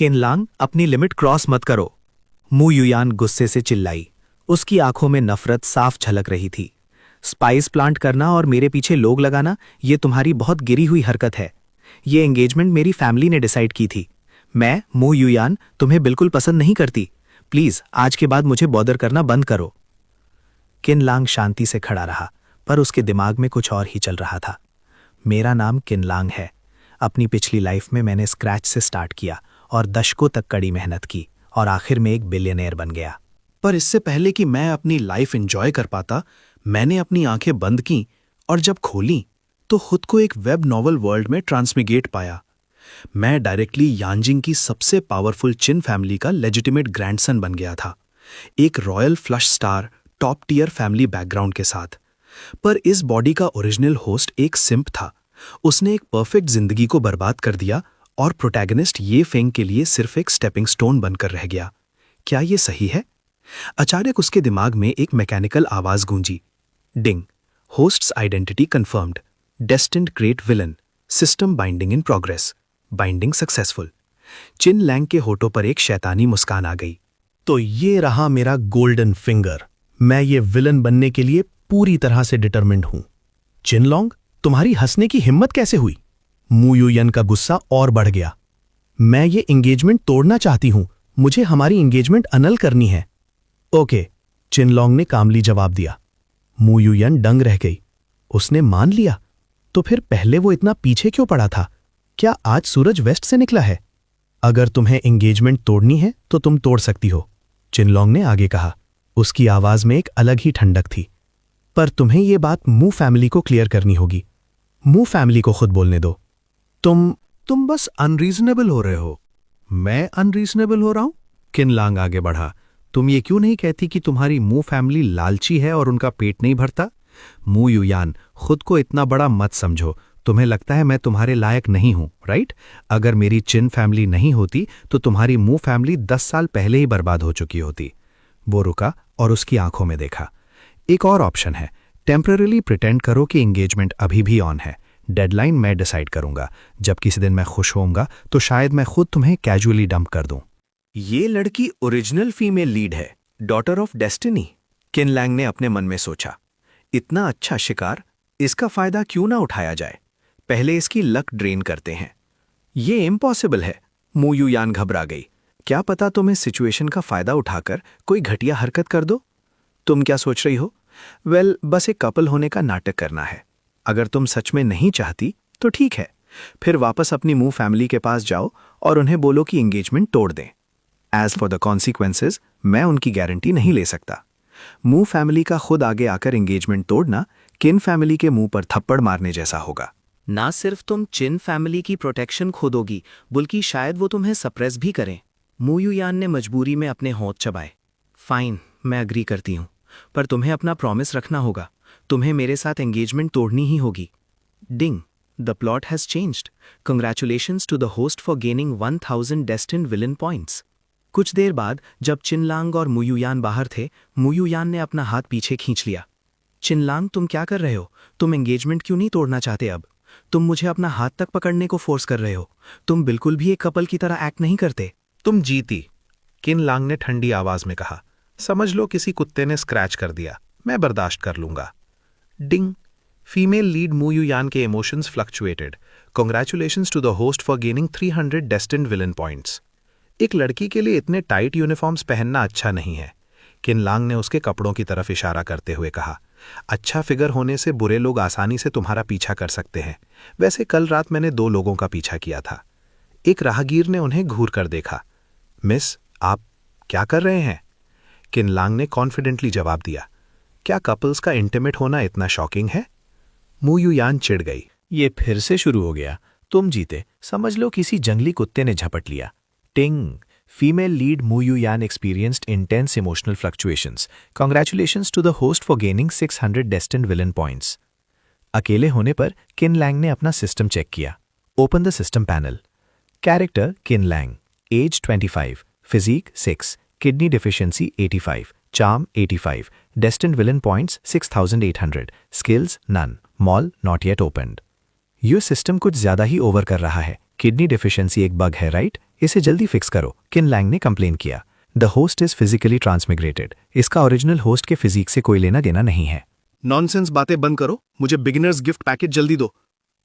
किनलांग, अपनी limit cross मत करो। मू युयान गुस्से से चिल्लाई। उसकी आंखों में नफरत साफ झलक रही थी। स्पाइस प्लांट करना और मेरे पीछे लोग लगाना, ये तुम्हारी बहुत गिरी हुई हरकत है। ये एंगेजमेंट मेरी फैमिली ने डिसाइड की थी। मैं, मू युयान, तुम्हें बिल्कुल पसंद नहीं करती। प्लीज आज के बाद मुझे बॉदर करना बंद करो। किनलांग शांति से खड़ा रहा, पर उसके दिमाग में कुछ और ही चल रहा था। मेरा नाम किनलांग है। अपनी पिछली लाइफ में मैंने स्क्रैच से स्टार्ट किया और दशकों तक कड़ी मेहनत की और आखिर में एक बिलियनेयर बन गया। पर इससे पहले कि मैं अपनी लाइफ एंजॉय कर पाता, मैंने अपनी आंखें बंद की और जब खोली तो खुद को एक वेब नॉवल वर्ल्ड में ट्रांसमिग्रेट पाया। मैं डायरेक्टली यांजिंग की सबसे पावरफुल चिन फैमिली का लेजिटिमेट ग्रैंडसन बन गया था, एक royal flush star top tier family background के साथ। पर इस बॉडी का ओरिजिनल होस्ट एक सिंप था। उसने एक परफेक्ट जिंदगी को बर्बाद कर दिया और प्रोटैगनिस्ट ये फेंग के लिए सिर्फ एक स्टेपिंग स्टोन बनकर रह गया। क्या ये सही है? अचानक उसके दिमाग में एक मैकेनिकल आवाज गूंजी। Ding. Host's identity confirmed. Destined great villain. System binding in progress. Binding successful. Chin Lang के होठों पर एक शैतानी मुस्कान आ गई। तो ये रहा मेरा गोल्डन फिंगर। मैं ये विलन बनने के लिए पूरी तरह से डिटरमिन्ड हूं। चिनलोंग, तुम्हारी हंसने की हिम्मत कैसे हुई? मू युयान का गुस्सा और बढ़ गया। मैं ये एंगेजमेंट तोड़ना चाहती हूं। मुझे हमारी एंगेजमेंट अनल करनी है। ओके, चिनलोंग ने कामली जवाब दिया। मू युयान दंग रह गई। उसने मान लिया? तो फिर पहले वो इतना पीछे क्यों पड़ा था? क्या आज सूरज वेस्ट से निकला है? अगर तुम्हें एंगेजमेंट तोड़नी है तो तुम तोड़ सकती हो, चिनलोंग ने आगे कहा। उसकी आवाज में एक अलग ही ठंडक थी। पर तुम्हें यह बात मू फैमिली को क्लियर करनी होगी। मू फैमिली को खुद बोलने दो। तुम बस अनरीजनेबल हो रहे हो। मैं अनरीजनेबल हो रहा हूं? किनलांग आगे बढ़ा। तुम ये क्यों नहीं कहती कि तुम्हारी मू फैमिली लालची है और उनका पेट नहीं भरता? मू युयान, खुद को इतना बड़ा मत समझो। तुम्हें लगता है मैं तुम्हारे लायक नहीं हूं, राइट? अगर मेरी चिन फैमिली नहीं होती तो तुम्हारी मू फैमिली 10 साल पहले ही बर्बाद हो चुकी होती। वो रुका और उसकी आंखों में देखा। एक और ऑप्शन है। टेम्पररीली प्रिटेंड करो कि एंगेजमेंट अभी भी ऑन है। डेडलाइन मैं डिसाइड करूंगा। जब किसी दिन मैं खुश होऊंगा तो शायद मैं खुद तुम्हें कैजुअली डंप कर दूं। ये लड़की ओरिजिनल फीमेल लीड है, डॉटर ऑफ डेस्टिनी, किनलैंग ने अपने मन में सोचा। इतना अच्छा शिकार, इसका फायदा क्यों ना उठाया जाए? पहले इसकी लक ड्रेन करते हैं। ये इम्पॉसिबल है। मू युयान घबरा गई। क्या पता तुम इस सिचुएशन का फायदा उठाकर कोई घटिया हरकत कर दो? तुम क्या सोच रही हो? बस एक कपल होने का नाटक करना है। अगर तुम सच में नहीं चाहती तो ठीक है, फिर वापस अपनी मू फैमिली के पास जाओ और उन्हें बोलो कि एंगेजमेंट तोड़ दें। एज फॉर द कॉन्सिक्वेंसेज, मैं उनकी गारंटी नहीं ले सकता। मू फैमिली का खुद आगे आकर एंगेजमेंट तोड़ना किन फैमिली के मुंह पर थप्पड़ मारने जैसा होगा। ना सिर्फ तुम चिन फैमिली की प्रोटेक्शन खो दोगी, बल्कि शायद वो तुम्हें सप्रेस भी करें। मू युयान ने मजबूरी में अपने होंठ चबाए। फाइन, मैं अग्री करती हूं, पर तुम्हें अपना प्रॉमिस रखना होगा। तुम्हें मेरे साथ एंगेजमेंट तोड़नी ही होगी। Ding, the plot has changed. Congratulations to the host for gaining 1000 destined villain points. कुछ देर बाद जब चिनलांग और मू युयान बाहर थे, मू युयान ने अपना हाथ पीछे खींच लिया। चिनलांग, तुम क्या कर रहे हो? तुम एंगेजमेंट क्यों नहीं तोड़ना चाहते अब? तुम मुझे अपना हाथ तक पकड़ने को फोर्स कर रहे हो। तुम बिल्कुल भी एक कपल की तरह एक्ट नहीं करते। तुम जीती, किनलांग ने ठंडी आवाज में कहा। समझ लो किसी कुत्ते ने स्क्रैच कर दिया, मैं बर्दाश्त कर लूंगा। Ding. Female lead Mu Yuyan के emotions fluctuated. Congratulations to the host for gaining 300 destined villain points. एक लड़की के लिए इतने टाइट यूनिफॉर्म्स पहनना अच्छा नहीं है, किनलांग ने उसके कपड़ों की तरफ इशारा करते हुए कहा। अच्छा फिगर होने से बुरे लोग आसानी से तुम्हारा पीछा कर सकते हैं। वैसे कल रात मैंने 2 लोगों का पीछा किया था। एक राहगीर ने उन्हें घूर कर देखा। मिस, आप क्या कर रहे हैं? किनलांग ने कॉन्फिडेंटली जवाब दिया। क्या कपल्स का इंटीमेट होना इतना शॉकिंग है? मू युयान चिढ़ गई। ये फिर से शुरू हो गया। तुम जीते। समझ लो किसी जंगली कुत्ते ने झपट लिया। टिंग। Female lead Mu Yuyan experienced intense emotional fluctuations. Congratulations to the host for gaining 600 destined villain points. अकेले होने पर किनलैंग ने अपना सिस्टम चेक किया। Open the system panel. Character किनलैंग. Age 25. Physique 6. Kidney deficiency 85. Charm 85. Destined villain points 6800. Skills none. Mall not yet opened. ये system कुछ ज्यादा ही ओवर कर रहा है। किडनी डिफिशियंसी एक बग है, राइट? इसे जल्दी फिक्स करो, किन लैंग ने कंप्लेन किया। The host is physically transmigrated. इसका ओरिजिनल होस्ट के फिजिक से कोई लेना देना नहीं है। नॉनसेंस बातें बंद करो, मुझे बिगिनर्स गिफ्ट पैकेज जल्दी दो।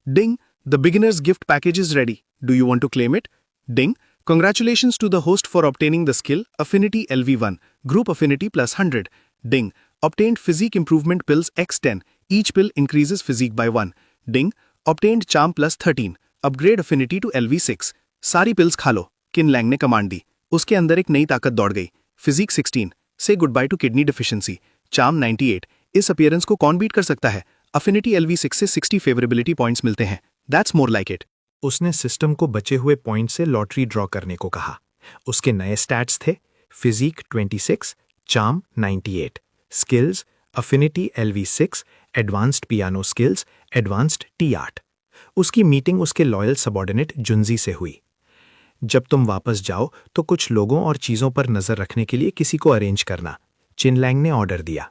Ding, the beginner's gift package is ready, do you want to claim it? Ding, congratulations to the host for obtaining the skill Affinity LV1, Group Affinity plus 100. Ding, obtained Physique Improvement Pills X10, each pill increases Physique by 1. Ding, obtained Charm plus 13, upgrade Affinity to LV6. सारी pills खा लो, किन Lang ने command दी। उसके अंदर एक नई ताकत दौड़ गई। फिजिक 16, से good by two kidney deficiency. Charm 98, इस अपीयरेंस को कौन बीट कर सकता है? अफिनिटी LV6 से 60 फेवरेबिलिटी पॉइंट्स मिलते हैं। That's more like it. उसने सिस्टम को बचे हुए पॉइंट से लॉटरी ड्रॉ करने को कहा। उसके नए स्टैट्स थे physique 26, charm 98, skills affinity LV6, advanced piano skills, advanced tea art. उसकी मीटिंग उसके लॉयल सबॉर्डिनेट जुंजी से हुई। जब तुम वापस जाओ तो कुछ लोगों और चीज़ों पर नज़र रखने के लिए किसी को अरेंज करना, चिन लैंग ने ऑर्डर दिया।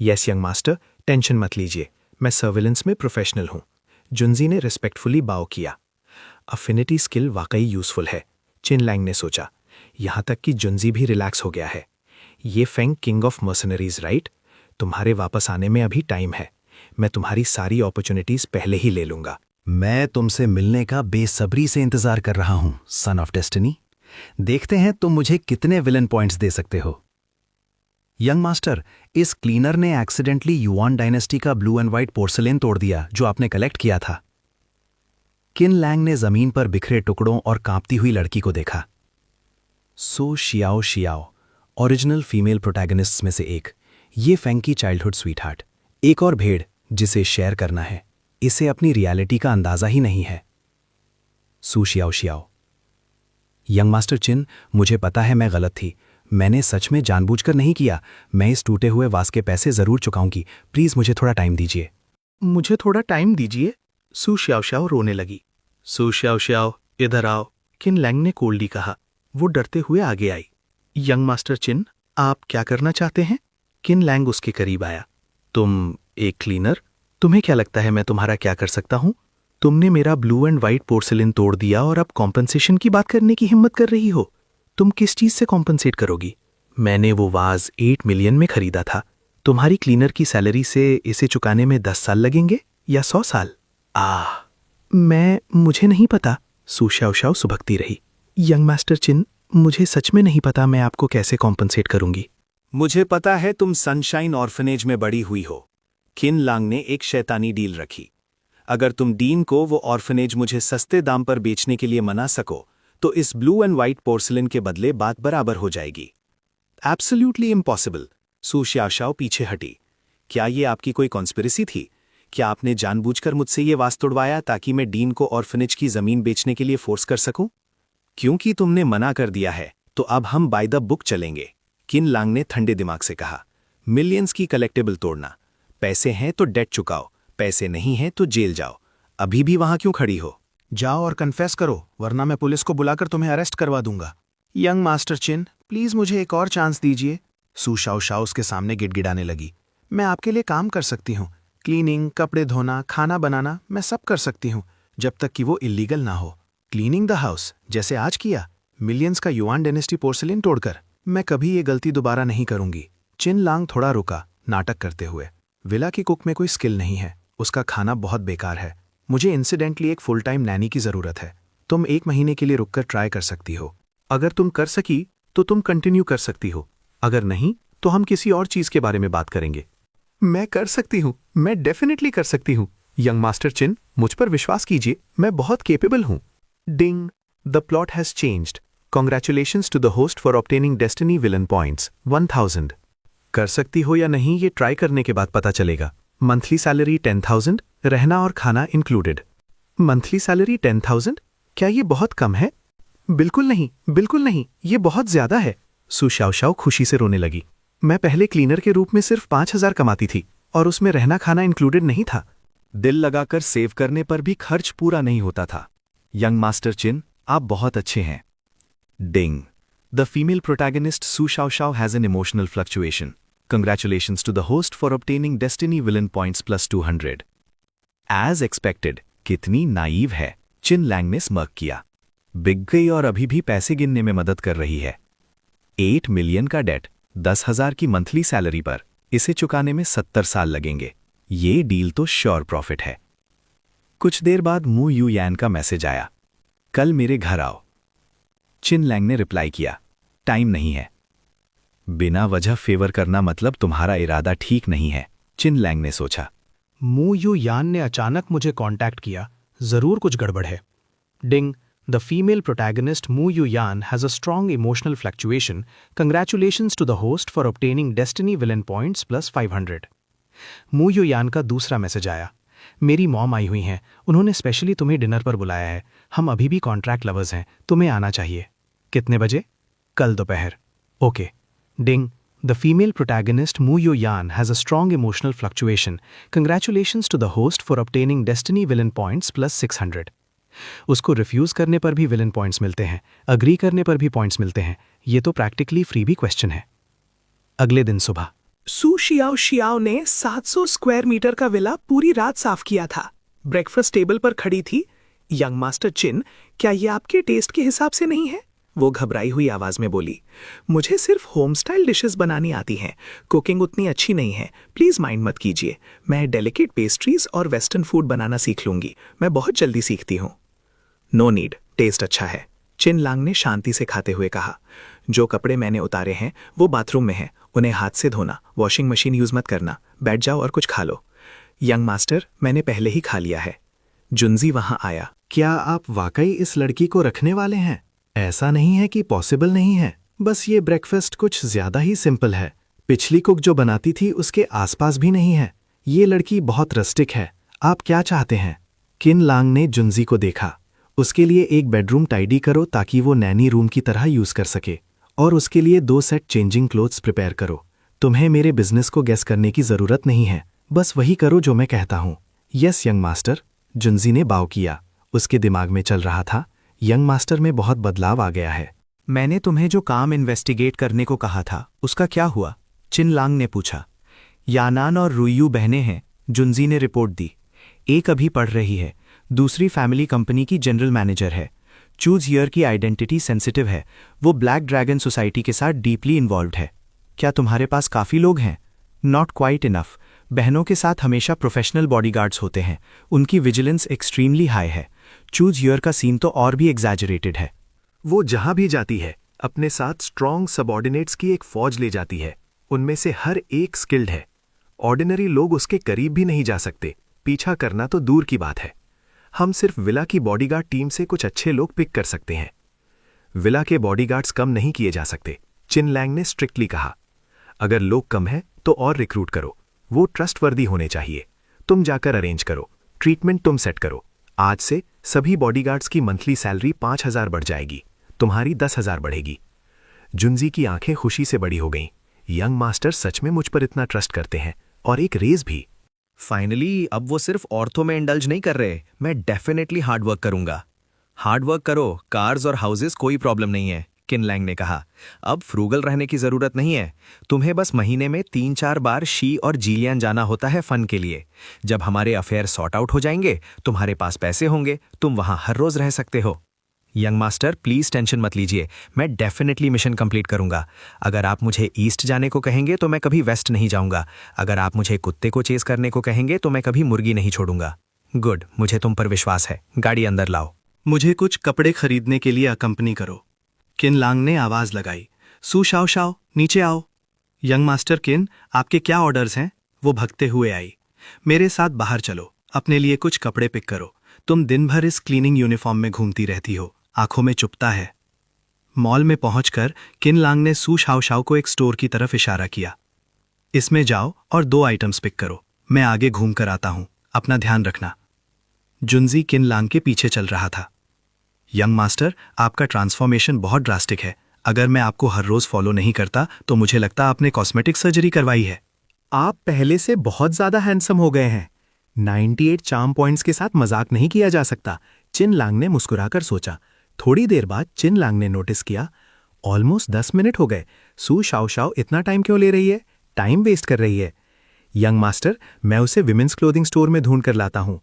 यस यंग मास्टर, टेंशन मत लीजिए, मैं सर्विलेंस में प्रोफेशनल हूँ। जुंजी ने रिस्पेक्टफुली बाव किया। अफिनिटी स्किल वाकई यूजफुल है, चिन लैंग ने सोचा। यहां तक कि जुंजी भी रिलैक्स हो गया है। ये Feng king of mercenaries right? तुम्हारे वापस आने में अभी टाइम है। मैं तुम्हारी सारी अपॉर्चुनिटीज पहले ही ले लूंगा। मैं तुमसे मिलने का बेसब्री से इंतजार कर रहा हूं, सन ऑफ डेस्टिनी। देखते हैं तुम मुझे कितने विलन पॉइंट्स दे सकते हो। यंग मास्टर, इस क्लीनर ने एक्सीडेंटली युआन डायनेस्टी का ब्लू एंड व्हाइट पोर्सलेन तोड़ दिया जो आपने कलेक्ट किया था। किन लैंग ने जमीन पर बिखरे टुकड़ों और कांपती हुई लड़की को देखा। सो Xiao Xiao, original female protagonists में से एक, ये फेंग की चाइल्डहुड स्वीटहार्ट, एक और भेड़ जिसे शेयर करना है। इसे अपनी रियलिटी का अंदाजा ही नहीं है। सू शियाओ शियाओ। यंग मास्टर चिन, मुझे पता है मैं गलत थी। मैंने सच में जानबूझकर नहीं किया। मैं इस टूटे हुए वास के पैसे जरूर चुकाऊंगी। प्लीज मुझे थोड़ा टाइम दीजिए। मुझे थोड़ा टाइम दीजिए। सू श्याओ श्याओ रोने लगी। सू श्याओ श्याओ, इधर आओ, किन लैंग ने कोल्डी कहा। वो डरते हुए आगे आई। यंग मास्टर चिन, आप क्या करना चाहते हैं? किन लैंग उसके करीब आया। तुम एक क्लीनर? तुम्हें क्या लगता है मैं तुम्हारा क्या कर सकता हूं? तुमने मेरा ब्लू एंड व्हाइट पोर्सलिन तोड़ दिया और अब कॉम्पनसेशन की बात करने की हिम्मत कर रही हो। तुम किस चीज से कॉम्पनसेट करोगी? मैंने वो वाज 8 मिलियन में खरीदा था। तुम्हारी क्लीनर की सैलरी से इसे चुकाने में 10 साल लगेंगे या 100 साल? मुझे नहीं पता। सू श्याओ श्याओ सुबकती रही। यंग मास्टर चिन, मुझे सच में नहीं पता मैं आपको कैसे कॉम्पनसेट करूंगी। मुझे पता है तुम सनशाइन ऑर्फनेज में बड़ी हुई हो। किन लांग ने एक शैतानी डील रखी। अगर तुम डीन को वो ऑर्फनेज मुझे सस्ते दाम पर बेचने के लिए मना सको तो इस ब्लू एंड व्हाइट पोर्सलिन के बदले बात बराबर हो जाएगी। Absolutely impossible. सू श्याओ श्याओ पीछे हटी। क्या ये आपकी कोई कॉन्स्पिरेसी थी? क्या आपने जानबूझकर मुझसे ये वास तोड़वाया ताकि मैं डीन को ऑर्फनेज की जमीन बेचने के लिए फोर्स कर सकूं? क्योंकि तुमने मना कर दिया है तो अब हम बाय द बुक चलेंगे, किन लांग ने ठंडे दिमाग से कहा। मिलियंस की कलेक्टेबल तोड़ना। पैसे हैं तो डेट चुकाओ, पैसे नहीं हैं तो जेल जाओ। अभी भी वहां क्यों खड़ी हो? जाओ और कन्फेस करो, वरना मैं पुलिस को बुलाकर तुम्हें अरेस्ट करवा दूंगा। यंग मास्टर चिन, प्लीज मुझे एक और चांस दीजिए। सू शाओ शाओ उसके सामने गिड़गिड़ाने लगी। मैं आपके लिए काम कर सकती हूँ। क्लीनिंग, कपड़े धोना, खाना बनाना, मैं सब कर सकती हूँ, जब तक कि वो इलीगल ना हो। क्लीनिंग द हाउस, जैसे आज किया, मिलियंस का युआन डायनेस्टी पोर्सलिन तोड़कर। मैं कभी ये गलती दोबारा नहीं करूंगी। चिन लांग थोड़ा रुका, नाटक करते हुए। विला की कुक में कोई स्किल नहीं है, उसका खाना बहुत बेकार है। मुझे इंसिडेंटली एक फुल टाइम नैनी की जरूरत है। तुम 1 महीने के लिए रुककर ट्राई कर सकती हो। अगर तुम कर सकी तो तुम कंटिन्यू कर सकती हो, अगर नहीं तो हम किसी और चीज के बारे में बात करेंगे। मैं कर सकती हूँ, मैं डेफिनेटली कर सकती हूँ। यंग मास्टर चिन, मुझ पर विश्वास कीजिए, मैं बहुत केपेबल हूँ। Ding, the plot has changed. Congratulations to the host for obtaining destiny villain points 1000। कर सकती हो या नहीं ये ट्राई करने के बाद पता चलेगा। मंथली सैलरी 10,000, रहना और खाना इंक्लूडेड। Monthly salary 10,000? क्या ये बहुत कम है? बिल्कुल नहीं, बिल्कुल नहीं, ये बहुत ज्यादा है। सू श्याओ श्याओ खुशी से रोने लगी। मैं पहले क्लीनर के रूप में सिर्फ 5,000 कमाती थी और उसमें रहना खाना इंक्लूडेड नहीं था। दिल लगाकर सेव करने पर भी खर्च पूरा नहीं होता था। यंग मास्टर चिन, आप बहुत अच्छे हैं। Ding, the female protagonist Su Shao Shao has an emotional fluctuation. Congratulations to the host for obtaining Destiny Villain Points plus 200. As expected, कितनी नाइव है, चिन लैंग ने स्मर्क किया। बिक गई और अभी भी पैसे गिनने में मदद कर रही है। 8 मिलियन का डेट 10,000 की मंथली सैलरी पर, इसे चुकाने में 70 साल लगेंगे। ये डील तो श्योर प्रॉफिट है। कुछ देर बाद मू यू यान का मैसेज आया, कल मेरे घर आओ। चिन लैंग ने रिप्लाई किया, टाइम नहीं है। बिना वजह फेवर करना मतलब तुम्हारा इरादा ठीक नहीं है, चिन लैंग ने सोचा। मू यू यान ने अचानक मुझे कांटेक्ट किया, जरूर कुछ गड़बड़ है। Ding, the female protagonist Mu Yu Yan has a strong emotional fluctuation. Congratulations to the host for obtaining destiny villain points plus 500। Mu Yu यान का दूसरा मैसेज आया, मेरी मॉम आई हुई हैं, उन्होंने स्पेशली तुम्हें डिनर पर बुलाया है। हम अभी भी कॉन्ट्रैक्ट लवर्स हैं, तुम्हें आना चाहिए। कितने बजे? कल दोपहर। Okay. Ding, the female protagonist Mu Yo Yan has a strong emotional fluctuation. Congratulations to the host for obtaining Destiny Villain Points plus 600. उसको रिफ्यूज करने पर भी विलन पॉइंट्स मिलते हैं, अग्री करने पर भी पॉइंट्स मिलते हैं। ये तो प्रैक्टिकली फ्री भी क्वेश्चन है। अगले दिन सुबह सू शियाओ शियाओ ने 700 स्क्वायर मीटर का विला पूरी रात साफ किया था। ब्रेकफास्ट टेबल पर खड़ी थी। यंग मास्टर चिन, क्या ये आपके टेस्ट के हिसाब से नहीं है? वो घबराई हुई आवाज में बोली, मुझे सिर्फ होम स्टाइल डिशेस बनानी आती हैं, कुकिंग उतनी अच्छी नहीं है, प्लीज माइंड मत कीजिए। मैं डेलिकेट पेस्ट्रीज और वेस्टर्न फूड बनाना सीख लूंगी, मैं बहुत जल्दी सीखती हूँ। नो नीड, टेस्ट अच्छा है, चिन लांग ने शांति से खाते हुए कहा। जो कपड़े मैंने उतारे हैं वो बाथरूम में हैं, उन्हें हाथ से धोना, वॉशिंग मशीन यूज मत करना, बैठ जाओ और कुछ खा लो। यंग मास्टर, मैंने पहले ही खा लिया है। जुनजी वहां आया। क्या आप वाकई इस लड़की को रखने वाले हैं? ऐसा नहीं है कि पॉसिबल नहीं है, बस ये ब्रेकफास्ट कुछ ज्यादा ही सिंपल है। पिछली कुक जो बनाती थी उसके आसपास भी नहीं है। ये लड़की बहुत रस्टिक है। आप क्या चाहते हैं? किन लांग ने जुनजी को देखा। उसके लिए एक बेडरूम टाइडी करो ताकि वो नैनी रूम की तरह यूज कर सके, और उसके लिए 2 सेट चेंजिंग क्लोथ्स प्रिपेयर करो। तुम्हें मेरे बिजनेस को गेस करने की जरूरत नहीं है, बस वही करो जो मैं कहता हूँ। यस यंग मास्टर, जुनजी ने बाव किया। उसके दिमाग में चल रहा था, यंग मास्टर में बहुत बदलाव आ गया है। मैंने तुम्हें जो काम इन्वेस्टिगेट करने को कहा था उसका क्या हुआ? चिन लांग ने पूछा। यानान और रुयू बहनें हैं, जुनजी ने रिपोर्ट दी। एक अभी पढ़ रही है, दूसरी फैमिली कंपनी की जनरल मैनेजर है। चूज ईयर की आइडेंटिटी सेंसिटिव है, वो ब्लैक ड्रैगन सोसाइटी के साथ डीपली इन्वॉल्व्ड है। क्या तुम्हारे पास काफ़ी लोग हैं? Not quite enough. बहनों के साथ हमेशा प्रोफेशनल बॉडीगार्ड्स होते हैं, उनकी विजिलेंस एक्सट्रीमली हाई है। चूज ईयर का सीन तो और भी एग्जैजरेटेड है। वो जहां भी जाती है अपने साथ स्ट्रॉन्ग सबऑर्डिनेट्स की एक फौज ले जाती है। उनमें से हर एक स्किल्ड है। ऑर्डिनरी लोग उसके करीब भी नहीं जा सकते, पीछा करना तो दूर की बात है। हम सिर्फ विला की बॉडीगार्ड टीम से कुछ अच्छे लोग पिक कर सकते हैं। विला के बॉडीगार्ड्स कम नहीं किए जा सकते, चिन लैंग ने स्ट्रिक्टली कहा। अगर लोग कम हैं तो और रिक्रूट करो, वो ट्रस्टवर्दी होने चाहिए। तुम जाकर अरेंज करो, ट्रीटमेंट तुम सेट करो। आज से सभी बॉडीगार्ड्स की मंथली सैलरी 5,000 बढ़ जाएगी, तुम्हारी 10,000 बढ़ेगी। जुनजी की आंखें खुशी से बड़ी हो गईं। यंग मास्टर सच में मुझ पर इतना ट्रस्ट करते हैं, और एक रेज भी। फाइनली अब वो सिर्फ औरतों में इंडल्ज नहीं कर रहे, मैं डेफिनेटली हार्डवर्क करूंगा। हार्डवर्क करो, कार्स और हाउसेस कोई प्रॉब्लम नहीं है, किन लैंग ने कहा। अब फ्रूगल रहने की जरूरत नहीं है, तुम्हें बस महीने में 3-4 बार शी और जीलियान जाना होता है फन के लिए। जब हमारे अफेयर सॉर्ट आउट हो जाएंगे, तुम्हारे पास पैसे होंगे, तुम वहां हर रोज रह सकते हो। यंग मास्टर प्लीज टेंशन मत लीजिए, मैं डेफिनेटली मिशन कंप्लीट करूंगा। अगर आप मुझे ईस्ट जाने को कहेंगे तो मैं कभी वेस्ट नहीं जाऊंगा। अगर आप मुझे कुत्ते को चेस करने को कहेंगे तो मैं कभी मुर्गी नहीं छोड़ूंगा। गुड, मुझे तुम पर विश्वास है, गाड़ी अंदर लाओ। मुझे कुछ कपड़े खरीदने के लिए अकंपनी करो, किन लांग ने आवाज लगाई। सू शाओ शाओ, नीचे आओ। यंग मास्टर किन, आपके क्या ऑर्डर्स हैं? वो भगते हुए आई। मेरे साथ बाहर चलो, अपने लिए कुछ कपड़े पिक करो। तुम दिन भर इस क्लीनिंग यूनिफॉर्म में घूमती रहती हो, आंखों में चुभता है। मॉल में पहुंचकर किन लांग ने सू शाओ शाओ को एक स्टोर की तरफ इशारा किया। इसमें जाओ और 2 आइटम्स पिक करो, मैं आगे घूम कर आता हूं, अपना ध्यान रखना। जुनजी किन लांग के पीछे चल रहा था। यंग मास्टर, आपका ट्रांसफॉर्मेशन बहुत ड्रास्टिक है। अगर मैं आपको हर रोज फॉलो नहीं करता तो मुझे लगता आपने कॉस्मेटिक सर्जरी करवाई है। आप पहले से बहुत ज्यादा हैंडसम हो गए हैं। 98 चार्म पॉइंट्स के साथ मजाक नहीं किया जा सकता, चिन लांग ने मुस्कुराकर सोचा। थोड़ी देर बाद चिन लांग ने नोटिस किया, ऑलमोस्ट 10 मिनट हो गए। सू शाओ शाओ इतना टाइम क्यों ले रही है? टाइम वेस्ट कर रही है। यंग मास्टर, मैं उसे विमेंस क्लोथिंग स्टोर में ढूंढ कर लाता हूं।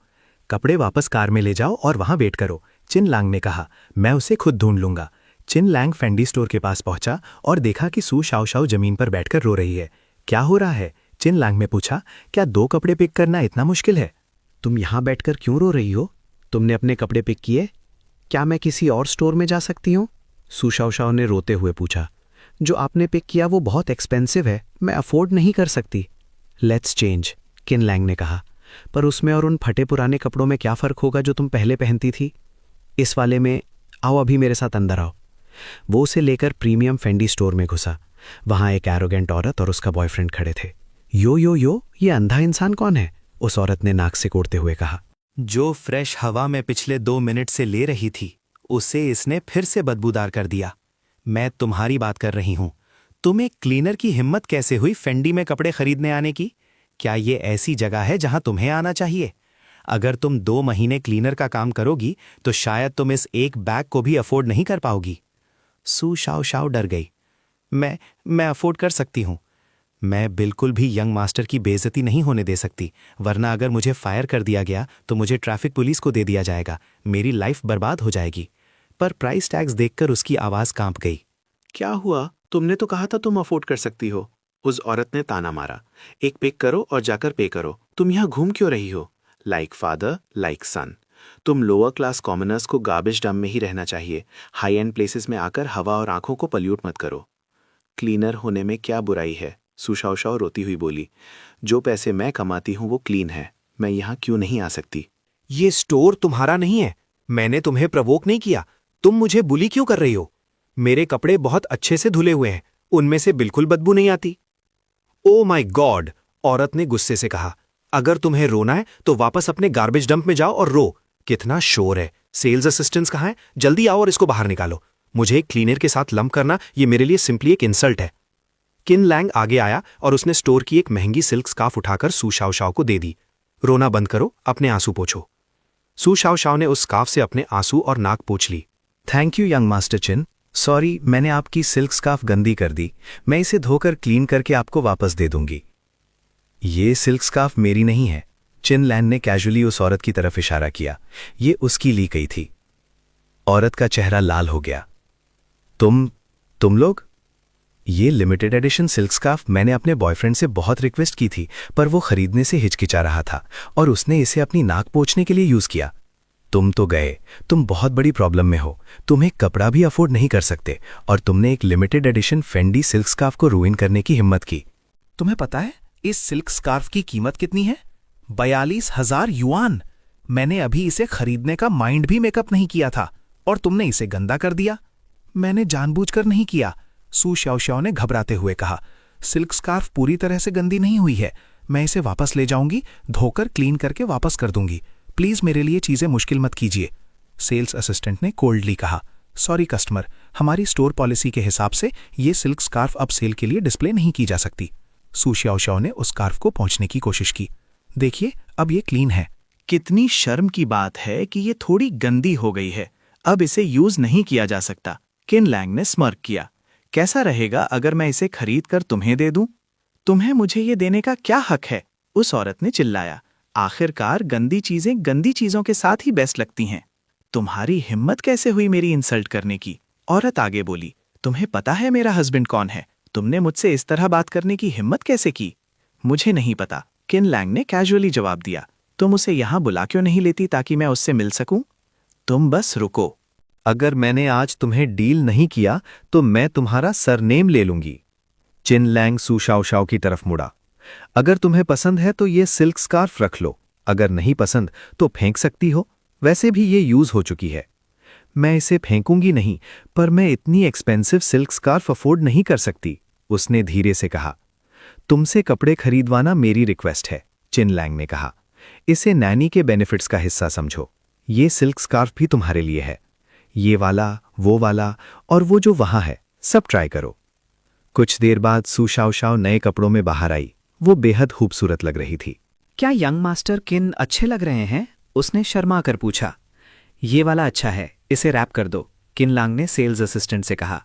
कपड़े वापस कार में ले जाओ और वहां वेट करो। चिन लांग ने कहा, मैं उसे खुद ढूंढ लूंगा। चिन लैंग फेंडी स्टोर के पास पहुंचा और देखा कि सू शाओ शाओ जमीन पर बैठकर रो रही है। क्या हो रहा है? चिन लैंग ने पूछा, क्या 2 कपड़े पिक करना इतना मुश्किल है? तुम यहाँ बैठकर क्यों रो रही हो? तुमने अपने कपड़े पिक किए? क्या मैं किसी और स्टोर में जा सकती हूँ? सू शाओ शाओ ने रोते हुए पूछा। जो आपने पिक किया वो बहुत एक्सपेंसिव है, मैं अफोर्ड नहीं कर सकती। लेट्स चेंज, किन लैंग ने कहा। पर उसमें और उन फटे पुराने कपड़ों में क्या फ़र्क होगा जो तुम पहले पहनती थी? इस वाले में आओ, अभी मेरे साथ अंदर आओ। वो उसे लेकर प्रीमियम फेंडी स्टोर में घुसा। वहां एक एरोगेंट औरत और उसका बॉयफ्रेंड खड़े थे। यो, ये अंधा इंसान कौन है? उस औरत ने नाक सिकोड़ते हुए कहा। जो फ्रेश हवा में पिछले 2 मिनट से ले रही थी, उसे इसने फिर से बदबूदार कर दिया। मैं तुम्हारी बात कर रही हूं। तुम एक क्लीनर की हिम्मत कैसे हुई फेंडी में कपड़े खरीदने आने की? क्या ये ऐसी जगह है जहां तुम्हें आना चाहिए? अगर तुम 2 महीने क्लीनर का काम करोगी तो शायद तुम इस एक बैग को भी अफोर्ड नहीं कर पाओगी। सू शाओ शाओ डर गई। मैं अफोर्ड कर सकती हूं। मैं बिल्कुल भी यंग मास्टर की बेइज्जती नहीं होने दे सकती, वरना अगर मुझे फायर कर दिया गया तो मुझे ट्रैफिक पुलिस को दे दिया जाएगा, मेरी लाइफ बर्बाद हो जाएगी। पर प्राइस टैग्स देखकर उसकी आवाज कांप गई। क्या हुआ? तुमने तो कहा था तुम अफोर्ड कर सकती हो। उस औरत ने ताना मारा। एक पिक करो और जाकर पे करो। तुम यहाँ घूम क्यों रही हो? लाइक फादर लाइक सन। तुम लोअर क्लास कॉमनर्स को गार्बेज डंप में ही रहना चाहिए। हाई एंड प्लेसेस में आकर हवा और आंखों को पल्यूट मत करो। क्लीनर होने में क्या बुराई है? सू शाओ शाओ रोती हुई बोली। जो पैसे मैं कमाती हूँ वो क्लीन है, मैं यहाँ क्यों नहीं आ सकती? ये स्टोर तुम्हारा नहीं है। मैंने तुम्हें प्रवोक नहीं किया। तुम मुझे बुली क्यों कर रही हो? मेरे कपड़े बहुत अच्छे से धुले हुए हैं, उनमें से बिल्कुल बदबू नहीं आती। ओ माय गॉड, औरत ने गुस्से से कहा। अगर तुम्हें रोना है तो वापस अपने गार्बेज डंप में जाओ और रो। कितना शोर है। सेल्स असिस्टेंट्स कहाँ हैं? जल्दी आओ और इसको बाहर निकालो। मुझे एक क्लीनर के साथ लंप करना ये मेरे लिए सिंपली एक इंसल्ट है। किन लैंग आगे आया और उसने स्टोर की एक महंगी सिल्क स्कार्फ उठाकर सू शाओ शाओ को दे दी। रोना बंद करो, अपने आंसू पोंछो। सू शाओ शाओ ने उस स्कार्फ से अपने आंसू और नाक पोंछ ली। Thank you young master Chin. Sorry, मैंने आपकी सिल्क स्कार्फ गंदी कर दी। मैं इसे धोकर क्लीन करके आपको वापस दे दूंगी। ये सिल्क स्कार्फ मेरी नहीं है। चिन लैंग ने कैजुअली उस औरत की तरफ इशारा किया। ये उसकी ली गई थी। औरत का चेहरा लाल हो गया। तुम लोग? ये लिमिटेड एडिशन सिल्क स्कार्फ मैंने अपने बॉयफ्रेंड से बहुत रिक्वेस्ट की थी, पर वो खरीदने से हिचकिचा रहा था और उसने इसे अपनी नाक पोंछने के लिए यूज किया। तुम तो गए। तुम बहुत बड़ी प्रॉब्लम में हो। तुम एक कपड़ा भी अफोर्ड नहीं कर सकते और तुमने एक limited edition Fendi silk scarf को रूइन करने की हिम्मत की। तुम्हें पता है इस सिल्क स्कार्फ की कीमत कितनी है? 42,000 युआन। मैंने अभी इसे खरीदने का माइंड भी मेकअप नहीं किया था और तुमने इसे गंदा कर दिया। मैंने जानबूझकर नहीं किया, सू शाओ शाओ ने घबराते हुए कहा। सिल्क स्कार्फ पूरी तरह से गंदी नहीं हुई है। मैं इसे वापस ले जाऊंगी, धोकर क्लीन करके वापस कर दूंगी। प्लीज मेरे लिए चीजें मुश्किल मत कीजिए। सेल्स असिस्टेंट ने कोल्डली कहा। सॉरी कस्टमर, हमारी स्टोर पॉलिसी के हिसाब से ये सिल्क स्कार्फ अब सेल के लिए डिस्प्ले नहीं की जा सकती। सू शाओ शाओ ने उस स्कार्फ को पहुंचने की कोशिश की। देखिए, अब ये क्लीन है। कितनी शर्म की बात है कि ये थोड़ी गंदी हो गई है। अब इसे यूज नहीं किया जा सकता। किन लैंग ने स्मर्क किया। कैसा रहेगा अगर मैं इसे खरीद कर तुम्हें दे दूं? तुम्हें मुझे ये देने का क्या हक है? उस औरत ने चिल्लाया। आखिरकार गंदी चीजें गंदी चीजों के साथ ही बेस्ट लगती हैं। तुम्हारी हिम्मत कैसे हुई मेरी इंसल्ट करने की? औरत आगे बोली। तुम्हें पता है मेरा हस्बैंड कौन है? तुमने मुझसे इस तरह बात करने की हिम्मत कैसे की? मुझे नहीं पता, किन लैंग ने कैजुअली जवाब दिया। तुम उसे यहां बुला क्यों नहीं लेती ताकि मैं उससे मिल सकूं? तुम बस रुको। अगर मैंने आज तुम्हें डील नहीं किया तो मैं तुम्हारा सरनेम ले लूंगी। चिन लैंग सू शाओ शाओ की तरफ मुड़ा। अगर तुम्हें पसंद है तो ये सिल्क स्कार्फ रख लो, अगर नहीं पसंद तो फेंक सकती हो। वैसे भी ये यूज हो चुकी है। मैं इसे फेंकूंगी नहीं, पर मैं इतनी एक्सपेंसिव सिल्क स्कार्फ अफोर्ड नहीं कर सकती, उसने धीरे से कहा। तुमसे कपड़े खरीदवाना मेरी रिक्वेस्ट है, चिन लैंग ने कहा। इसे नैनी के बेनिफिट्स का हिस्सा समझो। ये सिल्क स्कार्फ भी तुम्हारे लिए है। ये वाला, वो वाला और वो जो वहां है, सब ट्राई करो। कुछ देर बाद सू शाओ शाओ नए कपड़ों में बाहर आई। वो बेहद खूबसूरत लग रही थी। क्या यंग मास्टर किन अच्छे लग रहे हैं? उसने शर्मा कर पूछा। ये वाला अच्छा है, इसे रैप कर दो, किन लांग ने सेल्स असिस्टेंट से कहा।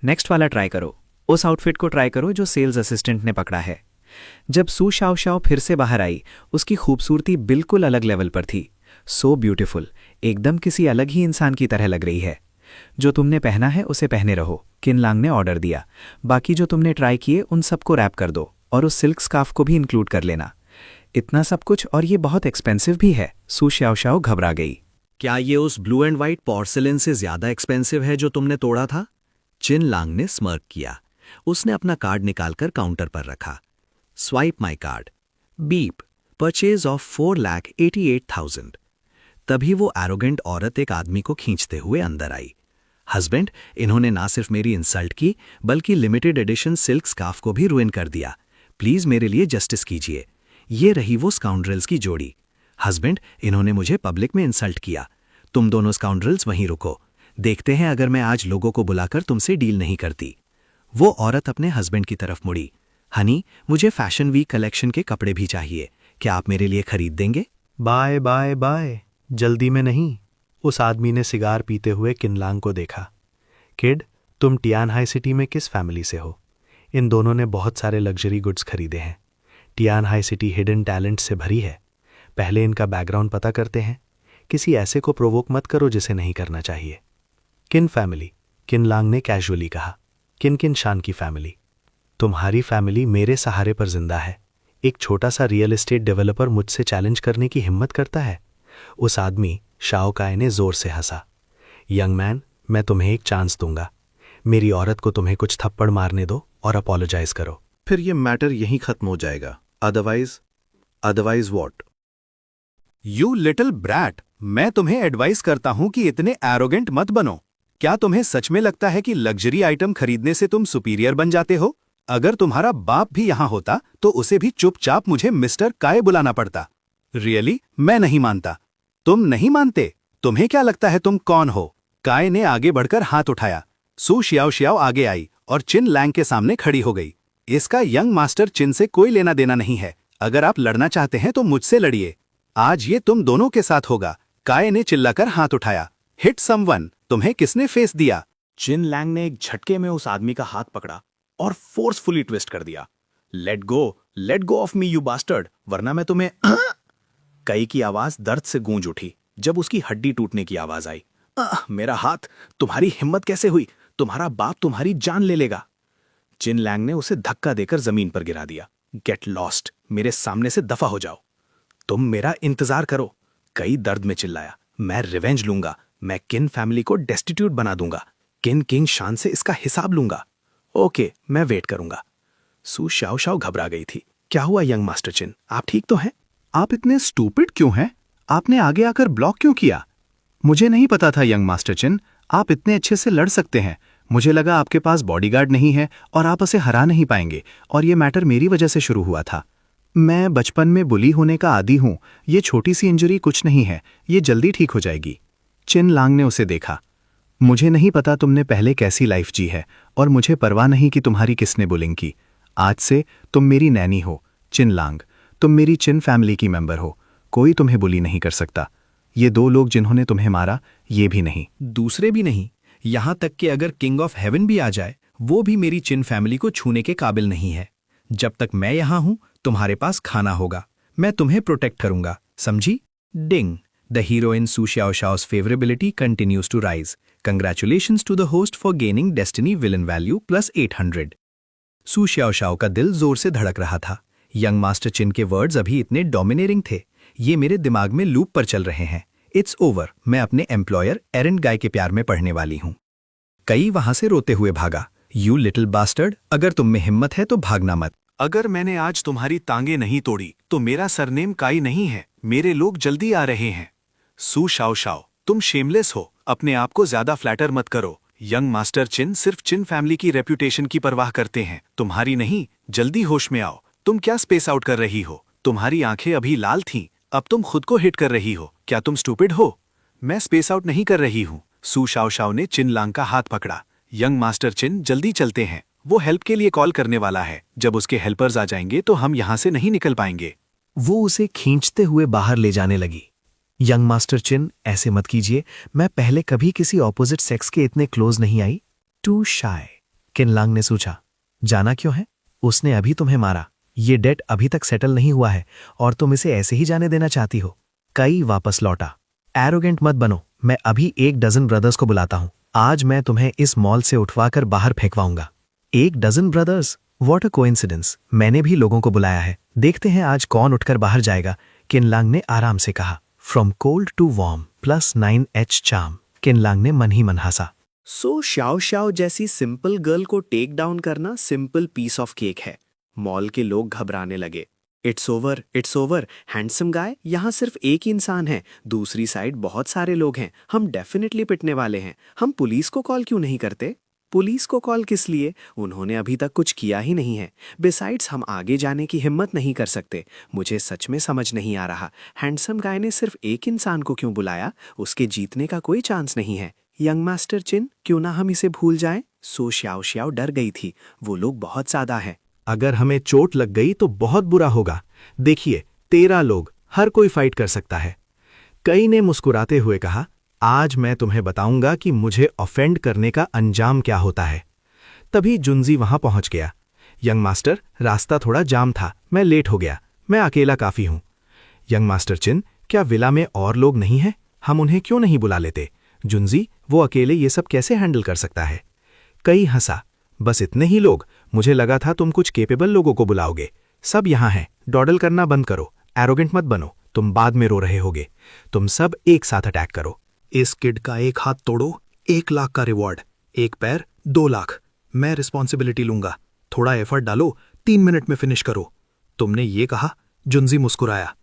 नेक्स्ट वाला ट्राई करो। उस आउटफिट को ट्राई करो जो सेल्स असिस्टेंट ने पकड़ा है। जब सू शाओ शाओ फिर से बाहर आई, उसकी खूबसूरती बिल्कुल अलग लेवल पर थी। सो ब्यूटीफुल, एकदम किसी अलग ही इंसान की तरह लग रही है। जो तुमने पहना है उसे पहने रहो, किन लांग ने ऑर्डर दिया। बाकी जो तुमने ट्राई किए उन सबको रैप कर दो और उस सिल्क स्कार्फ को भी इंक्लूड कर लेना। इतना सब कुछ, और ये बहुत एक्सपेंसिव भी है। सू शाओ घबरा गई। क्या ये उस ब्लू एंड व्हाइट पोर्सिलेन से ज्यादा एक्सपेंसिव है जो तुमने तोड़ा था? चिन लांग ने स्मर्क किया। उसने अपना कार्ड निकालकर काउंटर पर रखा। Swipe my card. Beep. Purchase of 4,88,000। तभी वो एरोगेंट औरत एक आदमी को खींचते हुए अंदर आई। हस्बैंड, इन्होंने ना सिर्फ मेरी इंसल्ट की बल्कि लिमिटेड एडिशन सिल्क स्कार्फ को भी रुइन कर दिया। प्लीज मेरे लिए जस्टिस कीजिए। ये रही वो स्काउंड्रल्स की जोड़ी। हस्बैंड, इन्होंने मुझे पब्लिक में इंसल्ट किया। तुम दोनों स्काउंड्रल्स वहीं रुको, देखते हैं अगर मैं आज लोगों को बुलाकर तुमसे डील नहीं करती। वो औरत अपने हस्बैंड की तरफ मुड़ी। हनी, मुझे फैशन वीक कलेक्शन के कपड़े भी चाहिए, क्या आप मेरे लिए खरीद देंगे? बाय बाय बाय, जल्दी में नहीं। उस आदमी ने सिगार पीते हुए किनलांग को देखा। किड, तुम टियान हाई सिटी में किस फैमिली से हो? इन दोनों ने बहुत सारे लग्जरी गुड्स खरीदे हैं। Tian high city hidden talent से भरी है। पहले इनका बैकग्राउंड पता करते हैं। किसी ऐसे को प्रोवोक मत करो जिसे नहीं करना चाहिए। किन फैमिली? किनलांग ने कैजुअली कहा। किन किन शान की फैमिली? तुम्हारी फैमिली मेरे सहारे पर जिंदा है। एक छोटा सा रियल एस्टेट डेवलपर मुझसे चैलेंज करने की हिम्मत करता है? उस आदमी शाओ काय ने जोर से हंसा। यंग मैन, मैं तुम्हें एक चांस दूंगा। मेरी औरत को तुम्हें कुछ थप्पड़ मारने दो और अपोलोजाइज करो। फिर ये मैटर यहीं खत्म हो जाएगा। Otherwise what? You little brat, मैं तुम्हें एडवाइस करता हूं कि इतने एरोगेंट मत बनो। क्या तुम्हें सच में लगता है कि लग्जरी आइटम खरीदने से तुम सुपीरियर बन जाते हो? अगर तुम्हारा बाप भी यहां होता तो उसे भी चुपचाप मुझे मिस्टर काय बुलाना पड़ता। रियली, मैं नहीं मानता। तुम नहीं मानते? तुम्हें क्या लगता है तुम कौन हो? काय ने आगे बढ़कर हाथ उठाया। सू शियाओ आगे आई और चिन लैंग के सामने खड़ी हो गई। इसका यंग मास्टर चिन से कोई लेना देना नहीं है। अगर आप लड़ना चाहते हैं तो मुझसे लड़िए। आज ये तुम दोनों के साथ होगा। काय ने चिल्लाकर हाथ उठाया। हिट समवन, तुम्हें किसने फेस दिया? चिन लैंग ने एक झटके में उस आदमी का हाथ पकड़ा और फोर्सफुली ट्विस्ट कर दिया। Let go of me you bastard, वरना मैं तुम्हें कई की आवाज दर्द से गूंज उठी जब उसकी हड्डी टूटने की आवाज आई। मेरा हाथ, तुम्हारी हिम्मत कैसे हुई? तुम्हारा बाप तुम्हारी जान ले लेगा। चिन लैंग ने उसे धक्का देकर जमीन पर गिरा दिया। गेट लॉस्ट, मेरे सामने से दफा हो जाओ। तुम मेरा इंतजार करो। कई दर्द में चिल्लाया। मैं रिवेंज लूंगा। मैं किन फैमिली को डेस्टिट्यूट बना दूंगा। किन किंग शान से इसका हिसाब लूंगा। ओके, मैं वेट करूंगा। सू शाओ घबरा गई थी। क्या हुआ यंग मास्टर चिन, आप ठीक तो हैं? आप इतने स्टूपिड क्यों हैं? आपने आगे आकर ब्लॉक क्यों किया? मुझे नहीं पता था यंग मास्टर चिन, आप इतने अच्छे से लड़ सकते हैं। मुझे लगा आपके पास बॉडीगार्ड नहीं है और आप उसे हरा नहीं पाएंगे, और ये मैटर मेरी वजह से शुरू हुआ था। मैं बचपन में बुली होने का आदी हूं। ये छोटी सी इंजरी कुछ नहीं है, ये जल्दी ठीक हो जाएगी। चिन लांग ने उसे देखा। मुझे नहीं पता तुमने पहले कैसी लाइफ जी है, और मुझे परवाह नहीं कि तुम्हारी किसने बुलिंग की। आज से तुम मेरी नैनी हो। चिन लांग, तुम मेरी चिन फैमिली की मेंबर हो। कोई तुम्हें बुली नहीं कर सकता। ये दो लोग जिन्होंने तुम्हें मारा, ये भी नहीं, दूसरे भी नहीं। यहां तक कि अगर किंग ऑफ हेवन भी आ जाए, वो भी मेरी चिन फैमिली को छूने के काबिल नहीं है। जब तक मैं यहां हूं, तुम्हारे पास खाना होगा। मैं तुम्हें प्रोटेक्ट करूंगा, समझी? Ding. The heroine Su Shao's favorability continues to rise. Congratulations to the host for gaining Destiny Villain Value plus 800. Sue Shao का दिल जोर से धड़क रहा था। यंग मास्टर चिन के वर्ड्स अभी इतने डोमिनेटिंग थे। ये मेरे दिमाग में लूप पर चल रहे हैं। It's over. मैं अपने एम्प्लॉयर एरन गाय के प्यार में पढ़ने वाली हूं। कई वहां से रोते हुए भागा। यू लिटिल बास्टर्ड, अगर तुम में हिम्मत है तो भागना मत। अगर मैंने आज तुम्हारी टांगे नहीं तोड़ी तो मेरा सरनेम काई नहीं है। मेरे लोग जल्दी आ रहे हैं। सू शाओ, तुम शेमलेस हो। अपने आप को ज्यादा फ्लैटर मत करो। यंग मास्टर चिन सिर्फ चिन फैमिली की रेप्यूटेशन की परवाह करते हैं, तुम्हारी नहीं। जल्दी होश में आओ। तुम क्या स्पेस आउट कर रही हो? तुम्हारी आंखें अभी लाल थीं, अब तुम खुद को हिट कर रही हो। क्या तुम स्टूपिड हो? मैं स्पेस आउट नहीं कर रही हूं। सू शाओ ने चिन लांग का हाथ पकड़ा। यंग मास्टर चिन, जल्दी चलते हैं। वो हेल्प के लिए कॉल करने वाला है। जब उसके हेल्पर्स आ जाएंगे तो हम यहां से नहीं निकल पाएंगे। वो उसे खींचते हुए बाहर ले जाने लगी। यंग मास्टर चिन, ऐसे मत कीजिए। मैं पहले कभी किसी ऑपोजिट सेक्स के इतने क्लोज नहीं आई। टू शाय। किनलांग ने सोचा। जाना क्यों है? उसने अभी तुम्हें मारा। ये डेट अभी तक सेटल नहीं हुआ है और तुम इसे ऐसे ही जाने देना चाहती हो। कई वापस लौटा। एरोगेंट मत बनो, मैं अभी 1 डजन ब्रदर्स को बुलाता हूं। आज मैं तुम्हें इस मॉल से उठवाकर बाहर फेंकवाऊंगा। 1 dozen brothers, what a coincidence. मैंने भी लोगों को बुलाया है, देखते हैं आज कौन उठकर बाहर जाएगा, किनलांग ने आराम से कहा। From cold to warm +9H charm, Kin Lang ने मन ही मन हंसा। सो शाओ शाओ जैसी सिंपल गर्ल को टेक डाउन करना सिंपल पीस ऑफ केक है। मॉल के लोग घबराने लगे। इट्स ओवर, हैंडसम गाय, यहाँ सिर्फ एक ही इंसान है, दूसरी साइड बहुत सारे लोग हैं, हम डेफिनेटली पिटने वाले हैं। हम पुलिस को कॉल क्यों नहीं करते? पुलिस को कॉल किस लिए? उन्होंने अभी तक कुछ किया ही नहीं है। बिसाइड्स हम आगे जाने की हिम्मत नहीं कर सकते। मुझे सच में समझ नहीं आ रहा, हैंडसम गाय ने सिर्फ एक इंसान को क्यों बुलाया? उसके जीतने का कोई चांस नहीं है। यंग मास्टर चिन, क्यों ना हम इसे भूल जाएं? सो श्याओ श्याओ डर गई थी, वो लोग बहुत ज्यादा हैं। अगर हमें चोट लग गई तो बहुत बुरा होगा। देखिए 13 लोग, हर कोई फाइट कर सकता है। कई ने मुस्कुराते हुए कहा, आज मैं तुम्हें बताऊंगा कि मुझे ऑफेंड करने का अंजाम क्या होता है। तभी जुनजी वहां पहुंच गया। यंग मास्टर, रास्ता थोड़ा जाम था, मैं लेट हो गया, मैं अकेला काफी हूं। यंग मास्टर चिन, क्या विला में और लोग नहीं हैं? हम उन्हें क्यों नहीं बुला लेते? जुनजी, वो अकेले ये सब कैसे हैंडल कर सकता है? कई हंसा, बस इतने ही लोग? मुझे लगा था तुम कुछ केपेबल लोगों को बुलाओगे। सब यहाँ हैं, डॉडल करना बंद करो, एरोगेंट मत बनो, तुम बाद में रो रहे होगे। तुम सब एक साथ अटैक करो। इस किड का 1 हाथ तोड़ो, 1 लाख का रिवॉर्ड, 1 पैर 2 लाख। मैं रिस्पॉन्सिबिलिटी लूंगा। थोड़ा एफर्ट डालो, 3 मिनट में फिनिश करो। तुमने ये कहा? जुनजी मुस्कुराया।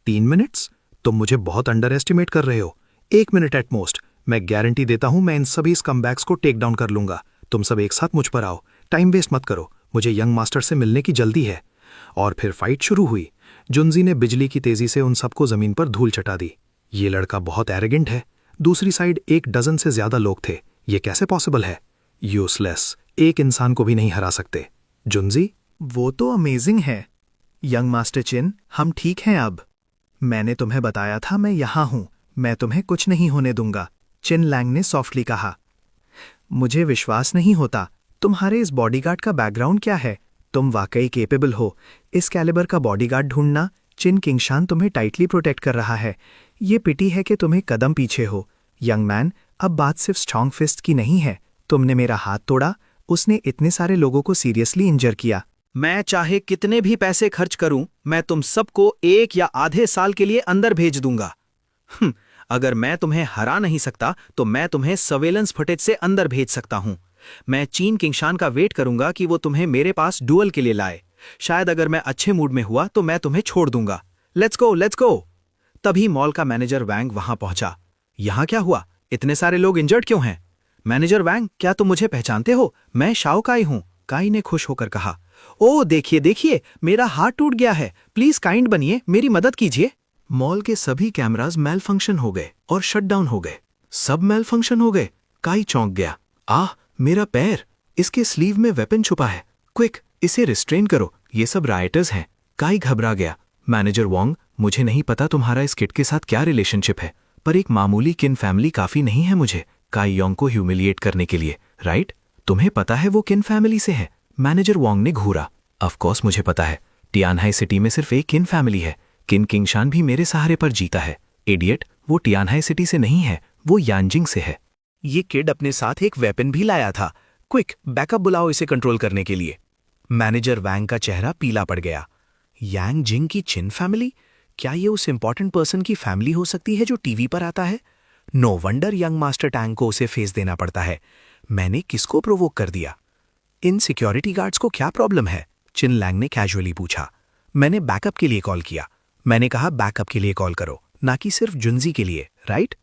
3 मिनट्स? तुम मुझे बहुत अंडर एस्टिमेट कर रहे हो। 1 मिनट एट मोस्ट। मैं गारंटी देता हूं मैं इन सभी स्कमबैग्स को टेक डाउन कर लूंगा। तुम सब एक साथ मुझ पर आओ, टाइम वेस्ट मत करो, मुझे यंग मास्टर से मिलने की जल्दी है। और फिर फाइट शुरू हुई। जुनजी ने बिजली की तेजी से उन सबको जमीन पर धूल चटा दी। ये लड़का बहुत एरोगेंट है। दूसरी साइड 1 डजन से ज्यादा लोग थे। ये कैसे पॉसिबल है? यूजलेस, एक इंसान को भी नहीं हरा सकते। जुनजी, वो तो अमेजिंग है। यंग मास्टर चिन, हम ठीक हैं अब। मैंने तुम्हें बताया था मैं यहां हूं, मैं तुम्हें कुछ नहीं होने दूंगा, चिन लैंग ने सॉफ्टली कहा। मुझे विश्वास नहीं होता, तुम्हारे इस बॉडीगार्ड का बैकग्राउंड क्या है? तुम वाकई केपेबल हो। इस कैलिबर का बॉडीगार्ड ढूंढना। चिन किंगशान तुम्हें टाइटली प्रोटेक्ट कर रहा है। ये पिटी है कि तुम्हें कदम पीछे हो। यंग मैन, अब बात सिर्फ स्ट्रॉन्ग फिस्ट की नहीं है। तुमने मेरा हाथ तोड़ा, उसने इतने सारे लोगों को सीरियसली इंजर किया। मैं चाहे कितने भी पैसे खर्च करूं, मैं तुम सबको 1 या आधे साल के लिए अंदर भेज दूंगा। अगर मैं तुम्हें हरा नहीं सकता तो मैं तुम्हें सर्वेलेंस फुटेज से अंदर भेज सकता हूं। मैं चीन किंगशान का वेट करूंगा कि वो तुम्हें मेरे पास डुअल के लिए लाए। शायद अगर मैं अच्छे मूड में हुआ तो मैं तुम्हें छोड़ दूंगा। Let's go, let's go. तभी मॉल का मैनेजर वैंग वहां पहुंचा। यहां क्या हुआ? इतने सारे लोग इंजर्ड क्यों हैं? मैनेजर वैंग, क्या तुम मुझे पहचानते हो? मैं शाओ काई हूं, काई ने खुश होकर कहा। ओ देखिए देखिए, मेरा हाथ टूट गया है, प्लीज काइंड बनिए, मेरी मदद कीजिए। मॉल के सभी कैमरास मेल फंक्शन हो गए और शटडाउन हो गए। सब मेल फंक्शन हो गए। काई चौंक गया। आह, मेरा पैर, इसके स्लीव में वेपन छुपा है। क्विक, इसे रिस्ट्रेन करो, ये सब राइटर्स हैं। काई घबरा गया। मैनेजर वोंग, मुझे नहीं पता तुम्हारा इस किड के साथ क्या रिलेशनशिप है, पर एक मामूली किन फैमिली काफी नहीं है मुझे काई योंग को ह्यूमिलिएट करने के लिए, राइट? तुम्हें पता है वो किन फैमिली से है? मैनेजर वोंग ने घूरा। ऑफकोर्स मुझे पता है, टियानहाई सिटी में सिर्फ एक किन फैमिली है। किन किंगशान भी मेरे सहारे पर जीता है। इडियट, वो टियानहाई सिटी से नहीं है, वो यानजिंग से है। ये किड अपने साथ एक वेपन भी लाया था। क्विक, बैकअप बुलाओ इसे कंट्रोल करने के लिए। मैनेजर वैंग का चेहरा पीला पड़ गया। यांगजिंग की चिन फैमिली? क्या ये उस इंपॉर्टेंट पर्सन की फैमिली हो सकती है जो टीवी पर आता है? No wonder young master Tang को उसे फेस देना पड़ता है। मैंने किसको प्रोवोक कर दिया? इन सिक्योरिटी गार्ड्स को क्या प्रॉब्लम है? चिन लैंग ने कैजुअली पूछा। मैंने बैकअप के लिए कॉल किया। मैंने कहा बैकअप के लिए कॉल करो, ना कि सिर्फ जुनजी के लिए, राइट?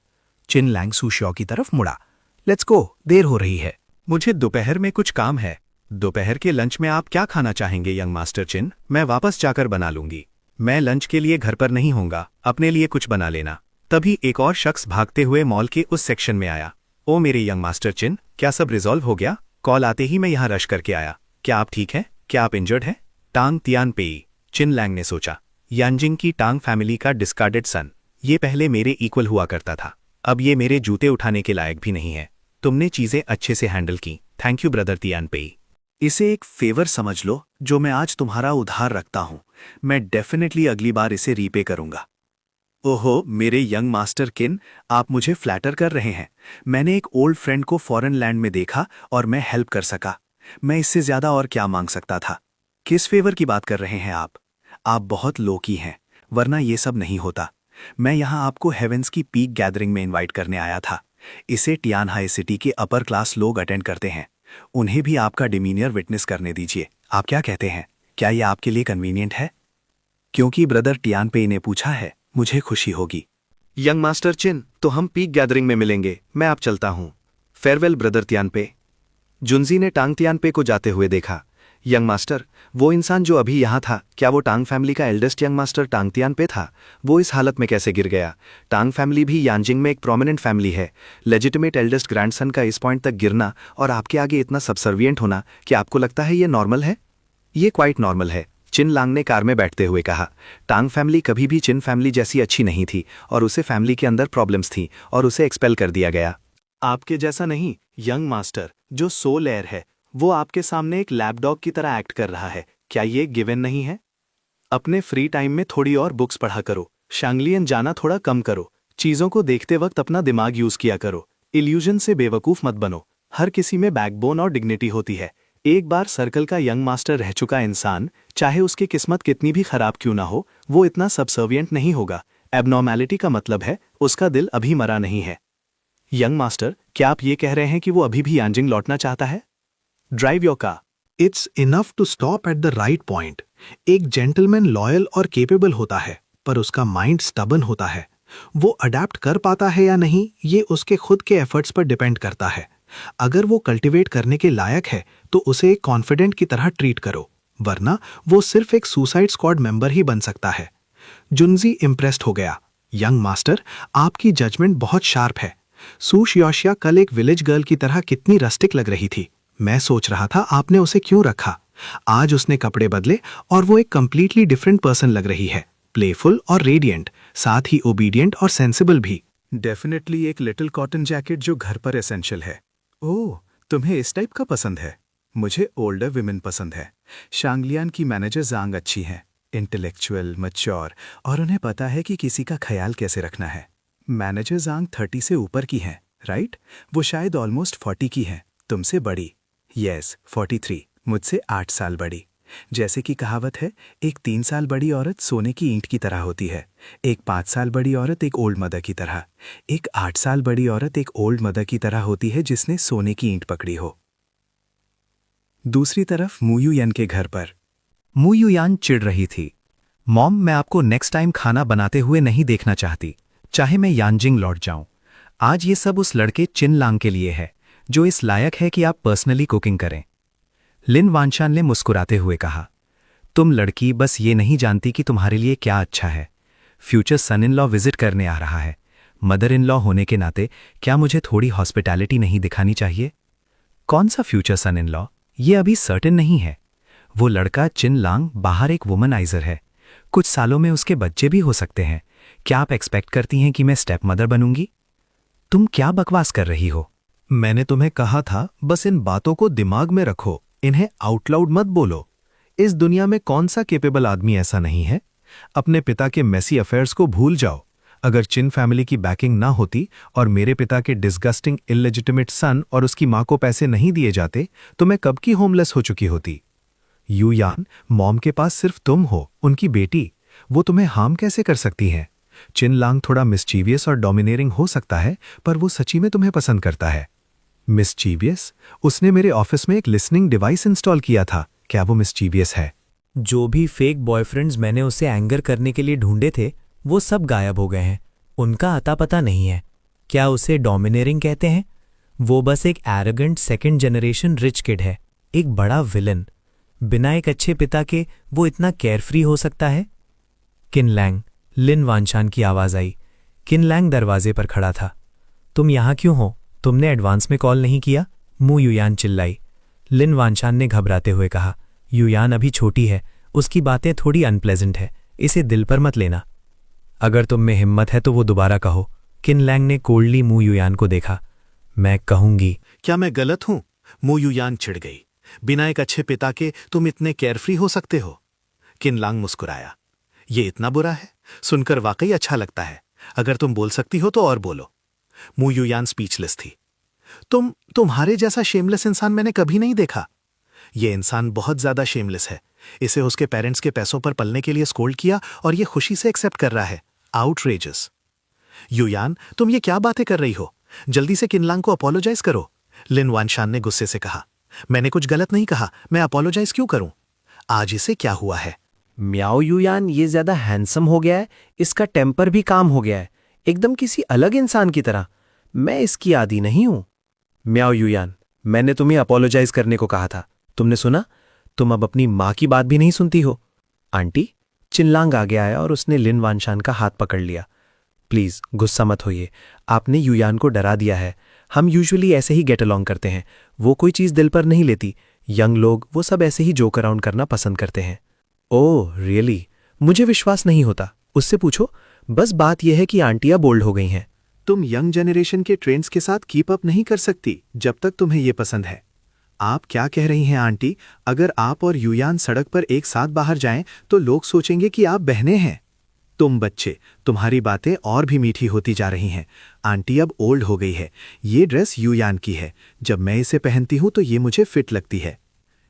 चिन लैंग सुशियो की तरफ मुड़ा। लेट्स गो, देर हो रही है। मुझे दोपहर में कुछ काम है। दोपहर के लंच में आप क्या खाना चाहेंगे यंग मास्टर चिन? मैं वापस जाकर बना लूंगी। मैं लंच के लिए घर पर नहीं होऊंगा, अपने लिए कुछ बना लेना। तभी एक और शख्स भागते हुए मॉल के उस सेक्शन में आया। ओ मेरे यंग मास्टर चिन, क्या सब रिजॉल्व हो गया? कॉल आते ही मैं यहाँ रश करके आया। क्या आप ठीक हैं? क्या आप इंजर्ड हैं? टांग तियान पेई, चिन लैंग ने सोचा। यानजिंग की टांग फैमिली का डिस्कार्डेड सन। ये पहले मेरे इक्वल हुआ करता था, अब ये मेरे जूते उठाने के लायक भी नहीं है। तुमने चीजें अच्छे से हैंडल की, थैंक यू ब्रदर तियान पेई। इसे एक फेवर समझ लो जो मैं आज तुम्हारा उधार रखता हूं। मैं डेफिनेटली अगली बार इसे रीपे करूंगा। ओहो मेरे यंग मास्टर किन, आप मुझे फ्लैटर कर रहे हैं। मैंने एक ओल्ड फ्रेंड को फॉरेन लैंड में देखा और मैं हेल्प कर सका। मैं इससे ज्यादा और क्या मांग सकता था। किस फेवर की बात कर रहे हैं आप? आप बहुत लो की हैं, वरना ये सब नहीं होता। मैं यहाँ आपको हेवेंस की पीक गैदरिंग में इनवाइट करने आया था। इसे टियानहाई सिटी के अपर क्लास लोग अटेंड करते हैं। उन्हें भी आपका डिमीनियर विटनेस करने दीजिए। आप क्या कहते हैं? क्या ये आपके लिए कन्वीनियंट है? क्योंकि ब्रदर टियानपे ने पूछा है, मुझे खुशी होगी। यंग मास्टर चिन, तो हम पीक गैदरिंग में मिलेंगे। मैं आप चलता हूँ। Farewell brother तियानपे। जुनजी ने टांग तियानपे को जाते हुए देखा। यंग मास्टर, वो इंसान जो अभी यहाँ था, क्या वो टांग फैमिली का एल्डेस्ट यंग मास्टर टांग तियानपे था? वो इस हालत में कैसे गिर गया? टांग फैमिली भी यानजिंग में एक प्रोमिनेंट फैमिली है। लेजिटिमेट एल्डेस्ट ग्रैंडसन का इस पॉइंट तक गिरना और आपके आगे इतना सबसर्विएंट होना, क्या आपको लगता है ये नॉर्मल है? ये क्वाइट नॉर्मल है, चिन लांग ने कार में बैठते हुए कहा। टांग फैमिली कभी भी चिन फैमिली जैसी अच्छी नहीं थी और उसे फैमिली के अंदर प्रॉब्लम्स थी और उसे एक्सपेल कर दिया गया। आपके जैसा नहीं, यंग मास्टर जो सोल एयर है, वो आपके सामने एक लैपडॉग की तरह एक्ट कर रहा है। क्या ये गिवन नहीं है? अपने फ्री टाइम में थोड़ी और बुक्स पढ़ा करो। शांगलियन जाना थोड़ा कम करो। चीजों को देखते वक्त अपना दिमाग यूज किया करो। इल्यूजन से बेवकूफ मत बनो। हर किसी में बैकबोन और डिग्निटी होती है। एक बार सर्कल का यंग मास्टर रह चुका इंसान, चाहे उसकी किस्मत कितनी भी खराब क्यों ना हो, वो इतना सबसर्विएंट नहीं होगा। एबनॉर्मैलिटी का मतलब है उसका दिल अभी मरा नहीं है। यंग मास्टर, क्या आप ये कह रहे हैं कि वो अभी भी यांजिंग लौटना चाहता है? Drive your car. It's enough to stop at the right point. एक जेंटलमैन लॉयल और केपेबल होता है, पर उसका माइंड स्टबन होता है। वो अडेप्ट कर पाता है या नहीं, ये उसके खुद के एफर्ट्स पर डिपेंड करता है। अगर वो कल्टीवेट करने के लायक है तो उसे एक कॉन्फिडेंट की तरह ट्रीट करो, वरना वो सिर्फ एक सुसाइड स्क्वाड मेंबर ही बन सकता है। जुनजी इम्प्रेस्ड हो गया। यंग मास्टर, आपकी जजमेंट बहुत शार्प है। सू शियोशिया कल एक विलेज गर्ल की तरह कितनी रस्टिक लग रही थी। मैं सोच रहा था आपने उसे क्यों रखा। आज उसने कपड़े बदले और वो एक कंप्लीटली डिफरेंट पर्सन लग रही है। प्लेफुल और रेडिएंट, साथ ही ओबीडियंट और सेंसिबल भी। डेफिनेटली एक लिटिल कॉटन जैकेट जो घर पर एसेंशियल है। ओह, तुम्हें इस टाइप का पसंद है? मुझे ओल्डर विमेन पसंद है। शांगलियान की मैनेजर जांग अच्छी हैं, इंटेलेक्चुअल, मैच्योर, और उन्हें पता है कि किसी का ख्याल कैसे रखना है। मैनेजर जांग 30 से ऊपर की हैं, राइट? वो शायद ऑलमोस्ट 40 की हैं, तुमसे बड़ी। यस, 43, मुझसे 8 साल बड़ी। जैसे कि कहावत है, एक 3 साल बड़ी औरत सोने की ईंट की तरह होती है, एक 5 साल बड़ी औरत एक ओल्ड मदर की तरह, एक 8 साल बड़ी औरत एक ओल्ड मदर की तरह होती है जिसने सोने की ईंट पकड़ी हो। दूसरी तरफ मुयुयान के घर पर मुयुयान चिढ़ रही थी। मॉम, मैं आपको नेक्स्ट टाइम खाना बनाते हुए नहीं देखना चाहती, चाहे मैं यानजिंग लौट जाऊं। आज ये सब उस लड़के चिन लांग के लिए है, जो इस लायक है कि आप पर्सनली कुकिंग करें। लिन वानशान ने मुस्कुराते हुए कहा, तुम लड़की बस ये नहीं जानती कि तुम्हारे लिए क्या अच्छा है। Future son in law visit करने आ रहा है। मदर इन लॉ होने के नाते क्या मुझे थोड़ी हॉस्पिटैलिटी नहीं दिखानी चाहिए? कौन सा फ्यूचर सन इन लॉ? ये अभी सर्टेन नहीं है। वो लड़का चिन लांग बाहर एक वुमनाइजर है। कुछ सालों में उसके बच्चे भी हो सकते हैं। क्या आप एक्सपेक्ट करती हैं कि मैं स्टेप मदर बनूंगी? तुम क्या बकवास कर रही हो? मैंने तुम्हें कहा था, बस इन बातों को दिमाग में रखो, इन्हें आउटलाउड मत बोलो। इस दुनिया में कौन सा केपेबल आदमी ऐसा नहीं है? अपने पिता के मेसी अफेयर्स को भूल जाओ। अगर चिन फैमिली की बैकिंग ना होती और मेरे पिता के डिस्गस्टिंग इलेजिटिमेट सन और उसकी मां को पैसे नहीं दिए जाते, तो मैं कब की होमलेस हो चुकी होती। युयान, मॉम के पास सिर्फ तुम हो, उनकी बेटी। वो तुम्हें हार्म कैसे कर सकती हैं? चिन लांग थोड़ा मिस्चीवियस और डोमिनेरिंग हो सकता है, पर वो सच्ची में तुम्हें पसंद करता है। मिस्चीवियस? उसने मेरे ऑफिस में एक लिसनिंग डिवाइस इंस्टॉल किया था। क्या वो मिस्चीवियस है? जो भी फेक बॉयफ्रेंड्स मैंने उसे एंगर करने के लिए ढूंढे थे, वो सब गायब हो गए हैं। उनका अता पता नहीं है। क्या उसे डोमिनेरिंग कहते हैं? वो बस एक arrogant second generation rich kid है, एक बड़ा विलन। बिना एक अच्छे पिता के वो इतना केयरफ्री हो सकता है? किनलैंग, लिन वानशान की आवाज आई। किनलैंग दरवाजे पर खड़ा था। तुम यहाँ क्यों हो? तुमने एडवांस में कॉल नहीं किया? मु युयान चिल्लाई। लिन वानशान ने घबराते हुए कहा, युयान अभी छोटी है, उसकी बातें थोड़ी अनप्लेजेंट है, इसे दिल पर मत लेना। अगर तुम में हिम्मत है तो वो दोबारा कहो। किनलैंग ने कोल्डली मु युयान को देखा। मैं कहूंगी। क्या मैं गलत हूं? मु युयान चिढ़ गई। बिना एक अच्छे पिता के तुम इतने केयरफ्री हो सकते हो? किनलांग मुस्कुराया। ये इतना बुरा है? सुनकर वाकई अच्छा लगता है। अगर तुम बोल सकती हो तो और बोलो। मू युयान स्पीचलेस थी। तुम्हारे जैसा शेमलेस इंसान मैंने कभी नहीं देखा। ये इंसान बहुत ज्यादा शेमलेस है। इसे उसके पेरेंट्स के पैसों पर पलने के लिए स्कोल्ड किया और ये खुशी से एक्सेप्ट कर रहा है। आउटरेजस। युयान, तुम ये क्या बातें कर रही हो? जल्दी से किनलांग को अपोलोजाइज करो। लिन वानशान ने गुस्से से कहा। मैंने कुछ गलत नहीं कहा, मैं अपोलोजाइज क्यों करूं? आज इसे क्या हुआ है? म्याओ युयान ये ज्यादा हैंडसम हो गया है, इसका टेम्पर भी काम हो गया है, एकदम किसी अलग इंसान की तरह। मैं इसकी आदी नहीं हूं। म्याओ युयान, मैंने तुम्हें अपोलोजाइज करने को कहा था, तुमने सुना? तुम अब अपनी माँ की बात भी नहीं सुनती हो। आंटी, चिनलांग आगे आया और उसने लिन वानशान का हाथ पकड़ लिया। प्लीज गुस्सा मत होइए, आपने युयान को डरा दिया है। हम यूजुअली ऐसे ही गेट अलॉन्ग करते हैं, वो कोई चीज दिल पर नहीं लेती। यंग लोग वो सब ऐसे ही जोक अराउंड करना पसंद करते हैं। Oh really? मुझे विश्वास नहीं होता। उससे पूछो। बस बात यह है कि आंटियां बोल्ड हो गई हैं। तुम यंग जनरेशन के ट्रेंड्स के साथ कीप अप नहीं कर सकती जब तक तुम्हें ये पसंद है। आप क्या कह रही हैं आंटी? अगर आप और युयान सड़क पर एक साथ बाहर जाएं तो लोग सोचेंगे कि आप बहनें हैं। तुम बच्चे, तुम्हारी बातें और भी मीठी होती जा रही हैं। आंटी अब ओल्ड हो गई है। ये ड्रेस युयान की है। जब मैं इसे पहनती हूं तो ये मुझे फिट लगती है।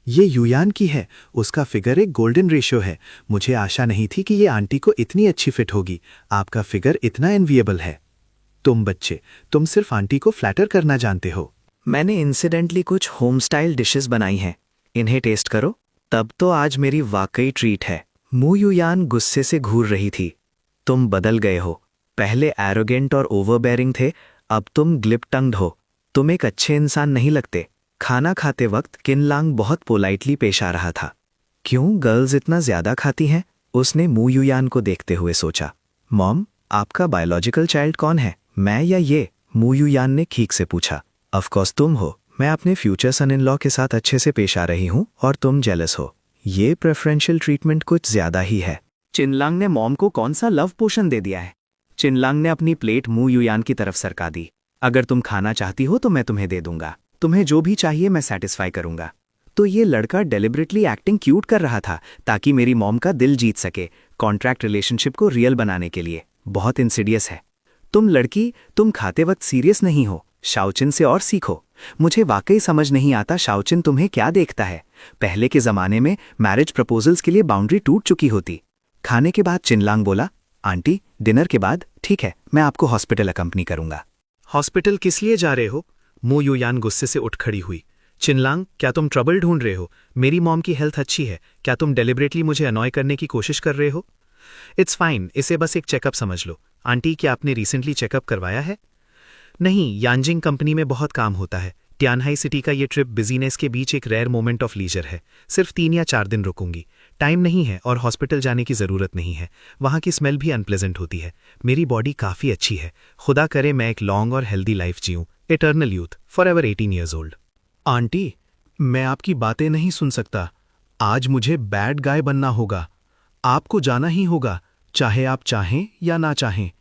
ये युयान की है। उसका फिगर एक गोल्डन रेशियो है। मुझे आशा नहीं थी कि ये आंटी को इतनी अच्छी फिट होगी। आपका फिगर इतना एनविएबल है। तुम बच्चे, तुम सिर्फ आंटी को फ्लैटर करना जानते हो। मैंने इंसिडेंटली कुछ होम स्टाइल डिशेस बनाई हैं, इन्हें टेस्ट करो। तब तो आज मेरी वाकई ट्रीट है। मू युयान गुस्से से घूर रही थी। तुम बदल गए हो। पहले एरोगेंट और ओवरबेयरिंग थे, अब तुम ग्लिप टंग्ड हो। तुम एक अच्छे इंसान नहीं लगते। खाना खाते वक्त किनलांग बहुत पोलाइटली पेश आ रहा था। क्यों गर्ल्स इतना ज्यादा खाती हैं? उसने मू युयान को देखते हुए सोचा। मॉम, आपका बायोलॉजिकल चाइल्ड कौन है, मैं या ये? मू युयान ने खीक से पूछा। ऑफकोर्स तुम हो। मैं अपने फ्यूचर सन इन लॉ के साथ अच्छे से पेश आ रही हूं और तुम जेलस हो। ये प्रेफरेंशियल ट्रीटमेंट कुछ ज्यादा ही है। चिनलांग ने मॉम को कौन सा लव पोशन दे दिया है? चिनलांग ने अपनी प्लेट मू युयान की तरफ सरका दी। अगर तुम खाना चाहती हो तो मैं तुम्हें दे दूंगा। तुम्हें जो भी चाहिए मैं सेटिस्फाई करूंगा। तो ये लड़का डेलिबरेटली एक्टिंग क्यूट कर रहा था ताकि मेरी मॉम का दिल जीत सके, कॉन्ट्रैक्ट रिलेशनशिप को रियल बनाने के लिए। बहुत इंसिडियस है। तुम लड़की, तुम खाते वक्त सीरियस नहीं हो। शाओचिन से और सीखो। मुझे वाकई समझ नहीं आता शाओचिन तुम्हें क्या देखता है। पहले के जमाने में मैरिज प्रपोजल्स के लिए बाउंड्री टूट चुकी होती। खाने के बाद चिनलांग बोला, आंटी डिनर के बाद ठीक है, मैं आपको हॉस्पिटल अकम्पनी करूंगा। हॉस्पिटल किस लिए जा रहे हो? मू युयान गुस्से से उठ खड़ी हुई। चिनलांग, क्या तुम ट्रबल ढूंढ रहे हो? मेरी मॉम की हेल्थ अच्छी है। क्या तुम डेलिबरेटली मुझे अनॉय करने की कोशिश कर रहे हो? इट्स फाइन, इसे बस एक चेकअप समझ लो। आंटी, क्या आपने रिसेंटली चेकअप करवाया है? नहीं, यांजिंग कंपनी में बहुत काम होता है। ट्यानहाई सिटी का ये ट्रिप बिजीनेस के बीच एक रेयर मोमेंट ऑफ लीजर है। सिर्फ 3 या 4 दिन रुकूंगी। टाइम नहीं है और हॉस्पिटल जाने की ज़रूरत नहीं है। वहाँ की स्मेल भी अनप्लेजेंट होती है। मेरी बॉडी काफ़ी अच्छी है। खुदा करे मैं एक लॉन्ग और हेल्दी लाइफ जीऊँ। Eternal youth, forever 18 years old. Auntie, मैं आपकी बातें नहीं सुन सकता। आज मुझे बैड गाय बनना होगा। आपको जाना ही होगा, चाहे आप चाहें या ना चाहें।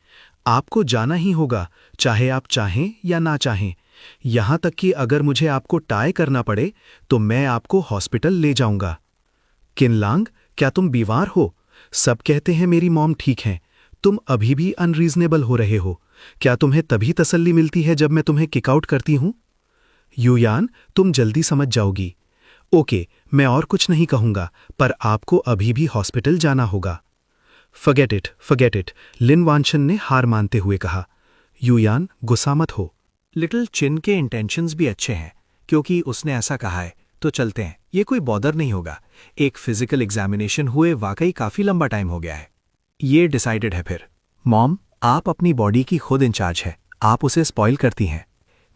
आपको जाना ही होगा, चाहे आप चाहें या ना चाहें। यहां तक कि अगर मुझे आपको टाई करना पड़े तो मैं आपको हॉस्पिटल ले जाऊंगा। किनलांग, क्या तुम बीमार हो? सब कहते हैं मेरी मॉम ठीक हैं। तुम अभी भी अनरीजनेबल हो रहे हो। क्या तुम्हें तभी तसल्ली मिलती है जब मैं तुम्हें किकआउट करती हूं? युयान, तुम जल्दी समझ जाओगी। ओके, मैं और कुछ नहीं कहूंगा, पर आपको अभी भी हॉस्पिटल जाना होगा। फॉरगेट इट, लिन वानशन ने हार मानते हुए कहा। युयान, गुस्सा मत हो। लिटिल चिन के इंटेंशंस भी अच्छे हैं, क्योंकि उसने ऐसा कहा है तो चलते हैं। ये कोई बॉदर नहीं होगा। एक फिजिकल एग्जामिनेशन हुए वाकई काफी लंबा टाइम हो गया है। ये डिसाइडेड है फिर। मॉम, आप अपनी बॉडी की खुद इंचार्ज है। आप उसे स्पॉइल करती हैं।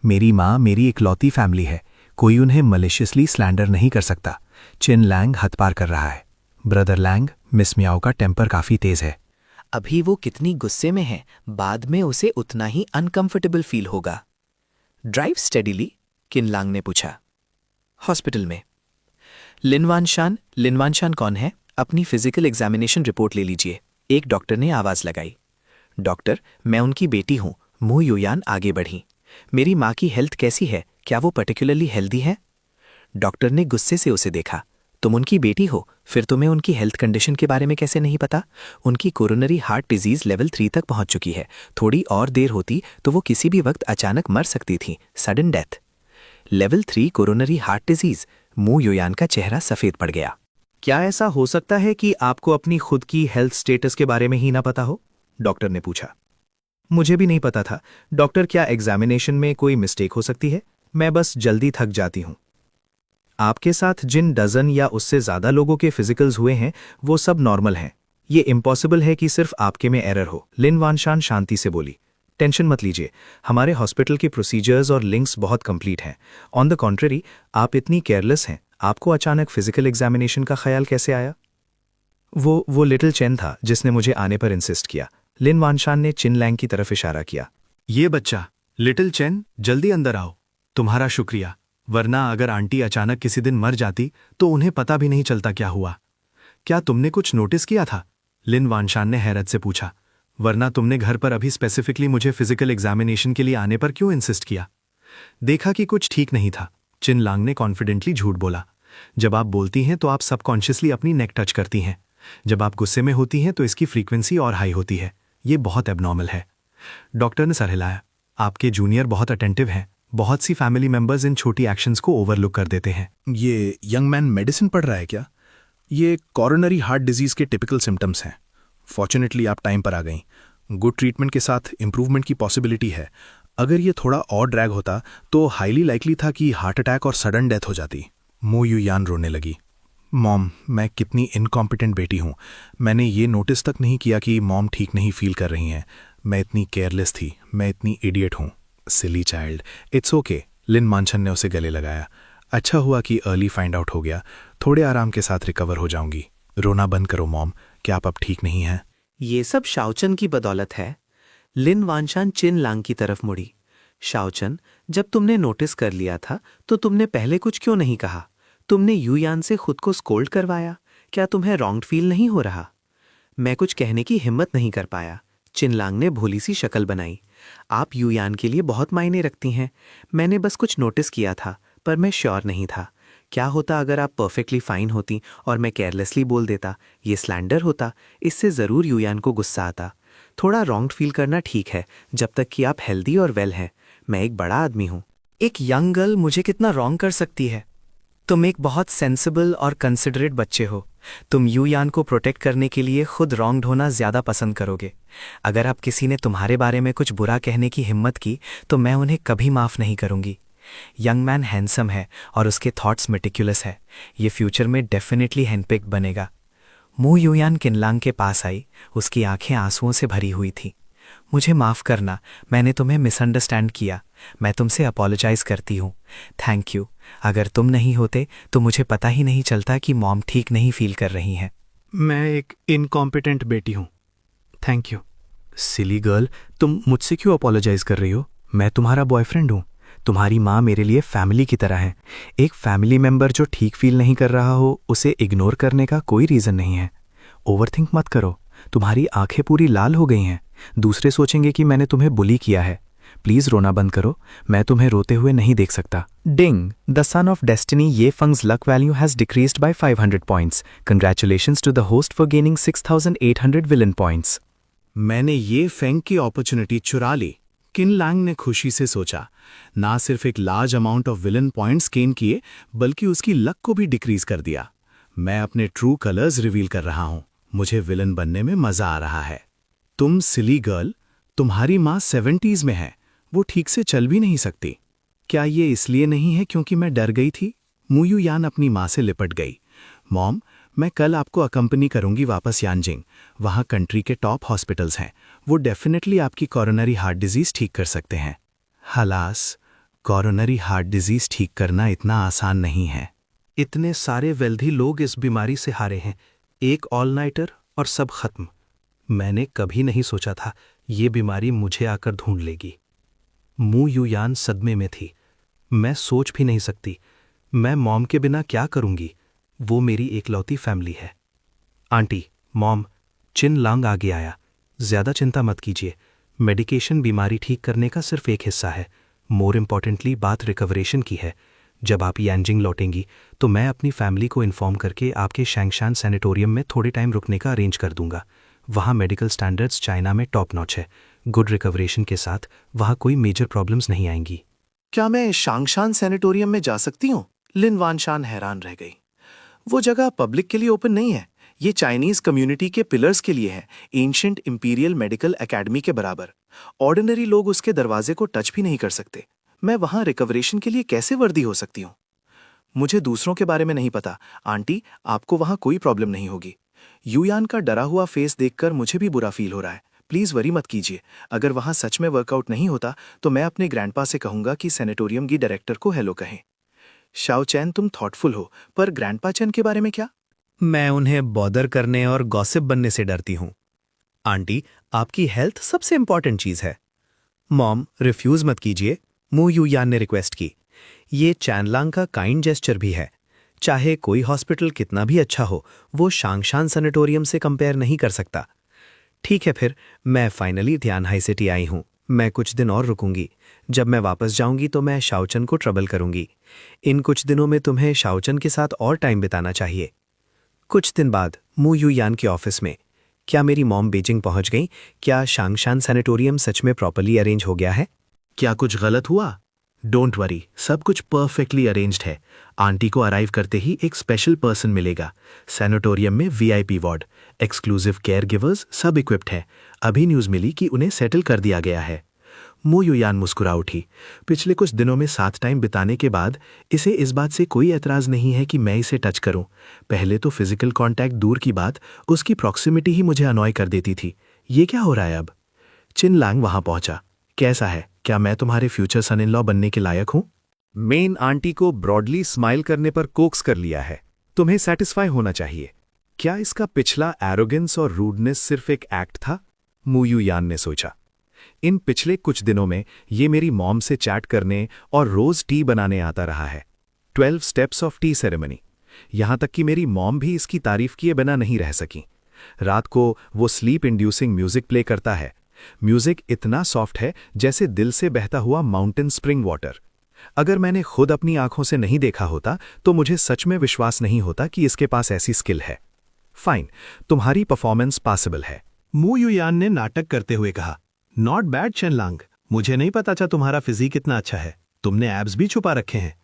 मेरी माँ मेरी इकलौती फैमिली है। कोई उन्हें मलिशियसली स्लैंडर नहीं कर सकता। चिन लैंग हद पार कर रहा है। ब्रदर लैंग, मिस मियाओ का टेम्पर काफी तेज है। अभी वो कितनी गुस्से में है, बाद में उसे उतना ही अनकंफर्टेबल फील होगा। ड्राइव स्टेडीली, किनलांग ने पूछा। हॉस्पिटल में। लिनवानशान कौन है? अपनी फिजिकल एग्जामिनेशन रिपोर्ट ले लीजिए, एक डॉक्टर ने आवाज लगाई। डॉक्टर, मैं उनकी बेटी हूं। मू युयान आगे बढ़ी। मेरी माँ की हेल्थ कैसी है? क्या वो पर्टिकुलरली हेल्दी है? डॉक्टर ने गुस्से से उसे देखा। तुम उनकी बेटी हो, फिर तुम्हें उनकी हेल्थ कंडीशन के बारे में कैसे नहीं पता? उनकी कोरोनरी हार्ट डिजीज लेवल 3 तक पहुंच चुकी है। थोड़ी और देर होती तो वो किसी भी वक्त अचानक मर सकती थी, sudden death. Level 3 coronary heart disease. मू युयान का चेहरा सफेद पड़ गया। क्या ऐसा हो सकता है कि आपको अपनी खुद की हेल्थ स्टेटस के बारे में ही ना पता हो? डॉक्टर ने पूछा। मुझे भी नहीं पता था। डॉक्टर, क्या एग्जामिनेशन में कोई मिस्टेक हो सकती है? मैं बस जल्दी थक जाती हूं। आपके साथ जिन डजन या उससे ज्यादा लोगों के फिजिकल्स हुए हैं वो सब नॉर्मल हैं। ये इम्पॉसिबल है कि सिर्फ आपके में एरर हो। लिन वानशान शांति से बोली। टेंशन मत लीजिए, हमारे हॉस्पिटल के प्रोसीजर्स और लिंक्स बहुत कंप्लीट हैं। ऑन द कॉन्ट्ररी, आप इतनी केयरलेस हैं। आपको अचानक फिजिकल एग्जामिनेशन का ख्याल कैसे आया? वो लिटिल चेन था जिसने मुझे आने पर इंसिस्ट किया। लिन वानशान ने चिन लैंग की तरफ इशारा किया। ये बच्चा, लिटिल चेन, जल्दी अंदर आओ। तुम्हारा शुक्रिया, वरना अगर आंटी अचानक किसी दिन मर जाती तो उन्हें पता भी नहीं चलता क्या हुआ। क्या तुमने कुछ नोटिस किया था? लिन वानशान ने हैरत से पूछा। वरना तुमने घर पर अभी स्पेसिफिकली मुझे फिजिकल एग्जामिनेशन के लिए आने पर क्यों इंसिस्ट किया? देखा कि कुछ ठीक नहीं था। चिन लांग ने कॉन्फिडेंटली झूठ बोला। जब आप बोलती हैं तो आप सबकॉन्शियसली अपनी नेक टच करती हैं। जब आप गुस्से में होती हैं तो इसकी फ्रीक्वेंसी और हाई होती है। ये बहुत एबनॉर्मल है। डॉक्टर ने सर हिलाया। आपके जूनियर बहुत अटेंटिव हैं। बहुत सी फैमिली मेंबर्स इन छोटी एक्शंस को ओवरलुक कर देते हैं। ये यंग मैन मेडिसिन पढ़ रहा है क्या? ये कॉरोनरी हार्ट डिजीज के टिपिकल सिम्टम्स हैं। फॉर्चुनेटली आप टाइम पर आ गईं। गुड ट्रीटमेंट के साथ इंप्रूवमेंट की पॉसिबिलिटी है। अगर ये थोड़ा और ड्रैग होता तो हाईली लाइकली था कि हार्ट अटैक और सडन डेथ हो जाती। मू युयान रोने लगी। मॉम, मैं कितनी इनकॉम्पिटेंट बेटी हूँ। मैंने ये नोटिस तक नहीं किया कि मॉम ठीक नहीं फील कर रही हैं। मैं इतनी केयरलेस थी। मैं इतनी इडियट हूँ। Silly child. It's okay. Lin Manshan ने उसे गले लगाया। अच्छा हुआ कि अर्ली फाइंड आउट हो गया। थोड़े आराम के साथ रिकवर हो जाऊंगी। रोना बंद करो मॉम। क्या आप अब ठीक नहीं हैं? ये सब शाओचन की बदौलत है। लिन वानशान चिन लांग की तरफ मुड़ी। शाओचन, जब तुमने नोटिस कर लिया था तो तुमने पहले कुछ क्यों नहीं कहा? तुमने युयान से खुद को स्कोल्ड करवाया। क्या तुम्हें रॉन्ग फील नहीं हो रहा? मैं कुछ कहने की हिम्मत नहीं कर पाया। चिन लांग ने भोली सी शक्ल बनाई। आप युयान के लिए बहुत मायने रखती हैं। मैंने बस कुछ नोटिस किया था, पर मैं श्योर नहीं था। क्या होता अगर आप परफेक्टली फाइन होती और मैं केयरलेसली बोल देता? ये स्लैंडर होता। इससे ज़रूर युयान को गुस्सा आता। थोड़ा रॉन्ग फील करना ठीक है, जब तक कि आप हेल्दी और वेल हैं। मैं एक बड़ा आदमी हूँ। एक यंग गर्ल मुझे कितना रॉन्ग कर सकती है? तुम एक बहुत सेंसिबल और कंसिडरेट बच्चे हो। तुम युयान को प्रोटेक्ट करने के लिए खुद रॉन्ग्ड होना ज़्यादा पसंद करोगे। अगर आप किसी ने तुम्हारे बारे में कुछ बुरा कहने की हिम्मत की तो मैं उन्हें कभी माफ़ नहीं करूँगी। यंग मैन हैंडसम है और उसके थॉट्स मेटिकुलस है। ये फ्यूचर में डेफिनेटली हैंडपिक बनेगा। मू युयान किनलांग के पास आई। उसकी आंखें आंसुओं से भरी हुई थीं। मुझे माफ़ करना, मैंने तुम्हें मिसअंडरस्टैंड किया। मैं तुमसे अपोलोजाइज करती हूँ। Thank you. अगर तुम नहीं होते तो मुझे पता ही नहीं चलता कि मॉम ठीक नहीं फील कर रही हैं। मैं एक इनकॉम्पिटेंट बेटी हूँ। Thank you. सिली गर्ल, तुम मुझसे क्यों अपोलोजाइज कर रही हो? मैं तुम्हारा बॉयफ्रेंड हूँ। तुम्हारी माँ मेरे लिए फैमिली की तरह है। एक फैमिली मेंबर जो ठीक फील नहीं कर रहा हो उसे इग्नोर करने का कोई रीज़न नहीं है। ओवरथिंक मत करो। तुम्हारी आंखें पूरी लाल हो गई हैं। दूसरे सोचेंगे कि मैंने तुम्हें बुली किया है। प्लीज़ रोना बंद करो। मैं तुम्हें रोते हुए नहीं देख सकता। Ding, the son of destiny Ye Feng's luck value has decreased by 500 points. Congratulations to the host for gaining 6800 villain points. मैंने ये फेंग की अपॉर्चुनिटी चुरा ली। किन लैंग ने खुशी से सोचा। ना सिर्फ एक large amount of villain points gain किए, बल्कि उसकी लक को भी डिक्रीज कर दिया। मैं अपने ट्रू कलर्स रिवील कर रहा हूं। मुझे विलन बनने में मजा आ रहा है। तुम सिली गर्ल, तुम्हारी माँ 70s में है। वो ठीक से चल भी नहीं सकती। क्या ये इसलिए नहीं है क्योंकि मैं डर गई थी? मू युयान अपनी माँ से लिपट गई। मॉम, मैं कल आपको अकंपनी करूंगी वापस यानजिंग। वहाँ कंट्री के टॉप हॉस्पिटल्स हैं। वो डेफिनेटली आपकी कॉरोनरी हार्ट डिजीज ठीक कर सकते हैं। हलास, कॉरोनरी हार्ट डिजीज ठीक करना इतना आसान नहीं है। इतने सारे वेल्दी लोग इस बीमारी से हारे हैं। एक ऑल नाइटर और सब खत्म। मैंने कभी नहीं सोचा था ये बीमारी मुझे आकर ढूंढ लेगी। मू युयान सदमे में थी। मैं सोच भी नहीं सकती। मैं मॉम के बिना क्या करूंगी? वो मेरी एकलौती फैमिली है। आंटी, मॉम, चिन लांग आगे आया। ज्यादा चिंता मत कीजिए। मेडिकेशन बीमारी ठीक करने का सिर्फ एक हिस्सा है। मोर इम्पॉर्टेंटली बात रिकवरेशन की है। जब आप यांजिंग लौटेंगी तो मैं अपनी फैमिली को इन्फॉर्म करके आपके शैंगशान सैनिटोरियम में थोड़े टाइम रुकने का अरेंज कर दूंगा। वहाँ मेडिकल स्टैंडर्ड्स चाइना में टॉप नॉच है। गुड रिकवरेशन के साथ वहाँ कोई मेजर प्रॉब्लम्स नहीं आएंगी। क्या मैं शांगशान सैनिटोरियम में जा सकती हूँ? लिन वानशान हैरान रह गई। वो जगह पब्लिक के लिए ओपन नहीं है। ये चाइनीज कम्युनिटी के पिलर्स के लिए है, एंशिएंट इंपीरियल मेडिकल एकेडमी के बराबर। ऑर्डिनरी लोग उसके दरवाजे को टच भी नहीं कर सकते। मैं वहां रिकवरेशन के लिए कैसे वर्दी हो सकती हूँ? मुझे दूसरों के बारे में नहीं पता। आंटी, आपको वहां कोई प्रॉब्लम नहीं होगी। यूयान का डरा हुआ फेस देखकर मुझे भी बुरा फील हो रहा है। प्लीज वरी मत कीजिए। अगर वहां सच में वर्कआउट नहीं होता तो मैं अपने ग्रैंडपा से कहूंगा कि सैनिटोरियम की डायरेक्टर को हेलो कहें। शाओ चैन, तुम थॉटफुल हो, पर ग्रैंडपा चैन के बारे में क्या? मैं उन्हें बॉदर करने और गॉसिप बनने से डरती हूँ। आंटी, आपकी हेल्थ सबसे इंपॉर्टेंट चीज है। मॉम, रिफ्यूज मत कीजिए, मू यूयान ने रिक्वेस्ट की। ये चैनलांग का काइंड जेस्चर भी है। चाहे कोई हॉस्पिटल कितना भी अच्छा हो, वो शांगशान सैनिटोरियम से कंपेयर नहीं कर सकता। ठीक है, फिर मैं फाइनली तियानहाई सिटी आई हूँ। मैं कुछ दिन और रुकूंगी। जब मैं वापस जाऊंगी तो मैं शाओचन को ट्रबल करूंगी। इन कुछ दिनों में तुम्हें शाओचन के साथ और टाइम बिताना चाहिए। कुछ दिन बाद मू यूयान के ऑफिस में। क्या मेरी मॉम बीजिंग पहुंच गई? क्या शांगशान सैनिटोरियम सच में प्रॉपर्ली अरेंज हो गया है? क्या कुछ गलत हुआ? डोंट वरी, सब कुछ परफेक्टली अरेंज्ड है। आंटी को अराइव करते ही एक स्पेशल पर्सन मिलेगा। सैनिटोरियम में VIP ward, exclusive care givers सब इक्विप्ड हैं। अभी न्यूज़ मिली कि उन्हें सेटल कर दिया गया है। मू यूयान मुस्कुरा उठी। पिछले कुछ दिनों में साथ टाइम बिताने के बाद इसे इस बात से कोई एतराज़ नहीं है कि मैं इसे टच करूं। पहले तो फिजिकल कांटेक्ट दूर की बात, उसकी प्रॉक्सिमिटी ही मुझे अनॉय कर देती थी। ये क्या हो रहा है अब? चिन लांग वहां पहुंचा। कैसा है? क्या मैं तुम्हारे फ्यूचर सन इन लॉ बनने के लायक हूं? मेन आंटी को ब्रॉडली स्माइल करने पर कोक्स कर लिया है। तुम्हें सेटिस्फाई होना चाहिए। क्या इसका पिछला एरोगेंस और रूडनेस सिर्फ एक एक्ट था? मू यूयान ने सोचा। इन पिछले कुछ दिनों में ये मेरी मॉम से चैट करने और रोज टी बनाने आता रहा है। 12 स्टेप्स ऑफ टी सेरेमनी। यहां तक कि मेरी मॉम भी इसकी तारीफ किए बिना नहीं रह सकी। रात को वो स्लीप इंड्यूसिंग म्यूजिक प्ले करता है। म्यूजिक इतना सॉफ्ट है जैसे दिल से बहता हुआ माउंटेन स्प्रिंग वाटर। अगर मैंने खुद अपनी आंखों से नहीं देखा होता तो मुझे सच में विश्वास नहीं होता कि इसके पास ऐसी स्किल है। फाइन, तुम्हारी परफॉर्मेंस पॉसिबल है। मू यूयान ने नाटक करते हुए कहा। नॉट बैड चेनलांग, मुझे नहीं पता था तुम्हारा फिजिक इतना अच्छा है। तुमने एब्स भी छुपा रखे हैं।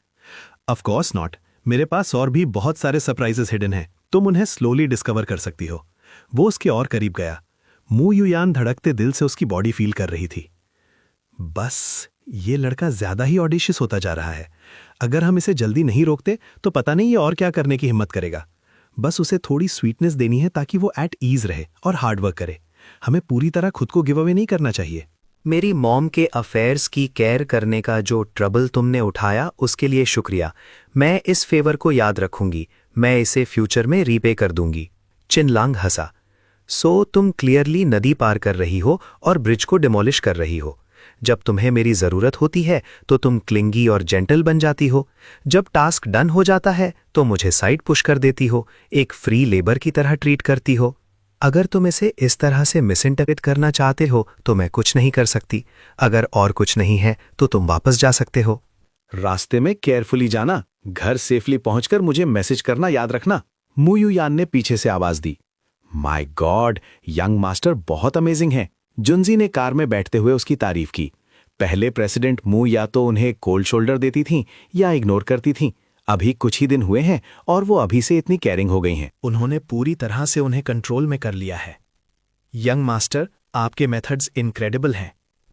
ऑफ कोर्स नॉट, मेरे पास और भी बहुत सारे सरप्राइजेस हिडन हैं। तुम उन्हें स्लोली डिस्कवर कर सकती हो। वो उसके और करीब गया। मू यूयान धड़कते दिल से उसकी बॉडी फील कर रही थी। बस ये लड़का ज्यादा ही ऑडिशियस होता जा रहा है। अगर हम इसे जल्दी नहीं रोकते तो पता नहीं ये और क्या करने की हिम्मत करेगा। बस उसे थोड़ी स्वीटनेस देनी है ताकि वो एट ईज रहे और हार्डवर्क करे। हमें पूरी तरह खुद को गिव अवे नहीं करना चाहिए। मेरी मॉम के अफेयर्स की केयर करने का जो ट्रबल तुमने उठाया उसके लिए शुक्रिया। मैं इस फेवर को याद रखूंगी। मैं इसे फ्यूचर में रीपे कर दूंगी। चिनलांग हंसा। सो तुम क्लियरली नदी पार कर रही हो और ब्रिज को डिमोलिश कर रही हो। जब तुम्हें मेरी जरूरत होती है तो तुम क्लिंगी और जेंटल बन जाती हो। जब टास्क डन हो जाता है तो मुझे साइड पुश कर देती हो, एक फ्री लेबर की तरह ट्रीट करती हो। अगर तुम इसे इस तरह से मिसइंटरप्रेट करना चाहते हो तो मैं कुछ नहीं कर सकती। अगर और कुछ नहीं है तो तुम वापस जा सकते हो। रास्ते में केयरफुली जाना। घर सेफली पहुंचकर मुझे मैसेज करना याद रखना। मू यूयान ने पीछे से आवाज दी। माय गॉड, यंग मास्टर बहुत अमेजिंग है। जुनजी ने कार में बैठते हुए उसकी तारीफ की। पहले प्रेसिडेंट मू या तो उन्हें कोल्ड शोल्डर देती थीं या इग्नोर करती थीं। अभी कुछ ही दिन हुए हैं और वो अभी से इतनी केयरिंग हो गई हैं। उन्होंने पूरी तरह से उन्हें कंट्रोल में कर लिया है। यंग मास्टर, आपके मेथड्स इनक्रेडिबल हैं।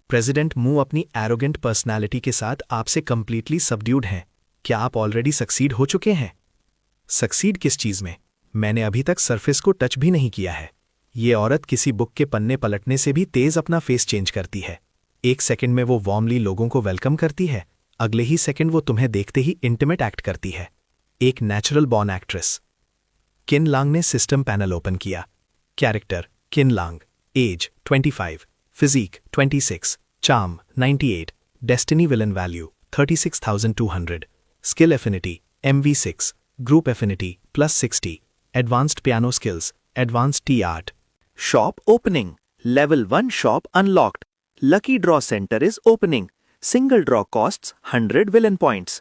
प्रेसिडेंट मू अपनी एरोगेंट पर्सनालिटी के साथ आपसे कंप्लीटली सबड्यूड हैं। क्या आप ऑलरेडी सक्सीड हो चुके हैं? सक्सीड किस चीज में? मैंने अभी तक सरफेस को टच भी नहीं किया है। ये औरत किसी बुक के पन्ने पलटने से भी तेज अपना फेस चेंज करती है। एक सेकंड में वो वार्मली लोगों को वेलकम करती है, अगले ही सेकंड वो तुम्हें देखते ही इंटीमेट एक्ट करती है। एक natural born actress. Kin Lang ने सिस्टम पैनल ओपन किया। Character Kin Lang, age 25, physique 26, charm 98, destiny villain value 36,200, skill affinity MV6, group affinity +60, advanced piano skills, advanced tea art. Shop opening. Level 1 shop unlocked. Lucky draw center is opening. Single draw costs 100 villain points.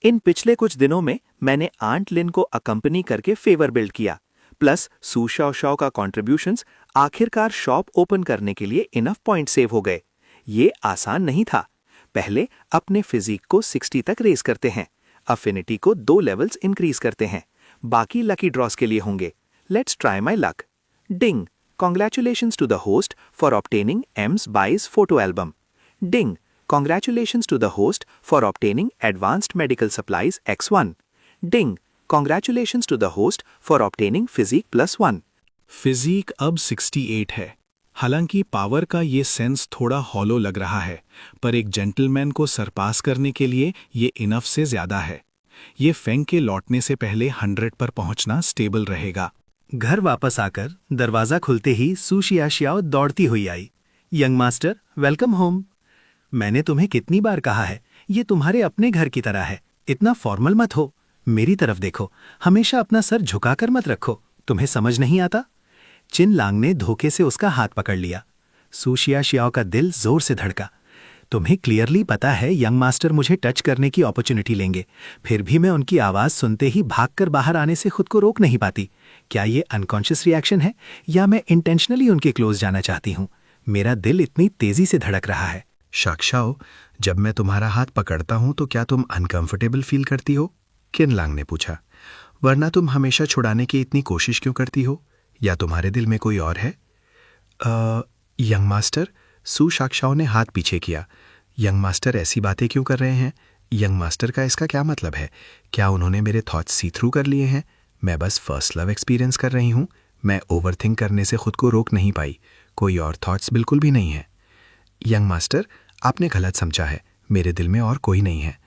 इन पिछले कुछ दिनों में मैंने aunt लिन को अकंपनी करके favour build किया, plus सू Shao Shao का contributions आखिरकार शॉप ओपन करने के लिए इनफ पॉइंट सेव हो गए। ये आसान नहीं था। पहले अपने फिजिक को 60 तक रेज करते हैं, अफिनिटी को 2 लेवल्स इंक्रीज करते हैं, बाकी लकी ड्रॉस के लिए होंगे। Let's try my luck. Ding, congratulations to the host for obtaining एम्स बाइज photo album. Ding, congratulations to the host for obtaining advanced medical supplies X1. Ding, congratulations to the host for obtaining physique +1. Physique अब 68 है। हालांकि power का ये sense थोड़ा hollow लग रहा है, पर एक जेंटलमैन को सरपास करने के लिए ये इनफ से ज्यादा है। ये फेंग के लौटने से पहले 100 पर पहुंचना स्टेबल रहेगा। घर वापस आकर दरवाजा खुलते ही सू शियाओ दौड़ती हुई आई। Young master, welcome home. मैंने तुम्हें कितनी बार कहा है, ये तुम्हारे अपने घर की तरह है, इतना फॉर्मल मत हो। मेरी तरफ देखो, हमेशा अपना सर झुकाकर मत रखो। तुम्हें समझ नहीं आता? चिन लांग ने धोखे से उसका हाथ पकड़ लिया। सू शियाओ का दिल जोर से धड़का। तुम्हें क्लियरली पता है यंग मास्टर मुझे टच करने की अपॉर्चुनिटी लेंगे, फिर भी मैं उनकी आवाज सुनते ही भागकर बाहर आने से खुद को रोक नहीं पाती। क्या ये अनकॉन्शियस रिएक्शन है या मैं इंटेंशनली उनके क्लोज जाना चाहती हूँ? मेरा दिल इतनी तेजी से धड़क रहा है। शाओ, जब मैं तुम्हारा हाथ पकड़ता हूं तो क्या तुम अनकंफर्टेबल फील करती हो? किन लांग ने पूछा। वरना तुम हमेशा छुड़ाने की इतनी कोशिश क्यों करती हो? या तुम्हारे दिल में कोई और है? यंग मास्टर, सू शाओ ने हाथ पीछे किया। यंग मास्टर ऐसी बातें क्यों कर रहे हैं? यंग मास्टर का इसका क्या मतलब है? क्या उन्होंने मेरे थॉट्स सी थ्रू कर लिए हैं? मैं बस फर्स्ट लव एक्सपीरियंस कर रही हूँ। मैं ओवरथिंक करने से खुद को रोक नहीं पाई। कोई और थॉट्स बिल्कुल भी नहीं है। यंग मास्टर, आपने गलत समझा है। मेरे दिल में और कोई नहीं है।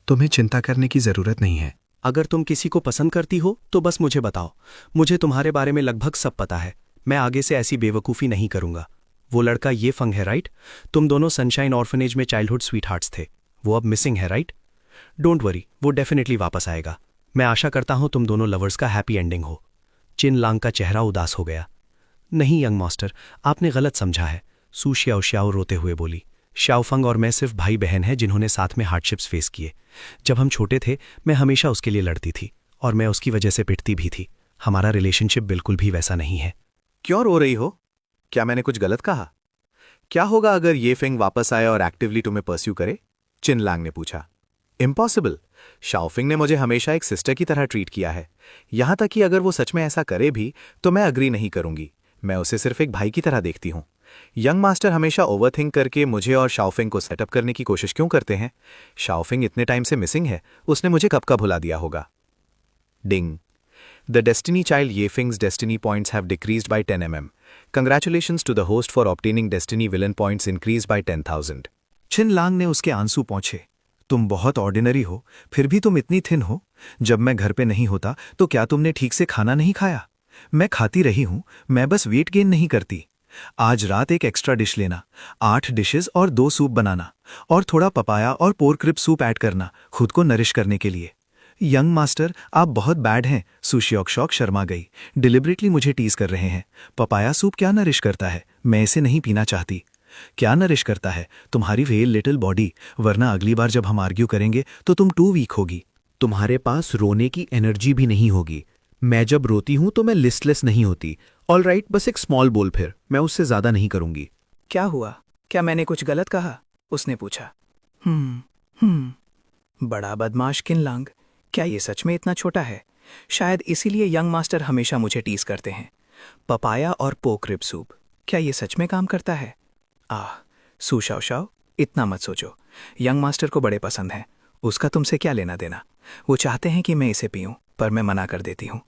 तुम्हें चिंता करने की जरूरत नहीं है। अगर तुम किसी को पसंद करती हो तो बस मुझे बताओ। मुझे तुम्हारे बारे में लगभग सब पता है। मैं आगे से ऐसी बेवकूफ़ी नहीं करूंगा। वो लड़का ये फंग है, राइट? तुम दोनों सनशाइन ऑर्फनेज में चाइल्डहुड स्वीट हार्ट्स थे। वो अब मिसिंग है, राइट? डोंट वरी, वो डेफिनेटली वापस आएगा। मैं आशा करता हूं तुम दोनों लवर्स का हैप्पी एंडिंग हो। चिन लांग का चेहरा उदास हो गया। नहीं यंग मास्टर, आपने गलत समझा है, सू शियाओ रोते हुए बोली। शाओफंग और मैं सिर्फ भाई बहन हैं जिन्होंने साथ में हार्डशिप्स फेस किए। जब हम छोटे थे मैं हमेशा उसके लिए लड़ती थी और मैं उसकी वजह से पिटती भी थी। हमारा रिलेशनशिप बिल्कुल भी वैसा नहीं है। क्यों रो रही हो? क्या मैंने कुछ गलत कहा? क्या होगा अगर ये फेंग वापस आए और एक्टिवली तुम्हें परस्यू करे? चिन लांग ने पूछा। इम्पॉसिबल। शाओफिंग ने मुझे हमेशा एक सिस्टर की तरह ट्रीट किया है। यहां तक कि अगर वो सच में ऐसा करे भी तो मैं अग्री नहीं करूंगी। मैं उसे सिर्फ एक भाई की तरह देखती हूं। यंग मास्टर हमेशा ओवरथिंक करके मुझे और शाओफिंग को सेटअप करने की कोशिश क्यों करते हैं? शाओफिंग इतने टाइम से मिसिंग है, उसने मुझे कब का भुला दिया होगा। डिंग, द डेस्टिनी चाइल्ड येफिंग्स destiny points have decreased by 10 mm. Congratulations to the host for obtaining destiny villain points increased by 10,000. चिन लांग ने उसके आंसू पहुंचे। तुम बहुत ऑर्डिनरी हो, फिर भी तुम इतनी थिन हो। जब मैं घर पे नहीं होता तो क्या तुमने ठीक से खाना नहीं खाया? मैं खाती रही हूं, मैं बस वेट गेन नहीं करती। आज रात एक एक्स्ट्रा डिश लेना, 8 डिशेस और 2 सूप बनाना और थोड़ा पपाया और पोर्क रिब सूप ऐड करना खुद को नरिश करने के लिए। यंग मास्टर, आप बहुत बैड हैं। सू शियाओ शर्मा गई। डिलिबरेटली मुझे टीज कर रहे हैं। पपाया सूप क्या नरिश करता है? मैं इसे नहीं पीना चाहती। क्या नरिश करता है? तुम्हारी वेल लिटिल बॉडी, वरना अगली बार जब हम आर्ग्यू करेंगे तो तुम टू वीक होगी। तुम्हारे पास रोने की एनर्जी भी नहीं होगी। मैं जब रोती हूं तो मैं लिस्टलेस नहीं होती। ऑल राइट, बस एक स्मॉल बोल, फिर मैं उससे ज्यादा नहीं करूंगी। क्या हुआ? क्या मैंने कुछ गलत कहा? उसने पूछा। बड़ा बदमाश किन लांग। क्या ये सच में इतना छोटा है? शायद इसीलिए यंग मास्टर हमेशा मुझे टीज करते हैं। पपाया और पोर्क रिब सूप, क्या ये सच में काम करता है? सू शाओ, इतना मत सोचो। यंग मास्टर को बड़े पसंद हैं। उसका तुमसे क्या लेना देना? वो चाहते हैं कि मैं इसे पीऊं, पर मैं मना कर देती हूं।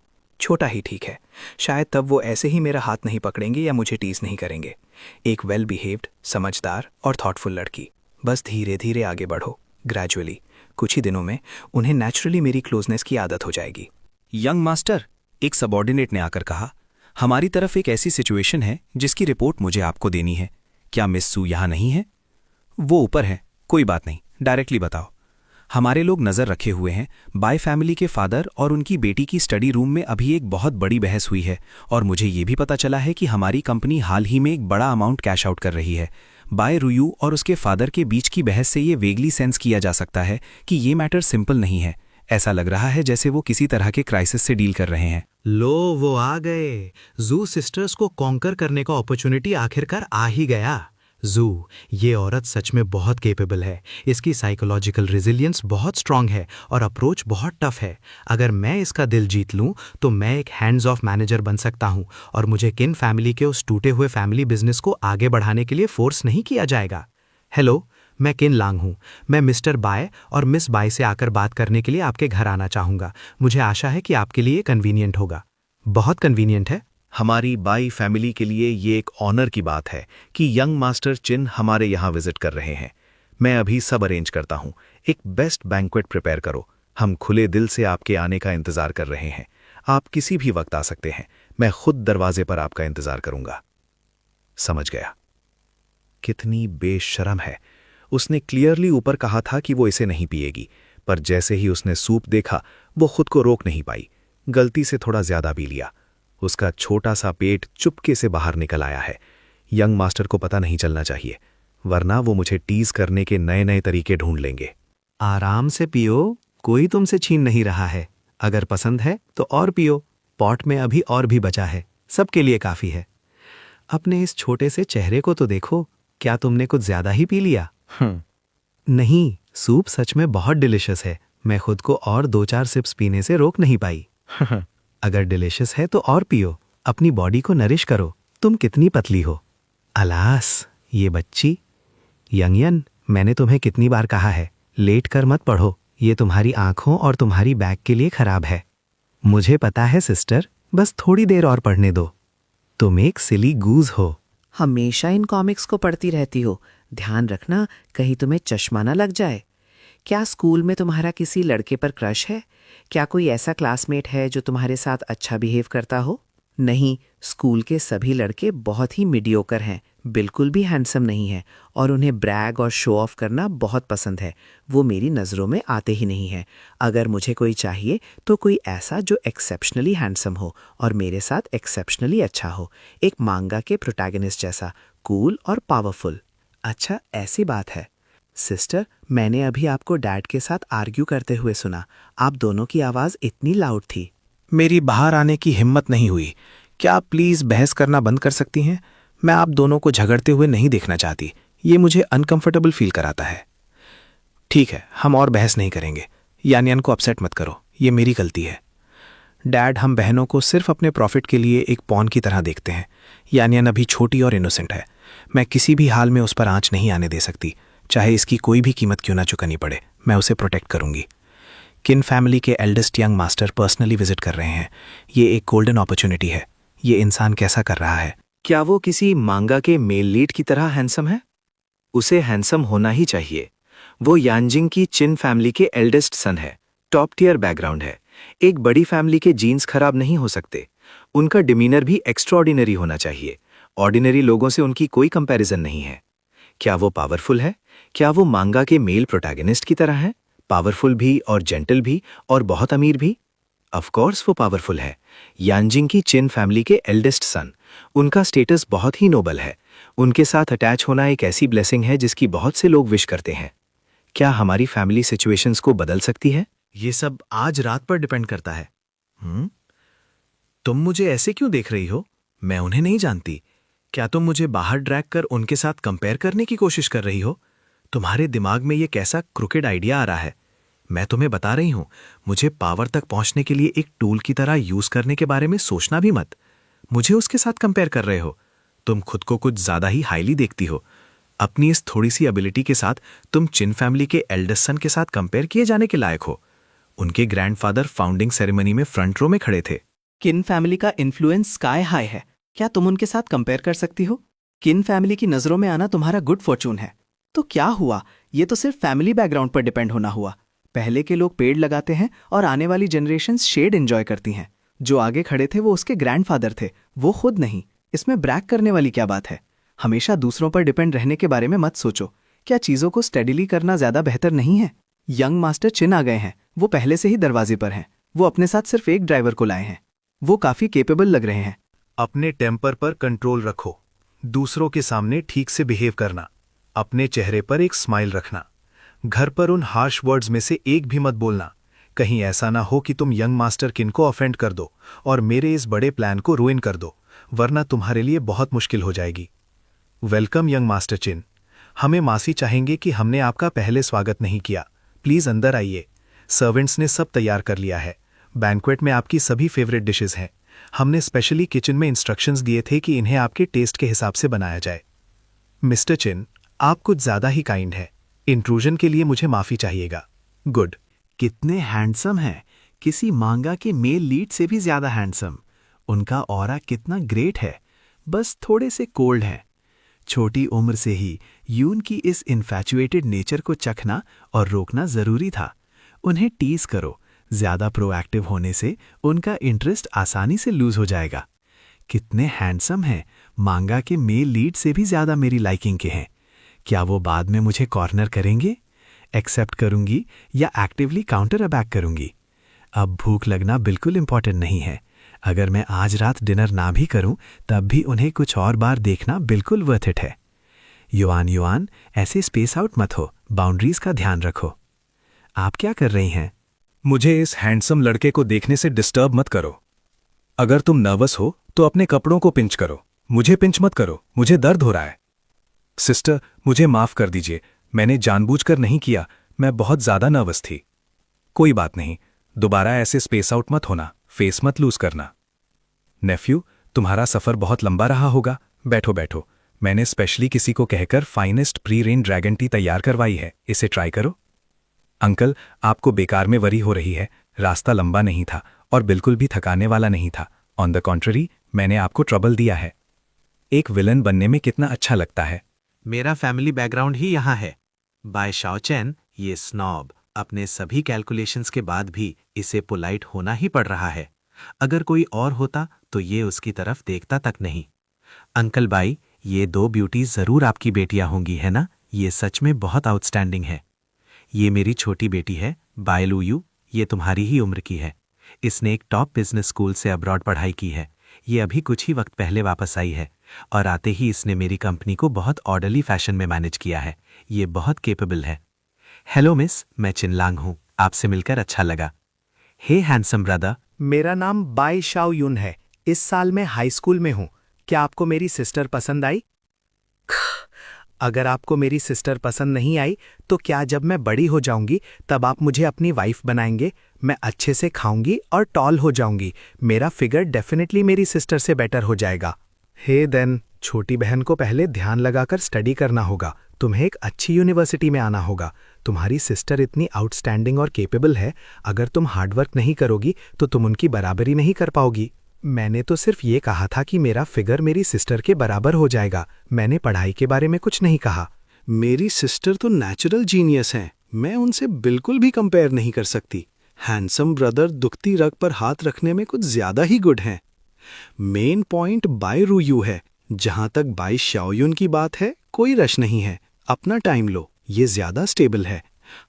छोटा ही ठीक है। शायद तब वो ऐसे ही मेरा हाथ नहीं पकड़ेंगे या मुझे टीज नहीं करेंगे। एक वेल बिहेव्ड, समझदार और थॉटफुल लड़की। बस धीरे धीरे आगे बढ़ो, ग्रेजुअली। कुछ ही दिनों में उन्हें नेचुरली मेरी क्लोजनेस की आदत हो जाएगी। यंग मास्टर, एक सबॉर्डिनेट ने आकर कहा, हमारी तरफ एक ऐसी सिचुएशन है जिसकी रिपोर्ट मुझे आपको देनी है। क्या मिस सू यहां नहीं है? वो ऊपर है, कोई बात नहीं, डायरेक्टली बताओ। हमारे लोग नज़र रखे हुए हैं। बाय फैमिली के फादर और उनकी बेटी की स्टडी रूम में अभी एक बहुत बड़ी बहस हुई है और मुझे ये भी पता चला है कि हमारी कंपनी हाल ही में एक बड़ा अमाउंट कैश आउट कर रही है। बाय रुयू और उसके फादर के बीच की बहस से ये वेगली सेंस किया जा सकता है कि ये मैटर सिंपल नहीं है। ऐसा लग रहा है जैसे वो किसी तरह के क्राइसिस से डील कर रहे हैं। लो वो आ गए। जू सिस्टर्स को कॉन्कर करने का अपॉर्चुनिटी आखिरकार आ ही गया। जू, ये औरत सच में बहुत केपेबल है। इसकी साइकोलॉजिकल रेजिलियंस बहुत स्ट्रांग है और अप्रोच बहुत टफ है। अगर मैं इसका दिल जीत लूं तो मैं एक हैंड्स ऑफ मैनेजर बन सकता हूं और मुझे किन फैमिली के उस टूटे हुए फैमिली बिजनेस को आगे बढ़ाने के लिए फोर्स नहीं किया जाएगा। हेलो, मैं किन लांग हूं। मैं मिस्टर बाय और मिस बाय से आकर बात करने के लिए आपके घर आना चाहूँगा। मुझे आशा है कि आपके लिए कन्वीनियंट होगा। बहुत कन्वीनियंट है। हमारी बाई फैमिली के लिए ये एक ऑनर की बात है कि यंग मास्टर चिन हमारे यहाँ विजिट कर रहे हैं। मैं अभी सब अरेंज करता हूँ। एक बेस्ट बैंक्वेट प्रिपेयर करो। हम खुले दिल से आपके आने का इंतज़ार कर रहे हैं। आप किसी भी वक्त आ सकते हैं। मैं खुद दरवाजे पर आपका इंतज़ार करूँगा। समझ गया। कितनी बेशरम है। उसने क्लियरली ऊपर कहा था कि वो इसे नहीं पिएगी, पर जैसे ही उसने सूप देखा वो खुद को रोक नहीं पाई। गलती से थोड़ा ज्यादा पी लिया। उसका छोटा सा पेट चुपके से बाहर निकल आया है। यंग मास्टर को पता नहीं चलना चाहिए, वरना वो मुझे टीज करने के नए नए तरीके ढूंढ लेंगे। आराम से पियो, कोई तुमसे छीन नहीं रहा है। अगर पसंद है तो और पियो, पॉट में अभी और भी बचा है, सबके लिए काफी है। अपने इस छोटे से चेहरे को तो देखो, क्या तुमने कुछ ज्यादा ही पी लिया? नहीं, सूप सच में बहुत डिलिशियस है। मैं खुद को और 2-4 सिप्स पीने से रोक नहीं पाई। अगर डिलिशियस है तो और पियो, अपनी बॉडी को नरिश करो। तुम कितनी पतली हो। अलास, ये बच्ची। यंगयन, मैंने तुम्हें कितनी बार कहा है, लेट कर मत पढ़ो। ये तुम्हारी आंखों और तुम्हारी बैक के लिए खराब है। मुझे पता है सिस्टर, बस थोड़ी देर और पढ़ने दो। तुम एक सिली गूज हो। हमेशा इन कॉमिक्स को पढ़ती रहती हो। ध्यान रखना कहीं तुम्हें चश्मा ना लग जाए। क्या स्कूल में तुम्हारा किसी लड़के पर क्रश है? क्या कोई ऐसा क्लासमेट है जो तुम्हारे साथ अच्छा बिहेव करता हो? नहीं, स्कूल के सभी लड़के बहुत ही मीडियोकर हैं, बिल्कुल भी हैंडसम नहीं है और उन्हें ब्रैग और शो ऑफ करना बहुत पसंद है। वो मेरी नज़रों में आते ही नहीं हैं। अगर मुझे कोई चाहिए तो कोई ऐसा जो एक्सेप्शनली हैंडसम हो और मेरे साथ एक्सेप्शनली अच्छा हो। एक मांगा के प्रोटैगनिस्ट जैसा, कूल और पावरफुल। अच्छा, ऐसी बात है। सिस्टर, मैंने अभी आपको डैड के साथ आर्ग्यू करते हुए सुना। आप दोनों की आवाज़ इतनी लाउड थी। मेरी बाहर आने की हिम्मत नहीं हुई। क्या आप प्लीज़ बहस करना बंद कर सकती हैं? मैं आप दोनों को झगड़ते हुए नहीं देखना चाहती। ये मुझे अनकंफर्टेबल फील कराता है। ठीक है, हम और बहस नहीं करेंगे। यानियन को अपसेट मत करो, ये मेरी गलती है। डैड, हम बहनों को सिर्फ अपने प्रॉफिट के लिए एक पॉन की तरह देखते हैं। यानियन अभी छोटी और इनोसेंट है। मैं किसी भी हाल में उस पर आंच नहीं आने दे सकती, चाहे इसकी कोई भी कीमत क्यों ना चुकानी पड़े। मैं उसे प्रोटेक्ट करूंगी। किन फैमिली के eldest young master personally visit कर रहे हैं। ये एक गोल्डन अपॉर्चुनिटी है। ये इंसान कैसा कर रहा है? क्या वो किसी मांगा के मेल लीड की तरह हैंडसम है? उसे हैंडसम होना ही चाहिए। वो यानजिंग की चिन फैमिली के एल्डेस्ट सन है। टॉप टियर बैकग्राउंड है। एक बड़ी फैमिली के जीन्स खराब नहीं हो सकते। उनका डिमीनर भी एक्स्ट्राऑर्डिनरी होना चाहिए। ऑर्डिनरी लोगों से उनकी कोई कंपैरिजन नहीं है। क्या वो पावरफुल है? क्या वो मांगा के मेल प्रोटैगनिस्ट की तरह है? पावरफुल भी और जेंटल भी और बहुत अमीर भी? ऑफ कोर्स वो पावरफुल है। यानजिंग की चिन फैमिली के एल्डेस्ट सन। उनका स्टेटस बहुत ही नोबल है। उनके साथ अटैच होना एक ऐसी ब्लेसिंग है जिसकी बहुत से लोग विश करते हैं। क्या हमारी फैमिली सिचुएशंस को बदल सकती है? ये सब आज रात पर डिपेंड करता है। तुम मुझे ऐसे क्यों देख रही हो? मैं उन्हें नहीं जानती। क्या तुम मुझे बाहर ड्रैग कर उनके साथ कंपेयर करने की कोशिश कर रही हो? तुम्हारे दिमाग में ये कैसा क्रुकेड आइडिया आ रहा है? मैं तुम्हें बता रही हूं, मुझे पावर तक पहुंचने के लिए एक टूल की तरह यूज करने के बारे में सोचना भी मत। मुझे उसके साथ कंपेयर कर रहे हो। तुम खुद को कुछ ज्यादा ही हाईली देखती हो। अपनी इस थोड़ी सी एबिलिटी के साथ तुम चिन फैमिली के एल्डेस्ट सन के साथ कंपेयर किए जाने के लायक हो। उनके ग्रैंडफादर फाउंडिंग सेरेमनी में फ्रंट रो में खड़े थे। किन फैमिली का इन्फ्लुएंस स्काई हाई है। क्या तुम उनके साथ कंपेयर कर सकती हो? किन फैमिली की नजरों में आना तुम्हारा गुड फॉर्चून है। तो क्या हुआ? ये तो सिर्फ फैमिली बैकग्राउंड पर डिपेंड होना हुआ। पहले के लोग पेड़ लगाते हैं और आने वाली जनरेशंस शेड एंजॉय करती हैं। जो आगे खड़े थे वो उसके ग्रैंडफादर थे, वो खुद नहीं। इसमें ब्रैग करने वाली क्या बात है? हमेशा दूसरों पर डिपेंड रहने के बारे में मत सोचो। क्या चीजों को स्टेडिली करना ज्यादा बेहतर नहीं है? यंग मास्टर चिन आ गए हैं। वो पहले से ही दरवाजे पर हैं। वो अपने साथ सिर्फ एक ड्राइवर को लाए हैं। वो काफी केपेबल लग रहे हैं। अपने टेम्पर पर कंट्रोल रखो। दूसरों के सामने ठीक से बिहेव करना। अपने चेहरे पर एक स्माइल रखना। घर पर उन हार्श वर्ड्स में से एक भी मत बोलना। कहीं ऐसा ना हो कि तुम यंग मास्टर किन को ऑफेंड कर दो और मेरे इस बड़े प्लान को रुइन कर दो, वरना तुम्हारे लिए बहुत मुश्किल हो जाएगी। वेलकम यंग मास्टर चिन। हमें मासी चाहेंगे कि हमने आपका पहले स्वागत नहीं किया। प्लीज अंदर आइए। सर्वेंट्स ने सब तैयार कर लिया है। बैंक्वेट में आपकी सभी फेवरेट डिशेस हैं। हमने स्पेशली किचन में इंस्ट्रक्शंस दिए थे कि इन्हें आपके टेस्ट के हिसाब से बनाया जाए। मिस्टर चिन, आप कुछ ज्यादा ही काइंड है। इंट्रूजन के लिए मुझे माफी चाहिएगा। गुड। कितने हैंडसम हैं, किसी मांगा के मेल लीड से भी ज्यादा हैंडसम। उनका ऑरा कितना ग्रेट है, बस थोड़े से कोल्ड हैं। छोटी उम्र से ही यून की इस इन्फैचुएटेड नेचर को चखना और रोकना जरूरी था। उन्हें टीज करो, ज्यादा प्रोएक्टिव होने से उनका इंटरेस्ट आसानी से लूज हो जाएगा। कितने हैंडसम हैं, मांगा के मेल लीड से भी ज्यादा मेरी लाइकिंग के हैं। क्या वो बाद में मुझे कॉर्नर करेंगे? एक्सेप्ट करूंगी या एक्टिवली काउंटर अबैक करूंगी? अब भूख लगना बिल्कुल इंपॉर्टेंट नहीं है। अगर मैं आज रात डिनर ना भी करूं तब भी उन्हें कुछ और बार देखना बिल्कुल वर्थ इट है। युआन, ऐसे स्पेस आउट मत हो, बाउंड्रीज का ध्यान रखो। आप क्या कर रही हैं? मुझे इस हैंडसम लड़के को देखने से डिस्टर्ब मत करो। अगर तुम नर्वस हो तो अपने कपड़ों को पिंच करो, मुझे पिंच मत करो, मुझे दर्द हो रहा है। सिस्टर, मुझे माफ कर दीजिए, मैंने जानबूझकर नहीं किया, मैं बहुत ज्यादा नर्वस थी। कोई बात नहीं, दोबारा ऐसे स्पेस आउट मत होना, फेस मत लूज करना। नेफ्यू, तुम्हारा सफर बहुत लंबा रहा होगा, बैठो बैठो। मैंने स्पेशली किसी को कहकर finest pre rain dragon T तैयार करवाई है, इसे ट्राई करो। अंकल, आपको बेकार में वरी हो रही है, रास्ता लंबा नहीं था और बिल्कुल भी थकाने वाला नहीं था। ऑन द कॉन्ट्ररी, मैंने आपको ट्रबल दिया है। एक विलन बनने में कितना अच्छा लगता है। मेरा फैमिली बैकग्राउंड ही यहाँ है। बाय शाओचैन, ये स्नॉब अपने सभी कैलकुलेशंस के बाद भी इसे पोलाइट होना ही पड़ रहा है। अगर कोई और होता तो ये उसकी तरफ देखता तक नहीं। अंकल बाई, ये दो ब्यूटीज जरूर आपकी बेटियां होंगी, है ना? ये सच में बहुत आउटस्टैंडिंग है। ये मेरी छोटी बेटी है, बायलूयू, ये तुम्हारी ही उम्र की है। इसने एक टॉप बिजनेस स्कूल से अब्रॉड पढ़ाई की है। ये अभी कुछ ही वक्त पहले वापस आई है और आते ही इसने मेरी कंपनी को बहुत ऑर्डरली फैशन में मैनेज किया है। ये बहुत केपेबल है। हेलो मिस, मैं चिनलांग हूँ, आपसे मिलकर अच्छा लगा। हे हैंडसम ब्रदर। मेरा नाम बाई शाओ यून है। इस साल मैं हाई स्कूल में हूँ। क्या आपको मेरी सिस्टर पसंद आई? अगर आपको मेरी सिस्टर पसंद नहीं आई तो क्या जब मैं बड़ी हो जाऊंगी तब आप मुझे अपनी वाइफ बनाएंगे? मैं अच्छे से खाऊंगी और टॉल हो जाऊंगी। मेरा फिगर डेफिनेटली मेरी सिस्टर से बेटर हो जाएगा। हे देन, छोटी बहन को पहले ध्यान लगाकर स्टडी करना होगा। तुम्हें एक अच्छी यूनिवर्सिटी में आना होगा। तुम्हारी सिस्टर इतनी आउटस्टैंडिंग और केपेबल है, अगर तुम हार्डवर्क नहीं करोगी तो तुम उनकी बराबरी नहीं कर पाओगी। मैंने तो सिर्फ ये कहा था कि मेरा फिगर मेरी सिस्टर के बराबर हो जाएगा। मैंने पढ़ाई के बारे में कुछ नहीं कहा। मेरी सिस्टर तो नेचुरल जीनियस हैं, मैं उनसे बिल्कुल भी कंपेयर नहीं कर सकती। हैंडसम ब्रदर दुखती रग पर हाथ रखने में कुछ ज्यादा ही गुड हैं। मेन पॉइंट बाय रूयू है। जहां तक बाय शाओयुन की बात है, कोई रश नहीं है, अपना टाइम लो, ये ज्यादा स्टेबल है।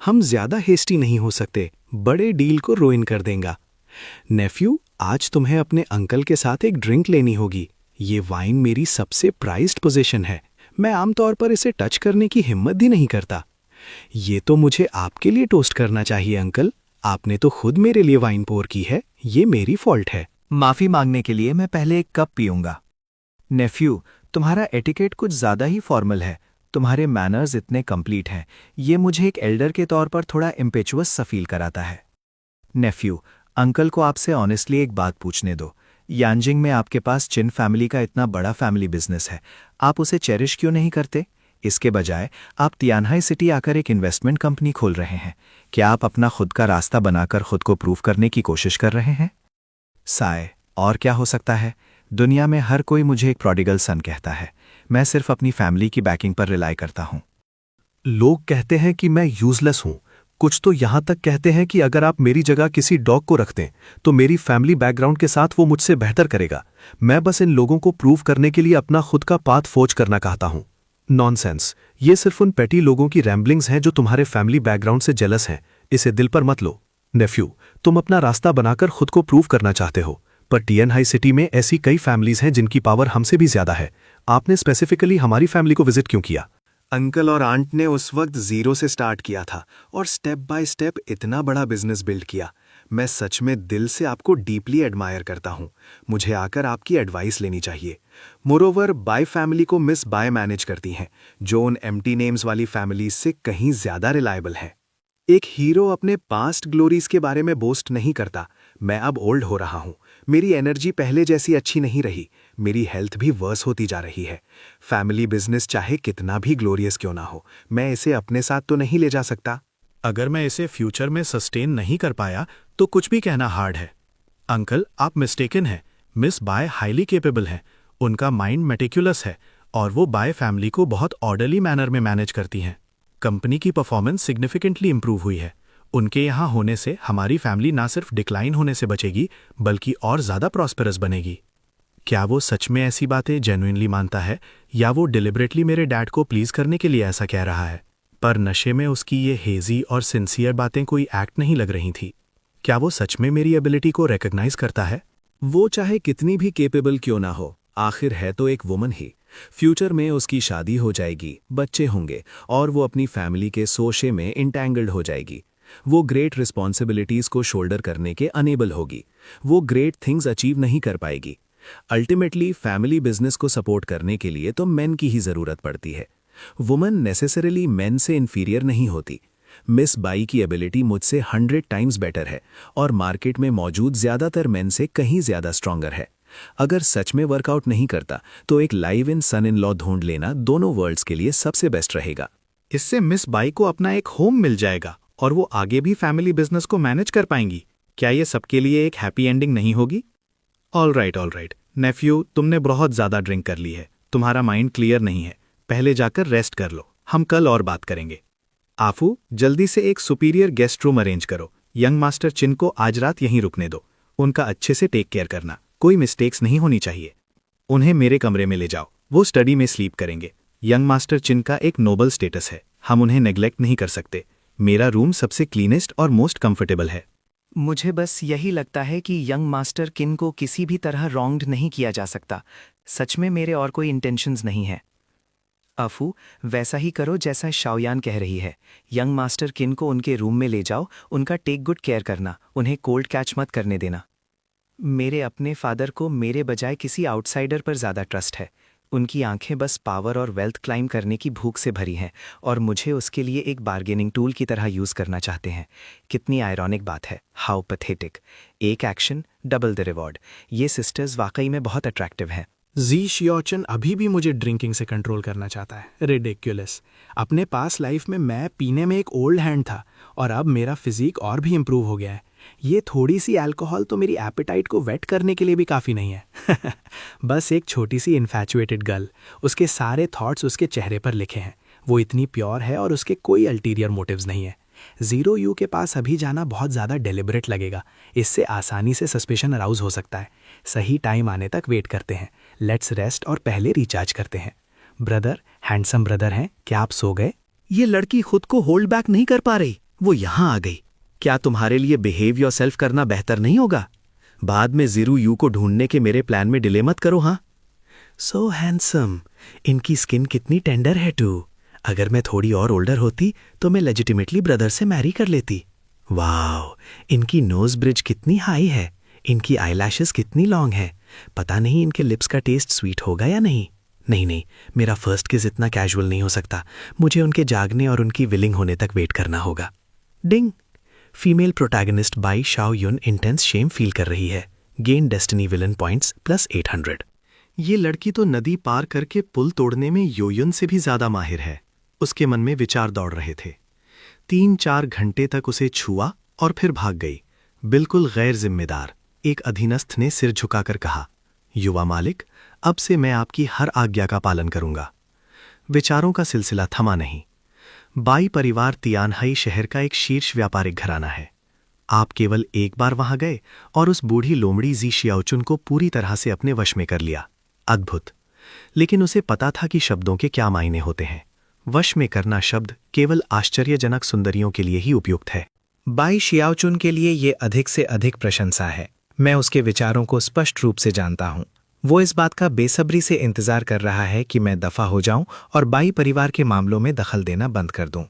हम ज्यादा हेस्टी नहीं हो सकते, बड़े डील को रोइन कर देगा। नेफ्यू, आज तुम्हें अपने अंकल के साथ एक ड्रिंक लेनी होगी। ये वाइन मेरी सबसे प्राइज्ड पोजीशन है। मैं आमतौर पर इसे टच करने की हिम्मत भी नहीं करता। ये तो मुझे आपके लिए टोस्ट करना चाहिए अंकल। आपने तो खुद मेरे लिए वाइन पोर की है, ये मेरी फॉल्ट है। माफी मांगने के लिए मैं पहले एक कप पीऊंगा। नेफ्यू, तुम्हारा एटिकेट कुछ ज्यादा ही फॉर्मल है। तुम्हारे मैनर्स इतने कंप्लीट हैं, ये मुझे एक एल्डर के तौर पर थोड़ा इम्पेचुअस सा फील कराता है। नेफ्यू, अंकल को आपसे ऑनेस्टली एक बात पूछने दो। यांजिंग में आपके पास चिन फैमिली का इतना बड़ा फैमिली बिजनेस है, आप उसे चेरिश क्यों नहीं करते? इसके बजाय आप तियानहाई सिटी आकर एक इन्वेस्टमेंट कंपनी खोल रहे हैं। क्या आप अपना खुद का रास्ता बनाकर खुद को प्रूव करने की कोशिश कर रहे हैं? साय, और क्या हो सकता है? दुनिया में हर कोई मुझे एक प्रोडिगल सन कहता है। मैं सिर्फ अपनी फैमिली की बैकिंग पर रिलाई करता हूँ। लोग कहते हैं कि मैं यूजलेस हूं। कुछ तो यहां तक कहते हैं कि अगर आप मेरी जगह किसी डॉग को रख दें तो मेरी फैमिली बैकग्राउंड के साथ वो मुझसे बेहतर करेगा। मैं बस इन लोगों को प्रूव करने के लिए अपना खुद का पाथ फोर्ज करना चाहता हूं। नॉनसेंस, ये सिर्फ उन पेटी लोगों की रैम्बलिंग्स हैं जो तुम्हारे फैमिली बैकग्राउंड से जेलस हैं। इसे दिल पर मत लो। नेफ्यू, तुम अपना रास्ता बनाकर खुद को प्रूव करना चाहते हो, पर तियानहाई सिटी में ऐसी कई फैमिलीज हैं जिनकी पावर हमसे भी ज्यादा है। आपने स्पेसिफिकली हमारी फैमिली को विजिट क्यों किया? अंकल और आंट ने उस वक्त जीरो से स्टार्ट किया था और स्टेप बाय स्टेप इतना बड़ा बिजनेस बिल्ड किया। मैं सच में दिल से आपको डीपली एडमायर करता हूँ। मुझे आकर आपकी एडवाइस लेनी चाहिए। मोरोवर बाय फैमिली को मिस बाय मैनेज करती हैं, जो उन एम्प्टी नेम्स वाली फैमिलीज से कहीं ज्यादा रिलायबल है। एक हीरो अपने पास्ट ग्लोरीज के बारे में बोस्ट नहीं करता। मैं अब ओल्ड हो रहा हूँ। मेरी एनर्जी पहले जैसी अच्छी नहीं रही। मेरी हेल्थ भी वर्स होती जा रही है। फैमिली बिजनेस चाहे कितना भी ग्लोरियस क्यों ना हो, मैं इसे अपने साथ तो नहीं ले जा सकता। अगर मैं इसे फ्यूचर में सस्टेन नहीं कर पाया तो कुछ भी कहना हार्ड है। अंकल, आप मिस्टेकन हैं। मिस बाय हाईली केपेबल हैं। उनका माइंड मेटिकुलस है और वो बाय फैमिली को बहुत ऑर्डरली मैनर में मैनेज करती हैं। कंपनी की परफॉर्मेंस सिग्निफिकेंटली इंप्रूव हुई है। उनके यहाँ होने से हमारी फैमिली ना सिर्फ डिक्लाइन होने से बचेगी बल्कि और ज़्यादा प्रॉस्पेरस बनेगी। क्या वो सच में ऐसी बातें जेन्युइनली मानता है या वो डिलिबरेटली मेरे डैड को प्लीज़ करने के लिए ऐसा कह रहा है? पर नशे में उसकी ये हेजी और सिंसियर बातें कोई एक्ट नहीं लग रही थी। क्या वो सच में मेरी एबिलिटी को रिकॉग्नाइज करता है? वो चाहे कितनी भी केपेबल क्यों ना हो, आखिर है तो एक वुमन ही। फ्यूचर में उसकी शादी हो जाएगी, बच्चे होंगे और वो अपनी फैमिली के सोशे में इंटैंगल्ड हो जाएगी। वो ग्रेट रिस्पॉन्सिबिलिटीज को शोल्डर करने के अनेबल होगी। वो ग्रेट थिंग्स अचीव नहीं कर पाएगी। अल्टीमेटली फैमिली बिजनेस को सपोर्ट करने के लिए तो मेन की ही जरूरत पड़ती है। वुमन नेसेसरली मेन से इन्फीरियर नहीं होती। मिस बाई की एबिलिटी मुझसे 100 टाइम्स बेटर है और मार्केट में मौजूद ज्यादातर मेन से कहीं ज्यादा स्ट्रॉन्गर है। अगर सच में वर्कआउट नहीं करता तो एक live in sun in law ढूंढ लेना दोनों वर्ल्ड्स के लिए सबसे बेस्ट रहेगा। इससे मिस बाई को अपना एक होम मिल जाएगा और वो आगे भी फैमिली बिजनेस को मैनेज कर पाएंगी। क्या ये सबके लिए एक हैप्पी एंडिंग नहीं होगी? ऑल राइट नेफ्यू, तुमने बहुत ज़्यादा ड्रिंक कर ली है। तुम्हारा माइंड क्लियर नहीं है। पहले जाकर रेस्ट कर लो। हम कल और बात करेंगे। आफू, जल्दी से एक सुपीरियर गेस्ट रूम अरेंज करो। यंग मास्टर चिन को आज रात यहीं रुकने दो। उनका अच्छे से टेक केयर करना। कोई मिस्टेक्स नहीं होनी चाहिए। उन्हें मेरे कमरे में ले जाओ। वो स्टडी में स्लीप करेंगे। यंग मास्टर चिन का एक नोबल स्टेटस है। हम उन्हें नेग्लेक्ट नहीं कर सकते। मेरा रूम सबसे क्लीनेस्ट और मोस्ट कंफर्टेबल है। मुझे बस यही लगता है कि यंग मास्टर किन को किसी भी तरह रॉन्ग्ड नहीं किया जा सकता। सच में मेरे और कोई इंटेंशंस नहीं है। अफू, वैसा ही करो जैसा शाओयान कह रही है। यंग मास्टर किन को उनके रूम में ले जाओ। उनका टेक गुड केयर करना। उन्हें कोल्ड कैच मत करने देना। मेरे अपने फादर को मेरे बजाय किसी आउटसाइडर पर ज़्यादा ट्रस्ट है। उनकी आंखें बस पावर और वेल्थ क्लाइम करने की भूख से भरी हैं और मुझे उसके लिए एक बार्गेनिंग टूल की तरह यूज़ करना चाहते हैं। कितनी आयरॉनिक बात है। How pathetic. एक एक्शन डबल द रिवॉर्ड। ये सिस्टर्स वाकई में बहुत अट्रैक्टिव हैं। जी शियोचन अभी भी मुझे ड्रिंकिंग से कंट्रोल करना चाहता है। रिडिक्युलस। अपने पास लाइफ में मैं पीने में एक ओल्ड हैंड था और अब मेरा फिजिक और भी इम्प्रूव हो गया है। ये थोड़ी सी अल्कोहल तो मेरी एपेटाइट को वेट करने के लिए भी काफ़ी नहीं है। बस एक छोटी सी इन्फैचुएटेड गर्ल। उसके सारे थॉट्स उसके चेहरे पर लिखे हैं। वो इतनी प्योर है और उसके कोई अल्टीरियर मोटिव्स नहीं है। जीरो यू के पास अभी जाना बहुत ज़्यादा डेलिबरेट लगेगा। इससे आसानी से सस्पेशन अराउज हो सकता है। सही टाइम आने तक वेट करते हैं। लेट्स रेस्ट और पहले रिचार्ज करते हैं। ब्रदर, हैंडसम ब्रदर हैं, क्या आप सो गए? ये लड़की खुद को होल्ड बैक नहीं कर पा रही। वो यहाँ आ गई। क्या तुम्हारे लिए बिहेव योरसेल्फ करना बेहतर नहीं होगा? बाद में जीरो यू को ढूंढने के मेरे प्लान में डिले मत करो। हाँ, सो हैंडसम। इनकी स्किन कितनी टेंडर है टू। अगर मैं थोड़ी और ओल्डर होती तो मैं लेजिटिमेटली ब्रदर से मैरी कर लेती। वाओ, इनकी नोज ब्रिज कितनी हाई है। इनकी आईलैशेस कितनी लॉन्ग है। पता नहीं इनके लिप्स का टेस्ट स्वीट होगा या नहीं। नहीं, मेरा फर्स्ट किस इतना कैजुअल नहीं हो सकता। मुझे उनके जागने और उनकी विलिंग होने तक वेट करना होगा। Ding. Female protagonist Bai Shao Yun intense shame feel कर रही है। Gain destiny villain points +800। ये लड़की तो नदी पार करके पुल तोड़ने में योयुन से भी ज्यादा माहिर है। उसके मन में विचार दौड़ रहे थे। 3-4 घंटे तक उसे छुआ और फिर भाग गई। बिल्कुल गैर जिम्मेदार। एक अधीनस्थ ने सिर झुकाकर कहा, युवा मालिक, अब से मैं आपकी हर आज्ञा का पालन करूंगा। विचारों का सिलसिला थमा नहीं। बाई परिवार तियानहाई शहर का एक शीर्ष व्यापारिक घराना है। आप केवल एक बार वहां गए और उस बूढ़ी लोमड़ी जी शियाओचुन को पूरी तरह से अपने वश में कर लिया। अद्भुत। लेकिन उसे पता था कि शब्दों के क्या मायने होते हैं। वश में करना शब्द केवल आश्चर्यजनक सुंदरियों के लिए ही उपयुक्त है। बाई शियाओचुन के लिए ये अधिक से अधिक प्रशंसा है। मैं उसके विचारों को स्पष्ट रूप से जानता हूँ। वो इस बात का बेसब्री से इंतजार कर रहा है कि मैं दफा हो जाऊं और बाई परिवार के मामलों में दखल देना बंद कर दूं।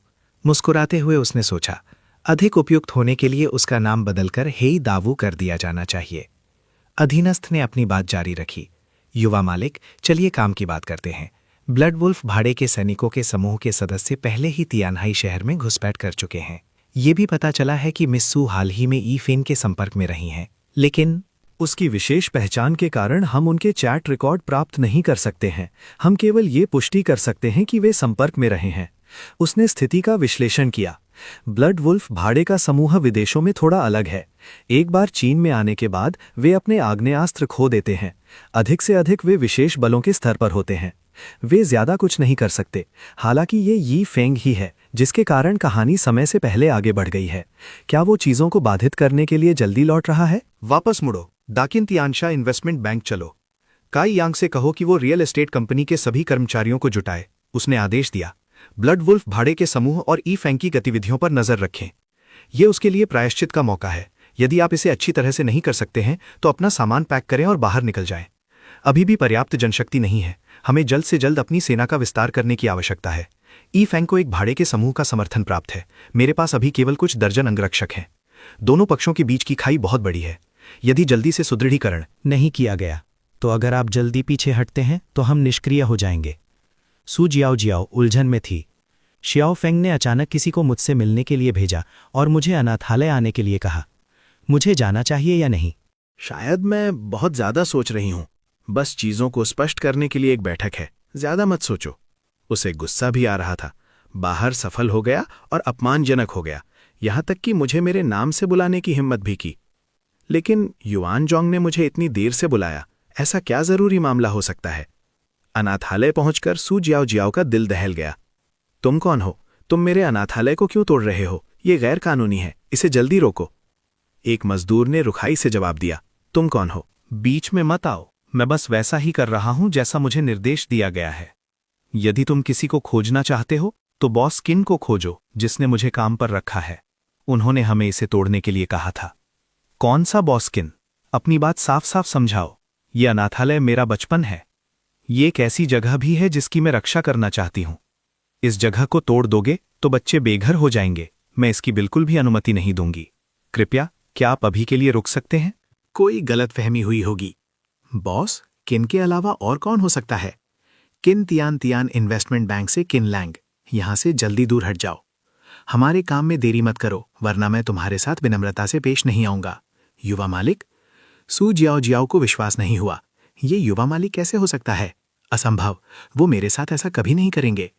मुस्कुराते हुए उसने सोचा, अधिक उपयुक्त होने के लिए उसका नाम बदलकर हेई दावू कर दिया जाना चाहिए। अधीनस्थ ने अपनी बात जारी रखी। युवा मालिक, चलिए काम की बात करते हैं। ब्लड वुल्फ भाड़े के सैनिकों के समूह के सदस्य पहले ही तियानहाई शहर में घुसपैठ कर चुके हैं। ये भी पता चला है कि मिस सू हाल ही में ई फेन के संपर्क में रही हैं, लेकिन उसकी विशेष पहचान के कारण हम उनके चैट रिकॉर्ड प्राप्त नहीं कर सकते हैं। हम केवल ये पुष्टि कर सकते हैं कि वे संपर्क में रहे हैं। उसने स्थिति का विश्लेषण किया। ब्लड वुल्फ भाड़े का समूह विदेशों में थोड़ा अलग है। एक बार चीन में आने के बाद वे अपने आग्नेयास्त्र खो देते हैं। अधिक से अधिक वे विशेष बलों के स्तर पर होते हैं। वे ज्यादा कुछ नहीं कर सकते। हालांकि ये यी फेंग ही है जिसके कारण कहानी समय से पहले आगे बढ़ गई है। क्या वो चीजों को बाधित करने के लिए जल्दी लौट रहा है? वापस मुड़ो, दाकिन तियानशा इन्वेस्टमेंट बैंक चलो। काई यांग से कहो कि वो रियल एस्टेट कंपनी के सभी कर्मचारियों को जुटाए, उसने आदेश दिया। ब्लड वुल्फ भाड़े के समूह और ई फैंग की गतिविधियों पर नजर रखें। ये उसके लिए प्रायश्चित का मौका है। यदि आप इसे अच्छी तरह से नहीं कर सकते हैं तो अपना सामान पैक करें और बाहर निकल जाएं। अभी भी पर्याप्त जनशक्ति नहीं है। हमें जल्द से जल्द अपनी सेना का विस्तार करने की आवश्यकता है। ई फैंग को एक भाड़े के समूह का समर्थन प्राप्त है। मेरे पास अभी केवल कुछ दर्जन अंगरक्षक हैं। दोनों पक्षों के बीच की खाई बहुत बड़ी है। यदि जल्दी से सुदृढ़ीकरण नहीं किया गया तो अगर आप जल्दी पीछे हटते हैं तो हम निष्क्रिय हो जाएंगे। सू जियाओ उलझन में थी। शियाओ फेंग ने अचानक किसी को मुझसे मिलने के लिए भेजा और मुझे अनाथालय आने के लिए कहा। मुझे जाना चाहिए या नहीं? शायद मैं बहुत ज्यादा सोच रही हूं। बस चीजों को स्पष्ट करने के लिए एक बैठक है, ज्यादा मत सोचो। उसे गुस्सा भी आ रहा था। बाहर सफल हो गया और अपमानजनक हो गया, यहां तक कि मुझे मेरे नाम से बुलाने की हिम्मत भी की। लेकिन युआन जोंग ने मुझे इतनी देर से बुलाया, ऐसा क्या जरूरी मामला हो सकता है? अनाथालय पहुंचकर सू जियाओ का दिल दहल गया। तुम कौन हो? तुम मेरे अनाथालय को क्यों तोड़ रहे हो? ये गैर कानूनी है, इसे जल्दी रोको। एक मजदूर ने रुखाई से जवाब दिया। तुम कौन हो? बीच में मत आओ। मैं बस वैसा ही कर रहा हूं जैसा मुझे निर्देश दिया गया है। यदि तुम किसी को खोजना चाहते हो तो बॉस किन को खोजो, जिसने मुझे काम पर रखा है। उन्होंने हमें इसे तोड़ने के लिए कहा था। कौन सा बॉस किन? अपनी बात साफ साफ समझाओ। ये अनाथालय मेरा बचपन है। ये एक ऐसी जगह भी है जिसकी मैं रक्षा करना चाहती हूं। इस जगह को तोड़ दोगे तो बच्चे बेघर हो जाएंगे। मैं इसकी बिल्कुल भी अनुमति नहीं दूंगी। कृपया, क्या आप अभी के लिए रुक सकते हैं? कोई गलतफहमी हुई होगी। बॉस किन के अलावा और कौन हो सकता है? किन तियान इन्वेस्टमेंट बैंक से किन लैंग। यहां से जल्दी दूर हट जाओ। हमारे काम में देरी मत करो, वरना मैं तुम्हारे साथ विनम्रता से पेश नहीं आऊंगा। युवा मालिक। सू जियाओ को विश्वास नहीं हुआ। ये युवा मालिक कैसे हो सकता है? असंभव। वो मेरे साथ ऐसा कभी नहीं करेंगे।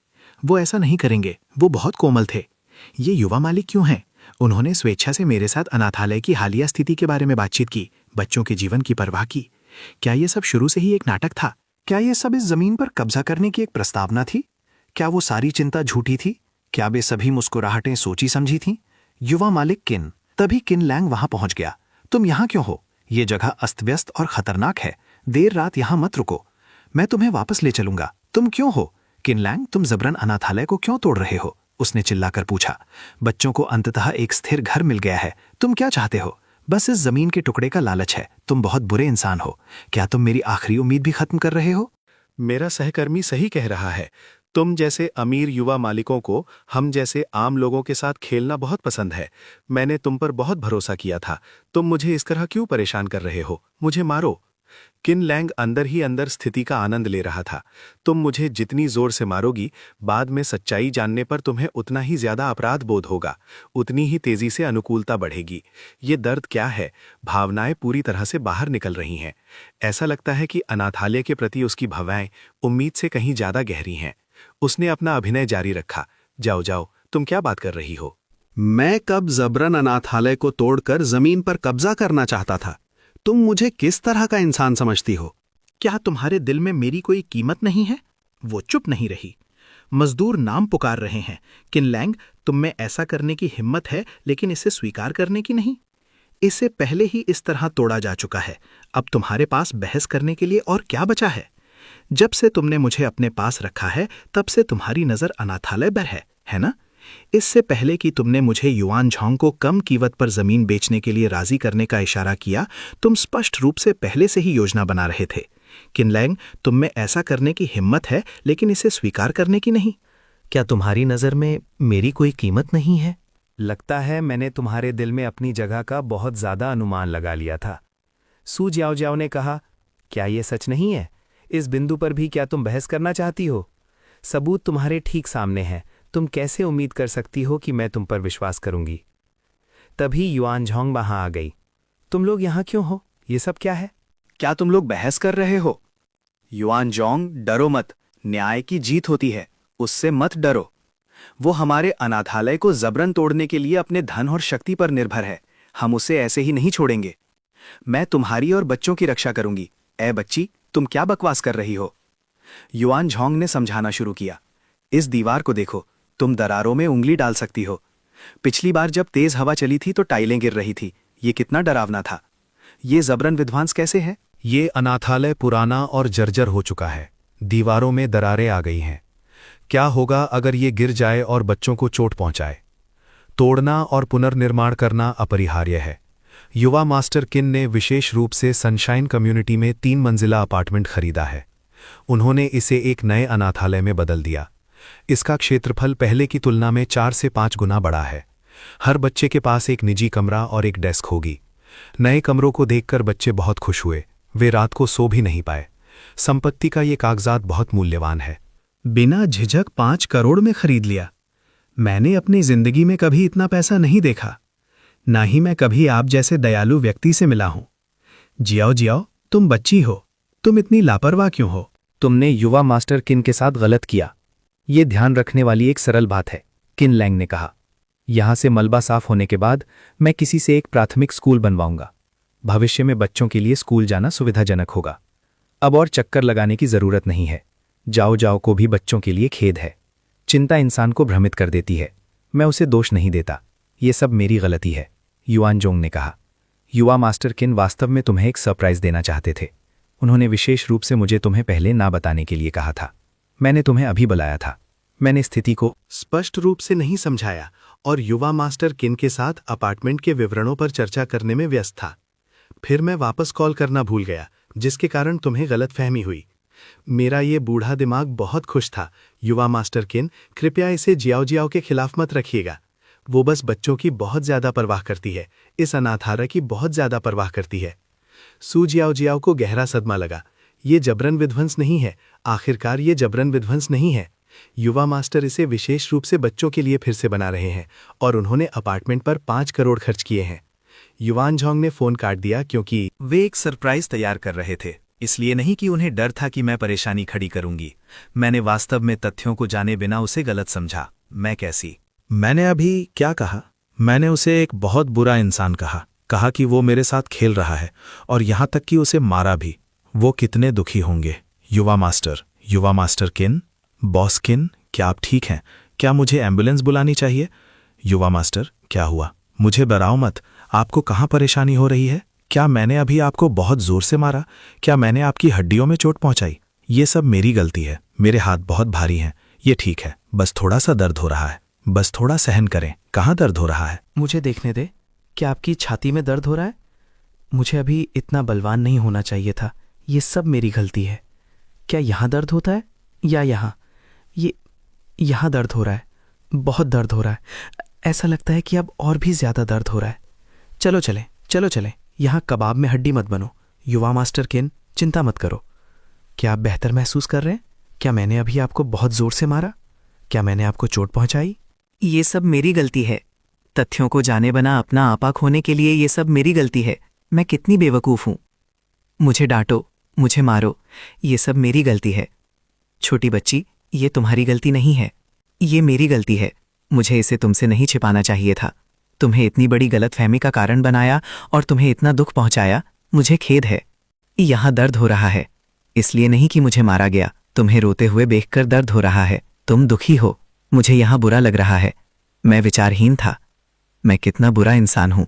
वो ऐसा नहीं करेंगे। वो बहुत कोमल थे। ये युवा मालिक क्यों हैं? उन्होंने स्वेच्छा से मेरे साथ अनाथालय की हालिया स्थिति के बारे में बातचीत की, बच्चों के जीवन की परवाह की। क्या ये सब शुरू से ही एक नाटक था? क्या ये सब इस जमीन पर कब्जा करने की एक प्रस्तावना थी? क्या वो सारी चिंता झूठी थी? क्या वे सभी मुस्कुराहटें सोची समझी थीं? युवा मालिक किन। तभी किन लैंग वहां पहुंच गया। तुम यहां क्यों हो? ये जगह अस्त व्यस्त और खतरनाक है। देर रात यहां मत रुको। मैं तुम्हें वापस ले चलूंगा। तुम क्यों हो? किन लैंग, तुम जबरन अनाथालय को क्यों तोड़ रहे हो? उसने चिल्लाकर पूछा। बच्चों को अंततः एक स्थिर घर मिल गया है। तुम क्या चाहते हो? बस इस जमीन के टुकड़े का लालच है। तुम बहुत बुरे इंसान हो। क्या तुम मेरी आखिरी उम्मीद भी खत्म कर रहे हो? मेरा सहकर्मी सही कह रहा है। तुम जैसे अमीर युवा मालिकों को हम जैसे आम लोगों के साथ खेलना बहुत पसंद है। मैंने तुम पर बहुत भरोसा किया था। तुम मुझे इस तरह क्यों परेशान कर रहे हो? मुझे मारो। किन लैंग अंदर ही अंदर स्थिति का आनंद ले रहा था। तुम मुझे जितनी जोर से मारोगी, बाद में सच्चाई जानने पर तुम्हें उतना ही ज्यादा अपराध बोध होगा, उतनी ही तेजी से अनुकूलता बढ़ेगी। ये दर्द क्या है? भावनाएं पूरी तरह से बाहर निकल रही हैं। ऐसा लगता है कि अनाथालय के प्रति उसकी भावनाएं उम्मीद से कहीं ज्यादा गहरी हैं। उसने अपना अभिनय जारी रखा। जाओ जाओ, तुम क्या बात कर रही हो? मैं कब जबरन अनाथालय को तोड़कर जमीन पर कब्जा करना चाहता था? तुम मुझे किस तरह का इंसान समझती हो? क्या तुम्हारे दिल में मेरी कोई कीमत नहीं है? वो चुप नहीं रही। मजदूर नाम पुकार रहे हैं। किन लैंग, तुम में ऐसा करने की हिम्मत है, लेकिन इसे स्वीकार करने की नहीं। इसे पहले ही इस तरह तोड़ा जा चुका है। अब तुम्हारे पास बहस करने के लिए और क्या बचा है? जब से तुमने मुझे अपने पास रखा है, तब से तुम्हारी नजर अनाथालय पर है ना? इससे पहले कि तुमने मुझे युआन झोंग को कम कीमत पर जमीन बेचने के लिए राजी करने का इशारा किया, तुम स्पष्ट रूप से पहले से ही योजना बना रहे थे। किनलैंग, तुम में ऐसा करने की हिम्मत है लेकिन इसे स्वीकार करने की नहीं। क्या तुम्हारी नज़र में मेरी कोई कीमत नहीं है? लगता है मैंने तुम्हारे दिल में अपनी जगह का बहुत ज्यादा अनुमान लगा लिया था। सू जियाओ जियाओ ने कहा, क्या ये सच नहीं है? इस बिंदु पर भी क्या तुम बहस करना चाहती हो? सबूत तुम्हारे ठीक सामने हैं, तुम कैसे उम्मीद कर सकती हो कि मैं तुम पर विश्वास करूंगी? तभी युआन झांग वहां आ गई। तुम लोग यहां क्यों हो? ये सब क्या है? क्या तुम लोग बहस कर रहे हो? युआन जोंग, डरो मत, न्याय की जीत होती है, उससे मत डरो। वो हमारे अनाथालय को जबरन तोड़ने के लिए अपने धन और शक्ति पर निर्भर है, हम उसे ऐसे ही नहीं छोड़ेंगे। मैं तुम्हारी और बच्चों की रक्षा करूंगी। ए बच्ची, तुम क्या बकवास कर रही हो? युआन झांग ने समझाना शुरू किया। इस दीवार को देखो, तुम दरारों में उंगली डाल सकती हो। पिछली बार जब तेज हवा चली थी तो टाइलें गिर रही थी, ये कितना डरावना था। ये जबरन विध्वंस कैसे है? ये अनाथालय पुराना और जर्जर हो चुका है, दीवारों में दरारें आ गई हैं। क्या होगा अगर ये गिर जाए और बच्चों को चोट पहुंचाए? तोड़ना और पुनर्निर्माण करना अपरिहार्य है। युवा मास्टर किन ने विशेष रूप से सनशाइन कम्युनिटी में 3 मंजिला अपार्टमेंट खरीदा है। उन्होंने इसे एक नए अनाथालय में बदल दिया। इसका क्षेत्रफल पहले की तुलना में 4 से 5 गुना बड़ा है। हर बच्चे के पास एक निजी कमरा और एक डेस्क होगी। नए कमरों को देखकर बच्चे बहुत खुश हुए, वे रात को सो भी नहीं पाए। संपत्ति का ये कागजात बहुत मूल्यवान है। बिना झिझक 5 करोड़ में खरीद लिया। मैंने अपनी जिंदगी में कभी इतना पैसा नहीं देखा, ना ही मैं कभी आप जैसे दयालु व्यक्ति से मिला हूं। जियाओ जियाओ, तुम बच्ची हो, तुम इतनी लापरवाह क्यों हो? तुमने युवा मास्टर किन के साथ गलत किया, ये ध्यान रखने वाली एक सरल बात है, किन लैंग ने कहा। यहां से मलबा साफ होने के बाद मैं किसी से एक प्राथमिक स्कूल बनवाऊंगा। भविष्य में बच्चों के लिए स्कूल जाना सुविधाजनक होगा। अब और चक्कर लगाने की जरूरत नहीं है। जाओ जाओ को भी बच्चों के लिए खेद है। चिंता इंसान को भ्रमित कर देती है। मैं उसे दोष नहीं देता, ये सब मेरी गलती है, युआन जोंग ने कहा। युवा मास्टर किन वास्तव में तुम्हें एक सरप्राइज देना चाहते थे। उन्होंने विशेष रूप से मुझे तुम्हें पहले ना बताने के लिए कहा था। मैंने तुम्हें अभी बुलाया था। मैंने स्थिति को स्पष्ट रूप से नहीं समझाया और युवा मास्टर किन के साथ अपार्टमेंट के विवरणों पर चर्चा करने में व्यस्त था। फिर मैं वापस कॉल करना भूल गया, जिसके कारण तुम्हें गलतफहमी हुई। मेरा ये बूढ़ा दिमाग बहुत खुश था। युवा मास्टर किन, कृपया इसे जियाओ जियाओ के खिलाफ मत रखिएगा। वो बस बच्चों की बहुत ज्यादा परवाह करती है, इस अनाथालय की बहुत ज्यादा परवाह करती है। सू जियाओ जियाओ को गहरा सदमा लगा। ये जबरन विध्वंस नहीं है, आखिरकार ये जबरन विध्वंस नहीं है। युवा मास्टर इसे विशेष रूप से बच्चों के लिए फिर से बना रहे हैं और उन्होंने अपार्टमेंट पर 5 करोड़ खर्च किए हैं। युआन झांग ने फोन काट दिया क्योंकि वे एक सरप्राइज तैयार कर रहे थे, इसलिए नहीं कि उन्हें डर था कि मैं परेशानी खड़ी करूंगी। मैंने वास्तव में तथ्यों को जाने बिना उसे गलत समझा। मैं कैसी? मैंने अभी क्या कहा? मैंने उसे एक बहुत बुरा इंसान कहा कि वो मेरे साथ खेल रहा है और यहां तक कि उसे मारा भी। वो कितने दुखी होंगे। युवा मास्टर किन, बॉस किन, क्या आप ठीक हैं? क्या मुझे एम्बुलेंस बुलानी चाहिए? युवा मास्टर, क्या हुआ? मुझे डराओ मत। आपको कहाँ परेशानी हो रही है? क्या मैंने अभी आपको बहुत जोर से मारा? क्या मैंने आपकी हड्डियों में चोट पहुंचाई? ये सब मेरी गलती है, मेरे हाथ बहुत भारी हैं। ये ठीक है, बस थोड़ा सा दर्द हो रहा है, बस थोड़ा सहन करें। कहाँ दर्द हो रहा है? मुझे देखने दे। क्या आपकी छाती में दर्द हो रहा है? मुझे अभी इतना बलवान नहीं होना चाहिए था। ये सब मेरी गलती है। क्या यहाँ दर्द होता है या यहाँ? यहाँ दर्द हो रहा है, बहुत दर्द हो रहा है। ऐसा लगता है कि अब और भी ज्यादा दर्द हो रहा है। चलो चलें। यहाँ कबाब में हड्डी मत बनो। युवा मास्टर किन, चिंता मत करो। क्या आप बेहतर महसूस कर रहे हैं? क्या मैंने अभी आपको बहुत जोर से मारा? क्या मैंने आपको चोट पहुंचाई? ये सब मेरी गलती है। तथ्यों को जाने बना अपना आपा खोने के लिए ये सब मेरी गलती है। मैं कितनी बेवकूफ़ हूं। मुझे डांटो, मुझे मारो, ये सब मेरी गलती है। छोटी बच्ची, ये तुम्हारी गलती नहीं है, ये मेरी गलती है। मुझे इसे तुमसे नहीं छिपाना चाहिए था। तुम्हें इतनी बड़ी गलतफहमी का कारण बनाया और तुम्हें इतना दुख पहुंचाया। मुझे खेद है। यहाँ दर्द हो रहा है, इसलिए नहीं कि मुझे मारा गया। तुम्हें रोते हुए देखकर दर्द हो रहा है। तुम दुखी हो। मुझे यहाँ बुरा लग रहा है। मैं विचारहीन था। मैं कितना बुरा इंसान हूं।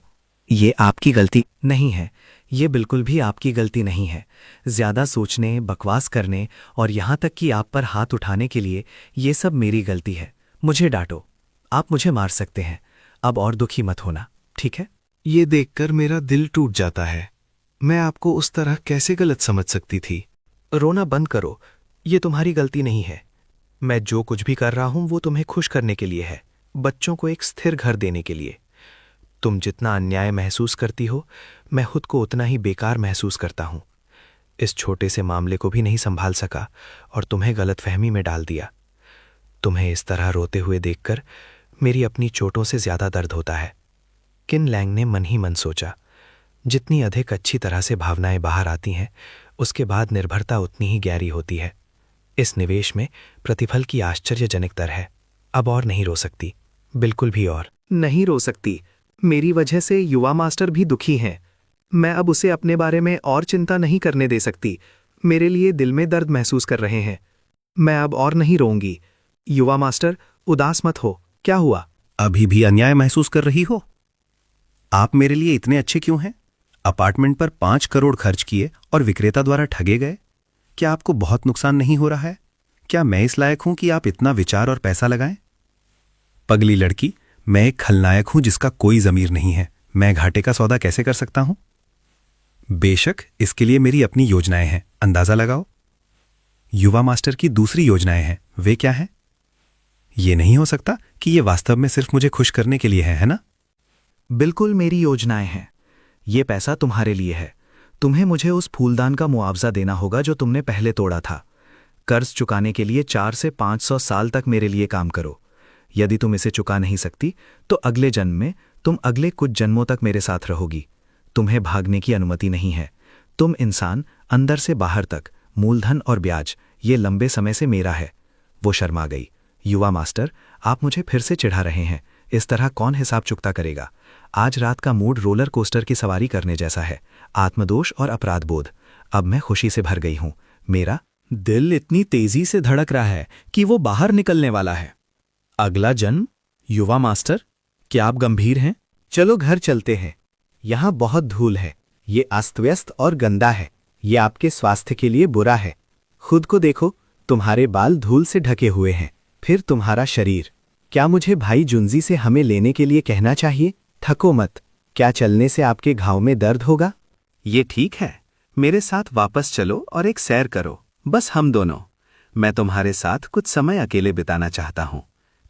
ये आपकी गलती नहीं है, ये बिल्कुल भी आपकी गलती नहीं है। ज्यादा सोचने, बकवास करने और यहां तक कि आप पर हाथ उठाने के लिए ये सब मेरी गलती है। मुझे डांटो, आप मुझे मार सकते हैं। अब और दुखी मत होना, ठीक है? ये देखकर मेरा दिल टूट जाता है। मैं आपको उस तरह कैसे गलत समझ सकती थी? रोना बंद करो, ये तुम्हारी गलती नहीं है। मैं जो कुछ भी कर रहा हूं वो तुम्हें खुश करने के लिए है, बच्चों को एक स्थिर घर देने के लिए। तुम जितना अन्याय महसूस करती हो, मैं खुद को उतना ही बेकार महसूस करता हूं। इस छोटे से मामले को भी नहीं संभाल सका और तुम्हें गलतफहमी में डाल दिया। तुम्हें इस तरह रोते हुए देखकर मेरी अपनी चोटों से ज्यादा दर्द होता है। किन लैंग ने मन ही मन सोचा, जितनी अधिक अच्छी तरह से भावनाएं बाहर आती हैं, उसके बाद निर्भरता उतनी ही गहरी होती है। इस निवेश में प्रतिफल की आश्चर्यजनक दर है। अब और नहीं रो सकती, बिल्कुल भी और नहीं रो सकती। मेरी वजह से युवा मास्टर भी दुखी हैं। मैं अब उसे अपने बारे में और चिंता नहीं करने दे सकती। मेरे लिए दिल में दर्द महसूस कर रहे हैं। मैं अब और नहीं रोऊंगी। युवा मास्टर, उदास मत हो। क्या हुआ? अभी भी अन्याय महसूस कर रही हो? आप मेरे लिए इतने अच्छे क्यों हैं? अपार्टमेंट पर 5 करोड़ खर्च किए और विक्रेता द्वारा ठगे गए। क्या आपको बहुत नुकसान नहीं हो रहा है? क्या मैं इस लायक हूं कि आप इतना विचार और पैसा लगाएं? पगली लड़की, मैं एक खलनायक हूं जिसका कोई जमीर नहीं है। मैं घाटे का सौदा कैसे कर सकता हूं? बेशक इसके लिए मेरी अपनी योजनाएं हैं, अंदाजा लगाओ। युवा मास्टर की दूसरी योजनाएं हैं, वे क्या हैं? ये नहीं हो सकता कि ये वास्तव में सिर्फ मुझे खुश करने के लिए है ना? बिल्कुल मेरी योजनाएं हैं। ये पैसा तुम्हारे लिए है। तुम्हें मुझे उस फूलदान का मुआवजा देना होगा जो तुमने पहले तोड़ा था। कर्ज चुकाने के लिए 4 से 500 साल तक मेरे लिए काम करो। यदि तुम इसे चुका नहीं सकती तो अगले जन्म में तुम अगले कुछ जन्मों तक मेरे साथ रहोगी। तुम्हें भागने की अनुमति नहीं है। तुम इंसान अंदर से बाहर तक, मूलधन और ब्याज, ये लंबे समय से मेरा है। वो शर्मा गई। युवा मास्टर, आप मुझे फिर से चिढ़ा रहे हैं। इस तरह कौन हिसाब चुकता करेगा? आज रात का मूड रोलर कोस्टर की सवारी करने जैसा है। आत्मदोष और अपराध बोध। अब मैं खुशी से भर गई हूं। मेरा दिल इतनी तेजी से धड़क रहा है कि वो बाहर निकलने वाला है। अगला जन्म? युवा मास्टर, क्या आप गंभीर हैं? चलो घर चलते हैं। यहाँ बहुत धूल है। ये अस्त व्यस्त और गंदा है। ये आपके स्वास्थ्य के लिए बुरा है। खुद को देखो, तुम्हारे बाल धूल से ढके हुए हैं। फिर तुम्हारा शरीर। क्या मुझे भाई जुंजी से हमें लेने के लिए कहना चाहिए? थको मत। क्या चलने से आपके घाव में दर्द होगा? ये ठीक है, मेरे साथ वापस चलो और एक सैर करो, बस हम दोनों। मैं तुम्हारे साथ कुछ समय अकेले बिताना चाहता हूं।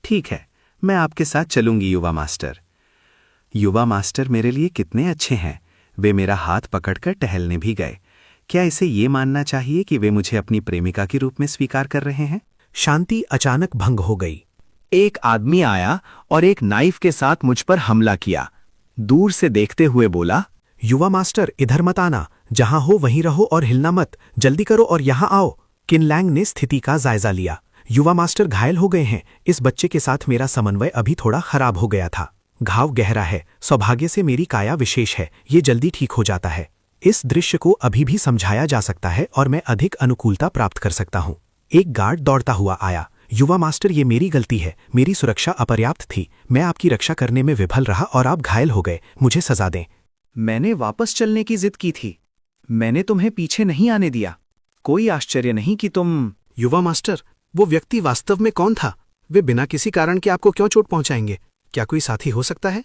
ठीक है, मैं आपके साथ चलूंगी युवा मास्टर। युवा मास्टर मेरे लिए कितने अच्छे हैं। वे मेरा हाथ पकड़कर टहलने भी गए। क्या इसे ये मानना चाहिए कि वे मुझे अपनी प्रेमिका के रूप में स्वीकार कर रहे हैं? शांति अचानक भंग हो गई। एक आदमी आया और एक नाइफ के साथ मुझ पर हमला किया। दूर से देखते हुए बोला, युवा मास्टर, इधर मत आना। जहां हो वहीं रहो और हिलना मत। जल्दी करो और यहां आओ। किन लैंग ने स्थिति का जायजा लिया। युवा मास्टर घायल हो गए हैं। इस बच्चे के साथ मेरा समन्वय अभी थोड़ा खराब हो गया था। घाव गहरा है। सौभाग्य से मेरी काया विशेष है। ये जल्दी ठीक हो जाता है। इस दृश्य को अभी भी समझाया जा सकता है और मैं अधिक अनुकूलता प्राप्त कर सकता हूं। एक गार्ड दौड़ता हुआ आया। युवा मास्टर, ये मेरी गलती है। मेरी सुरक्षा अपर्याप्त थी। मैं आपकी रक्षा करने में विफल रहा और आप घायल हो गए। मुझे सजा दें। मैंने वापस चलने की जिद की थी। मैंने तुम्हें पीछे नहीं आने दिया। कोई आश्चर्य नहीं कि तुम। युवा मास्टर, वो व्यक्ति वास्तव में कौन था? वे बिना किसी कारण के आपको क्यों चोट पहुंचाएंगे? क्या कोई साथी हो सकता है?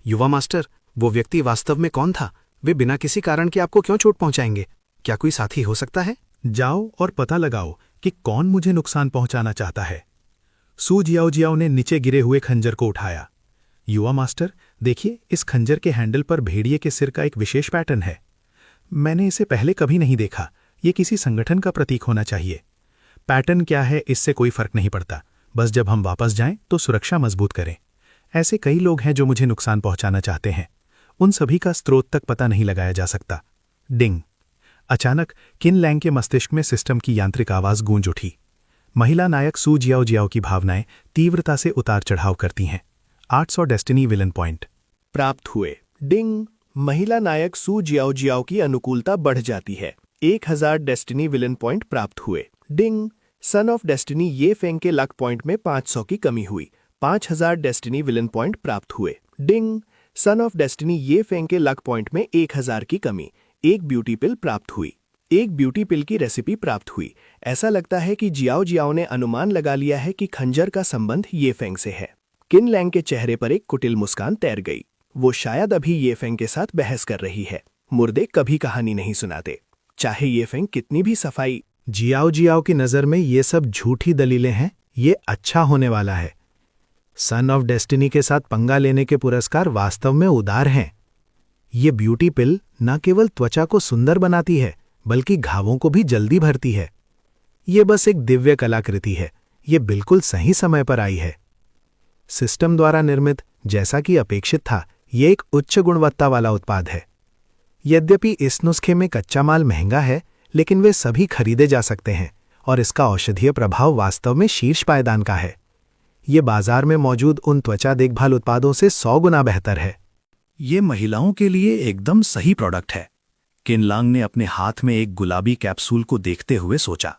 युवा मास्टर, वो व्यक्ति वास्तव में कौन था? वे बिना किसी कारण के आपको क्यों चोट पहुंचाएंगे? क्या कोई साथी हो सकता है? जाओ और पता लगाओ कि कौन मुझे नुकसान पहुंचाना चाहता है। सू जियाओ जियाओ ने नीचे गिरे हुए खंजर को उठाया। युवा मास्टर, देखिए, इस खंजर के हैंडल पर भेड़िए के सिर का एक विशेष पैटर्न है। मैंने इसे पहले कभी नहीं देखा। ये किसी संगठन का प्रतीक होना चाहिए। पैटर्न क्या है इससे कोई फर्क नहीं पड़ता। बस जब हम वापस जाएं तो सुरक्षा मजबूत करें। ऐसे कई लोग हैं जो मुझे नुकसान पहुंचाना चाहते हैं। उन सभी का स्रोत तक पता नहीं लगाया जा सकता। डिंग। अचानक किन लैंग के मस्तिष्क में सिस्टम की यांत्रिक आवाज गूंज उठी। महिला नायक सू जियाओ जियाओ की भावनाएं तीव्रता से उतार चढ़ाव करती हैं। 800 डेस्टिनी विलन पॉइंट प्राप्त हुए। डिंग। महिला नायक सू जियाओ जियाओ की अनुकूलता बढ़ जाती है। 1000 डेस्टिनी विलन पॉइंट प्राप्त हुए। डिंग। सन ऑफ डेस्टिनी ये फेंग के लक पॉइंट में 500 की कमी हुई। 5000 डेस्टिनी विलन पॉइंट प्राप्त हुए। डिंग। सन ऑफ डेस्टिनी ये फेंग के लक पॉइंट में 1000 की कमी। एक ब्यूटी पिल प्राप्त हुई। एक ब्यूटी पिल की रेसिपी प्राप्त हुई। ऐसा लगता है कि जियाओ जियाओ ने अनुमान लगा लिया है कि खंजर का संबंध ये फेंग से है। किन लैंग के चेहरे पर एक कुटिल मुस्कान तैर गई। वो शायद अभी ये फेंग के साथ बहस कर रही है। मुर्दे कभी कहानी नहीं सुनाते, चाहे ये फेंग कितनी भी सफाई। जियाओ जियाओ की नज़र में ये सब झूठी दलीलें हैं, ये अच्छा होने वाला है। सन ऑफ डेस्टिनी के साथ पंगा लेने के पुरस्कार वास्तव में उदार हैं। ये ब्यूटी पिल न केवल त्वचा को सुंदर बनाती है, बल्कि घावों को भी जल्दी भरती है। ये बस एक दिव्य कलाकृति है, ये बिल्कुल सही समय पर आई है। सिस्टम द्वारा निर्मित, जैसा कि अपेक्षित था, ये एक उच्च गुणवत्ता वाला उत्पाद है। यद्यपि इस नुस्खे में कच्चा माल महंगा है, लेकिन वे सभी खरीदे जा सकते हैं और इसका औषधीय प्रभाव वास्तव में शीर्ष पायदान का है। ये बाजार में मौजूद उन त्वचा देखभाल उत्पादों से 100 गुना बेहतर है। ये महिलाओं के लिए एकदम सही प्रोडक्ट है। किनलांग ने अपने हाथ में एक गुलाबी कैप्सूल को देखते हुए सोचा,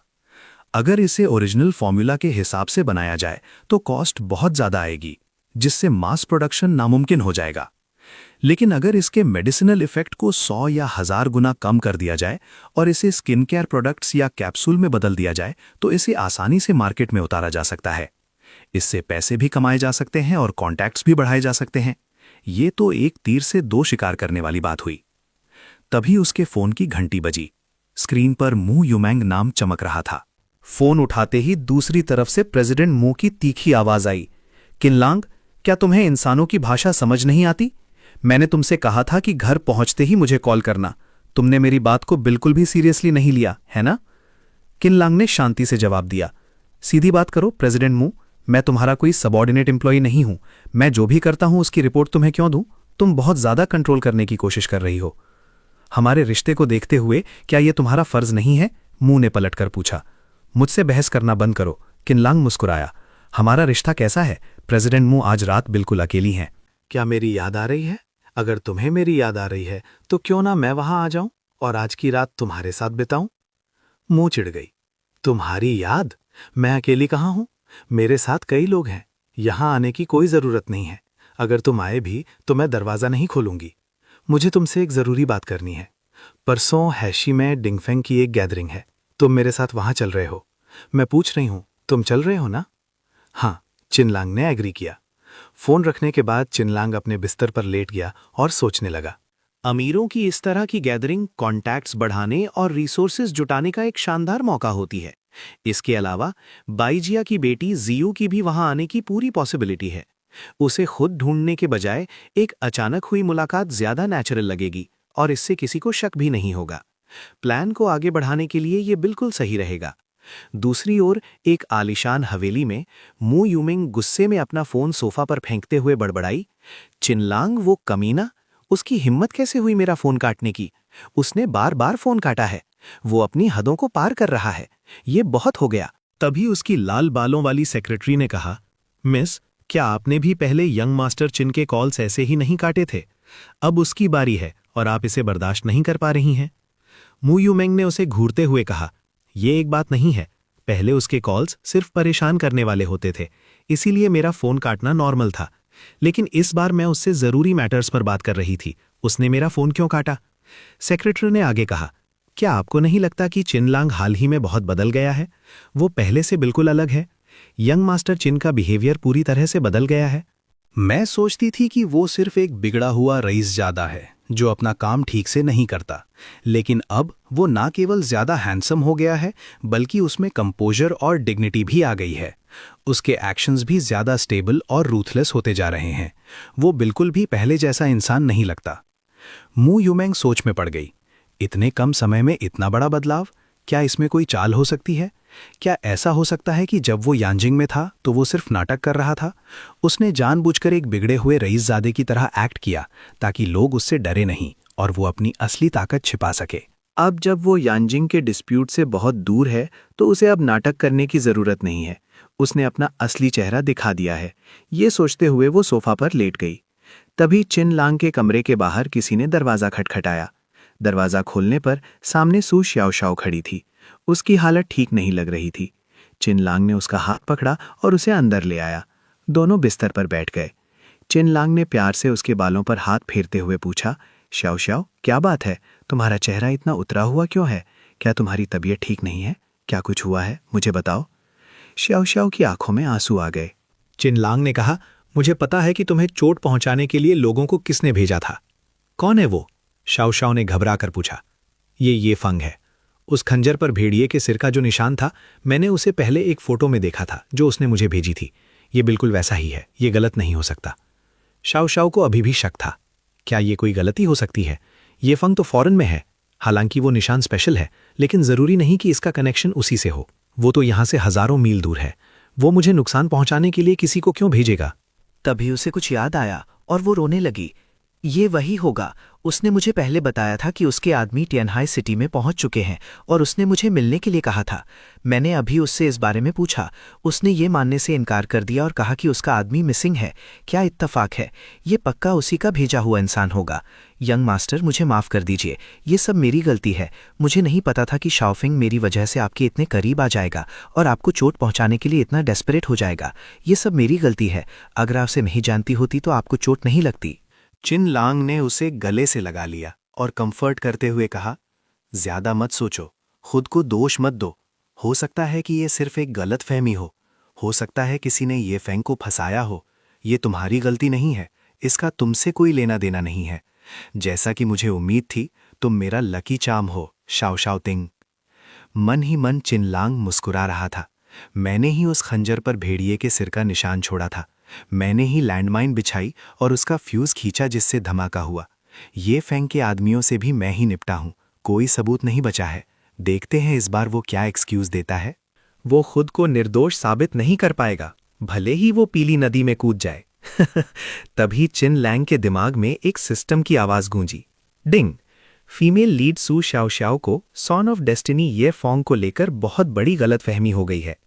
अगर इसे ओरिजिनल फॉर्मूला के हिसाब से बनाया जाए तो कॉस्ट बहुत ज़्यादा आएगी, जिससे मास प्रोडक्शन नामुमकिन हो जाएगा। लेकिन अगर इसके मेडिसिनल इफेक्ट को 100 या 1000 गुना कम कर दिया जाए और इसे स्किन केयर प्रोडक्ट्स या कैप्सूल में बदल दिया जाए तो इसे आसानी से मार्केट में उतारा जा सकता है। इससे पैसे भी कमाए जा सकते हैं और कॉन्टैक्ट्स भी बढ़ाए जा सकते हैं। ये तो एक तीर से 2 शिकार करने वाली बात हुई। तभी उसके फोन की घंटी बजी। स्क्रीन पर मू यूमैंग नाम चमक रहा था। फोन उठाते ही दूसरी तरफ से प्रेसिडेंट मू की तीखी आवाज आई, किनलांग, क्या तुम्हें इंसानों की भाषा समझ नहीं आती? मैंने तुमसे कहा था कि घर पहुंचते ही मुझे कॉल करना। तुमने मेरी बात को बिल्कुल भी सीरियसली नहीं लिया, है ना? किनलांग ने शांति से जवाब दिया, सीधी बात करो प्रेसिडेंट मू, मैं तुम्हारा कोई सबॉर्डिनेट एम्प्लॉय नहीं हूं। मैं जो भी करता हूं उसकी रिपोर्ट तुम्हें क्यों दूं? तुम बहुत ज्यादा कंट्रोल करने की कोशिश कर रही हो। हमारे रिश्ते को देखते हुए क्या यह तुम्हारा फर्ज नहीं है? मू ने पलटकर पूछा। मुझसे बहस करना बंद करो। किनलांग मुस्कुराया। हमारा रिश्ता कैसा है? प्रेसिडेंट मू आज रात बिल्कुल अकेली हैं। क्या मेरी याद आ रही है? अगर तुम्हें मेरी याद आ रही है तो क्यों ना मैं वहां आ जाऊं और आज की रात तुम्हारे साथ बिताऊं? मू चिढ़ गई। तुम्हारी याद? मैं अकेली कहाँ हूं? मेरे साथ कई लोग हैं। यहां आने की कोई जरूरत नहीं है। अगर तुम आए भी तो मैं दरवाजा नहीं खोलूंगी। मुझे तुमसे एक जरूरी बात करनी है। परसों हैशी में डिंगफेंग की एक गैदरिंग है। तुम मेरे साथ वहां चल रहे हो। मैं पूछ रही हूं, तुम चल रहे हो ना? हाँ, चिनलांग ने एग्री किया। फोन रखने के बाद चिनलांग अपने बिस्तर पर लेट गया और सोचने लगा। अमीरों की इस तरह की गैदरिंग कॉन्टैक्ट्स बढ़ाने और रिसोर्सेज जुटाने का एक शानदार मौका होती है। इसके अलावा बाइजिया की बेटी जियू की भी वहां आने की पूरी पॉसिबिलिटी है। उसे खुद ढूंढने के बजाय एक अचानक हुई मुलाकात ज्यादा नेचुरल लगेगी और इससे किसी को शक भी नहीं होगा। प्लान को आगे बढ़ाने के लिए ये बिल्कुल सही रहेगा। दूसरी ओर एक आलीशान हवेली में मू यूमिंग गुस्से में अपना फोन सोफा पर फेंकते हुए बड़बड़ाई, चिनलांग वो कमीना, उसकी हिम्मत कैसे हुई मेरा फोन काटने की? उसने बार बार फोन काटा है। वो अपनी हदों को पार कर रहा है। ये बहुत हो गया। तभी उसकी लाल बालों वाली सेक्रेटरी ने कहा, मिस, क्या आपने भी पहले यंग मास्टर चिन के कॉल्स ऐसे ही नहीं काटे थे? अब उसकी बारी है और आप इसे बर्दाश्त नहीं कर पा रही हैं। मू यूमेंग ने उसे घूरते हुए कहा, यह एक बात नहीं है। पहले उसके कॉल्स सिर्फ परेशान करने वाले होते थे, इसीलिए मेरा फोन काटना नॉर्मल था। लेकिन इस बार मैं उससे जरूरी मैटर्स पर बात कर रही थी। उसने मेरा फोन क्यों काटा? सेक्रेटरी ने आगे कहा, क्या आपको नहीं लगता कि चिनलांग हाल ही में बहुत बदल गया है? वो पहले से बिल्कुल अलग है। यंग मास्टर चिन का बिहेवियर पूरी तरह से बदल गया है। मैं सोचती थी कि वो सिर्फ एक बिगड़ा हुआ रईस ज्यादा है जो अपना काम ठीक से नहीं करता, लेकिन अब वो ना केवल ज्यादा हैंडसम हो गया है, बल्कि उसमें कंपोजर और डिग्निटी भी आ गई है। उसके एक्शंस भी ज्यादा स्टेबल और रूथलेस होते जा रहे हैं। वो बिल्कुल भी पहले जैसा इंसान नहीं लगता। मू यूमेंग सोच में पड़ गई। इतने कम समय में इतना बड़ा बदलाव? क्या इसमें कोई चाल हो सकती है? क्या ऐसा हो सकता है कि जब वो यांजिंग में था तो वो सिर्फ नाटक कर रहा था? उसने जानबूझकर एक बिगड़े हुए रईसजादे की तरह एक्ट किया ताकि लोग उससे डरे नहीं और वो अपनी असली ताकत छिपा सके। अब जब वो यांजिंग के डिस्प्यूट से बहुत दूर है तो उसे अब नाटक करने की जरूरत नहीं है। उसने अपना असली चेहरा दिखा दिया है। ये सोचते हुए वो सोफा पर लेट गई। तभी चिनलांग के कमरे के बाहर किसी ने दरवाजा खटखटाया। दरवाजा खोलने पर सामने सू श्याओशाओ खड़ी थी। उसकी हालत ठीक नहीं लग रही थी। चिनलांग ने उसका हाथ पकड़ा और उसे अंदर ले आया। दोनों बिस्तर पर बैठ गए। चिनलांग ने प्यार से उसके बालों पर हाथ फेरते हुए पूछा, श्याओशाओ, क्या बात है? तुम्हारा चेहरा इतना उतरा हुआ क्यों है? क्या तुम्हारी तबीयत ठीक नहीं है? क्या कुछ हुआ है? मुझे बताओ। श्याओशाओ की आंखों में आंसू आ गए। चिनलांग ने कहा, मुझे पता है कि तुम्हें चोट पहुंचाने के लिए लोगों को किसने भेजा था। कौन है वो? शाओशाओ ने घबरा कर पूछा। ये फंग है। उस खंजर पर भेड़िए के सिर का जो निशान था, मैंने उसे पहले एक फोटो में देखा था जो उसने मुझे भेजी थी। ये बिल्कुल वैसा ही है, ये गलत नहीं हो सकता। शाओ शाओ को अभी भी शक था, क्या ये कोई गलती हो सकती है? ये फंग तो फॉरेन में है, हालांकि वो निशान स्पेशल है, लेकिन जरूरी नहीं कि इसका कनेक्शन उसी से हो। वो तो यहां से हजारों मील दूर है, वो मुझे नुकसान पहुंचाने के लिए किसी को क्यों भेजेगा? तभी उसे कुछ याद आया और वो रोने लगी। ये वही होगा, उसने मुझे पहले बताया था कि उसके आदमी टियानहाई सिटी में पहुंच चुके हैं और उसने मुझे मिलने के लिए कहा था। मैंने अभी उससे इस बारे में पूछा, उसने ये मानने से इनकार कर दिया और कहा कि उसका आदमी मिसिंग है। क्या इत्तफाक है, ये पक्का उसी का भेजा हुआ इंसान होगा। यंग मास्टर, मुझे माफ़ कर दीजिए, ये सब मेरी गलती है। मुझे नहीं पता था कि शाओफिंग मेरी वजह से आपके इतने करीब आ जाएगा और आपको चोट पहुंचाने के लिए इतना डेस्परेट हो जाएगा। ये सब मेरी गलती है, अगर आपसे नहीं जानती होती तो आपको चोट नहीं लगती। चिन लांग ने उसे गले से लगा लिया और कंफर्ट करते हुए कहा, ज्यादा मत सोचो, खुद को दोष मत दो। हो सकता है कि ये सिर्फ एक गलतफहमी हो सकता है किसी ने ये फेंग को फंसाया हो। ये तुम्हारी गलती नहीं है, इसका तुमसे कोई लेना देना नहीं है। जैसा कि मुझे उम्मीद थी, तुम मेरा लकी चार्म हो, शाओ शाओ तिंग। मन ही मन चिन लांग मुस्कुरा रहा था। मैंने ही उस खंजर पर भेड़िए के सिर का निशान छोड़ा था, मैंने ही लैंडमाइन बिछाई और उसका फ्यूज खींचा जिससे धमाका हुआ। ये फेंग के आदमियों से भी मैं ही निपटा हूं, कोई सबूत नहीं बचा है। देखते हैं इस बार वो क्या एक्सक्यूज देता है। वो खुद को निर्दोष साबित नहीं कर पाएगा, भले ही वो पीली नदी में कूद जाए। तभी चिन लैंग के दिमाग में एक सिस्टम की आवाज गूंजी, डिंग। फीमेल लीड सू शाओ शाओ को सॉन ऑफ डेस्टिनी ये फॉन्ग को लेकर बहुत बड़ी गलतफहमी हो गई है।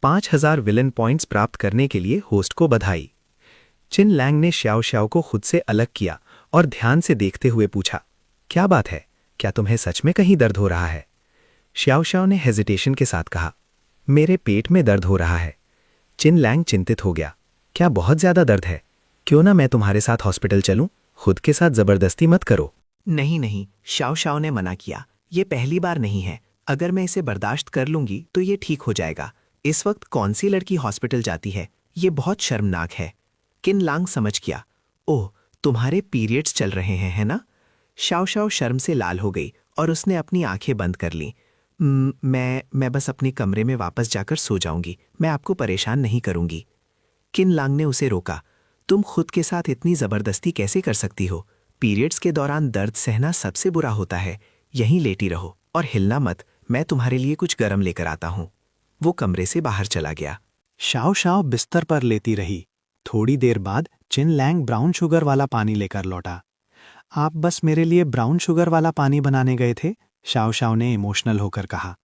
5000 विलन पॉइंट्स प्राप्त करने के लिए होस्ट को बधाई। चिन लैंग ने श्याओ श्याओ को खुद से अलग किया और ध्यान से देखते हुए पूछा, क्या बात है, क्या तुम्हें सच में कहीं दर्द हो रहा है? श्याओ श्याओ ने हेजिटेशन के साथ कहा, मेरे पेट में दर्द हो रहा है। चिन लैंग चिंतित हो गया, क्या बहुत ज्यादा दर्द है? क्यों ना मैं तुम्हारे साथ हॉस्पिटल चलूं? खुद के साथ जबरदस्ती मत करो। नहीं नहीं, शाओ शाओ ने मना किया, ये पहली बार नहीं है। अगर मैं इसे बर्दाश्त कर लूंगी तो ये ठीक हो जाएगा। इस वक्त कौन सी लड़की हॉस्पिटल जाती है? ये बहुत शर्मनाक है। किन लांग समझ गया, ओह तुम्हारे पीरियड्स चल रहे हैं, है ना? शाओ शाओ शर्म से लाल हो गई और उसने अपनी आंखें बंद कर लीं। मैं बस अपने कमरे में वापस जाकर सो जाऊंगी, मैं आपको परेशान नहीं करूंगी। किन लांग ने उसे रोका, तुम खुद के साथ इतनी जबरदस्ती कैसे कर सकती हो? पीरियड्स के दौरान दर्द सहना सबसे बुरा होता है। यहीं लेटी रहो और हिलना मत, मैं तुम्हारे लिए कुछ गर्म लेकर आता हूं। वो कमरे से बाहर चला गया। शाओ शाओ बिस्तर पर लेती रही। थोड़ी देर बाद चिन लैंग ब्राउन शुगर वाला पानी लेकर लौटा। आप बस मेरे लिए ब्राउन शुगर वाला पानी बनाने गए थे? शाओ शाओ ने इमोशनल होकर कहा।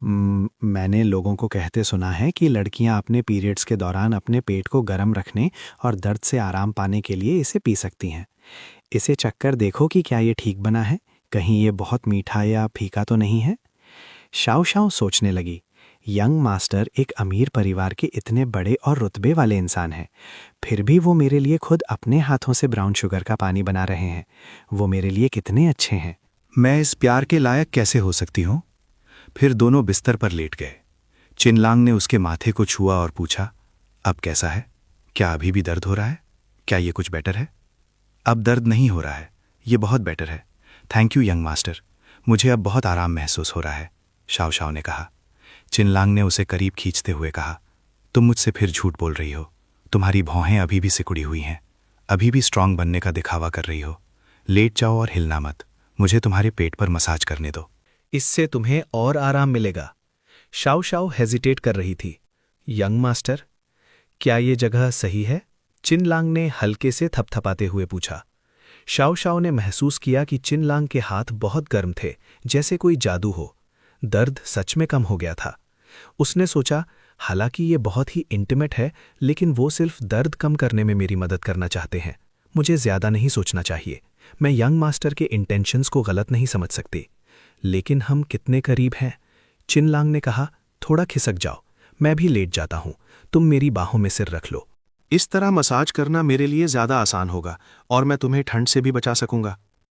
मैंने लोगों को कहते सुना है कि लड़कियां अपने पीरियड्स के दौरान अपने पेट को गर्म रखने और दर्द से आराम पाने के लिए इसे पी सकती हैं। इसे चक्कर देखो कि क्या ये ठीक बना है, कहीं ये बहुत मीठा या फीका तो नहीं है। शाओ शाओ सोचने लगी, यंग मास्टर एक अमीर परिवार के इतने बड़े और रुतबे वाले इंसान हैं, फिर भी वो मेरे लिए खुद अपने हाथों से ब्राउन शुगर का पानी बना रहे हैं। वो मेरे लिए कितने अच्छे हैं। मैं इस प्यार के लायक कैसे हो सकती हूँ? फिर दोनों बिस्तर पर लेट गए। चिनलांग ने उसके माथे को छुआ और पूछा, अब कैसा है? क्या अभी भी दर्द हो रहा है? क्या ये कुछ बेटर है? अब दर्द नहीं हो रहा है, ये बहुत बेटर है। थैंक यू यंग मास्टर, मुझे अब बहुत आराम महसूस हो रहा है, शाओ शाओ ने कहा। चिनलांग ने उसे करीब खींचते हुए कहा, तुम मुझसे फिर झूठ बोल रही हो। तुम्हारी भौहें अभी भी सिकुड़ी हुई हैं, अभी भी स्ट्रांग बनने का दिखावा कर रही हो। लेट जाओ और हिलना मत, मुझे तुम्हारे पेट पर मसाज करने दो। इससे तुम्हें और आराम मिलेगा। शाओ शाओ हेजिटेट कर रही थी। यंग मास्टर, क्या ये जगह सही है? चिनलांग ने हल्के से थपथपाते हुए पूछा। शाओ शाओ ने महसूस किया कि चिनलांग के हाथ बहुत गर्म थे, जैसे कोई जादू हो। दर्द सच में कम हो गया था। उसने सोचा, हालांकि ये बहुत ही इंटीमेट है, लेकिन वो सिर्फ दर्द कम करने में मेरी मदद करना चाहते हैं। मुझे ज्यादा नहीं सोचना चाहिए। मैं यंग मास्टर के इंटेंशंस को गलत नहीं समझ सकती। लेकिन हम कितने करीब हैं? चिनलांग ने कहा, थोड़ा खिसक जाओ, मैं भी लेट जाता हूं, तुम मेरी बाहों में सिर रख लो। इस तरह मसाज करना मेरे लिए ज्यादा आसान होगा और मैं तुम्हें ठंड से भी बचा सकूंगा।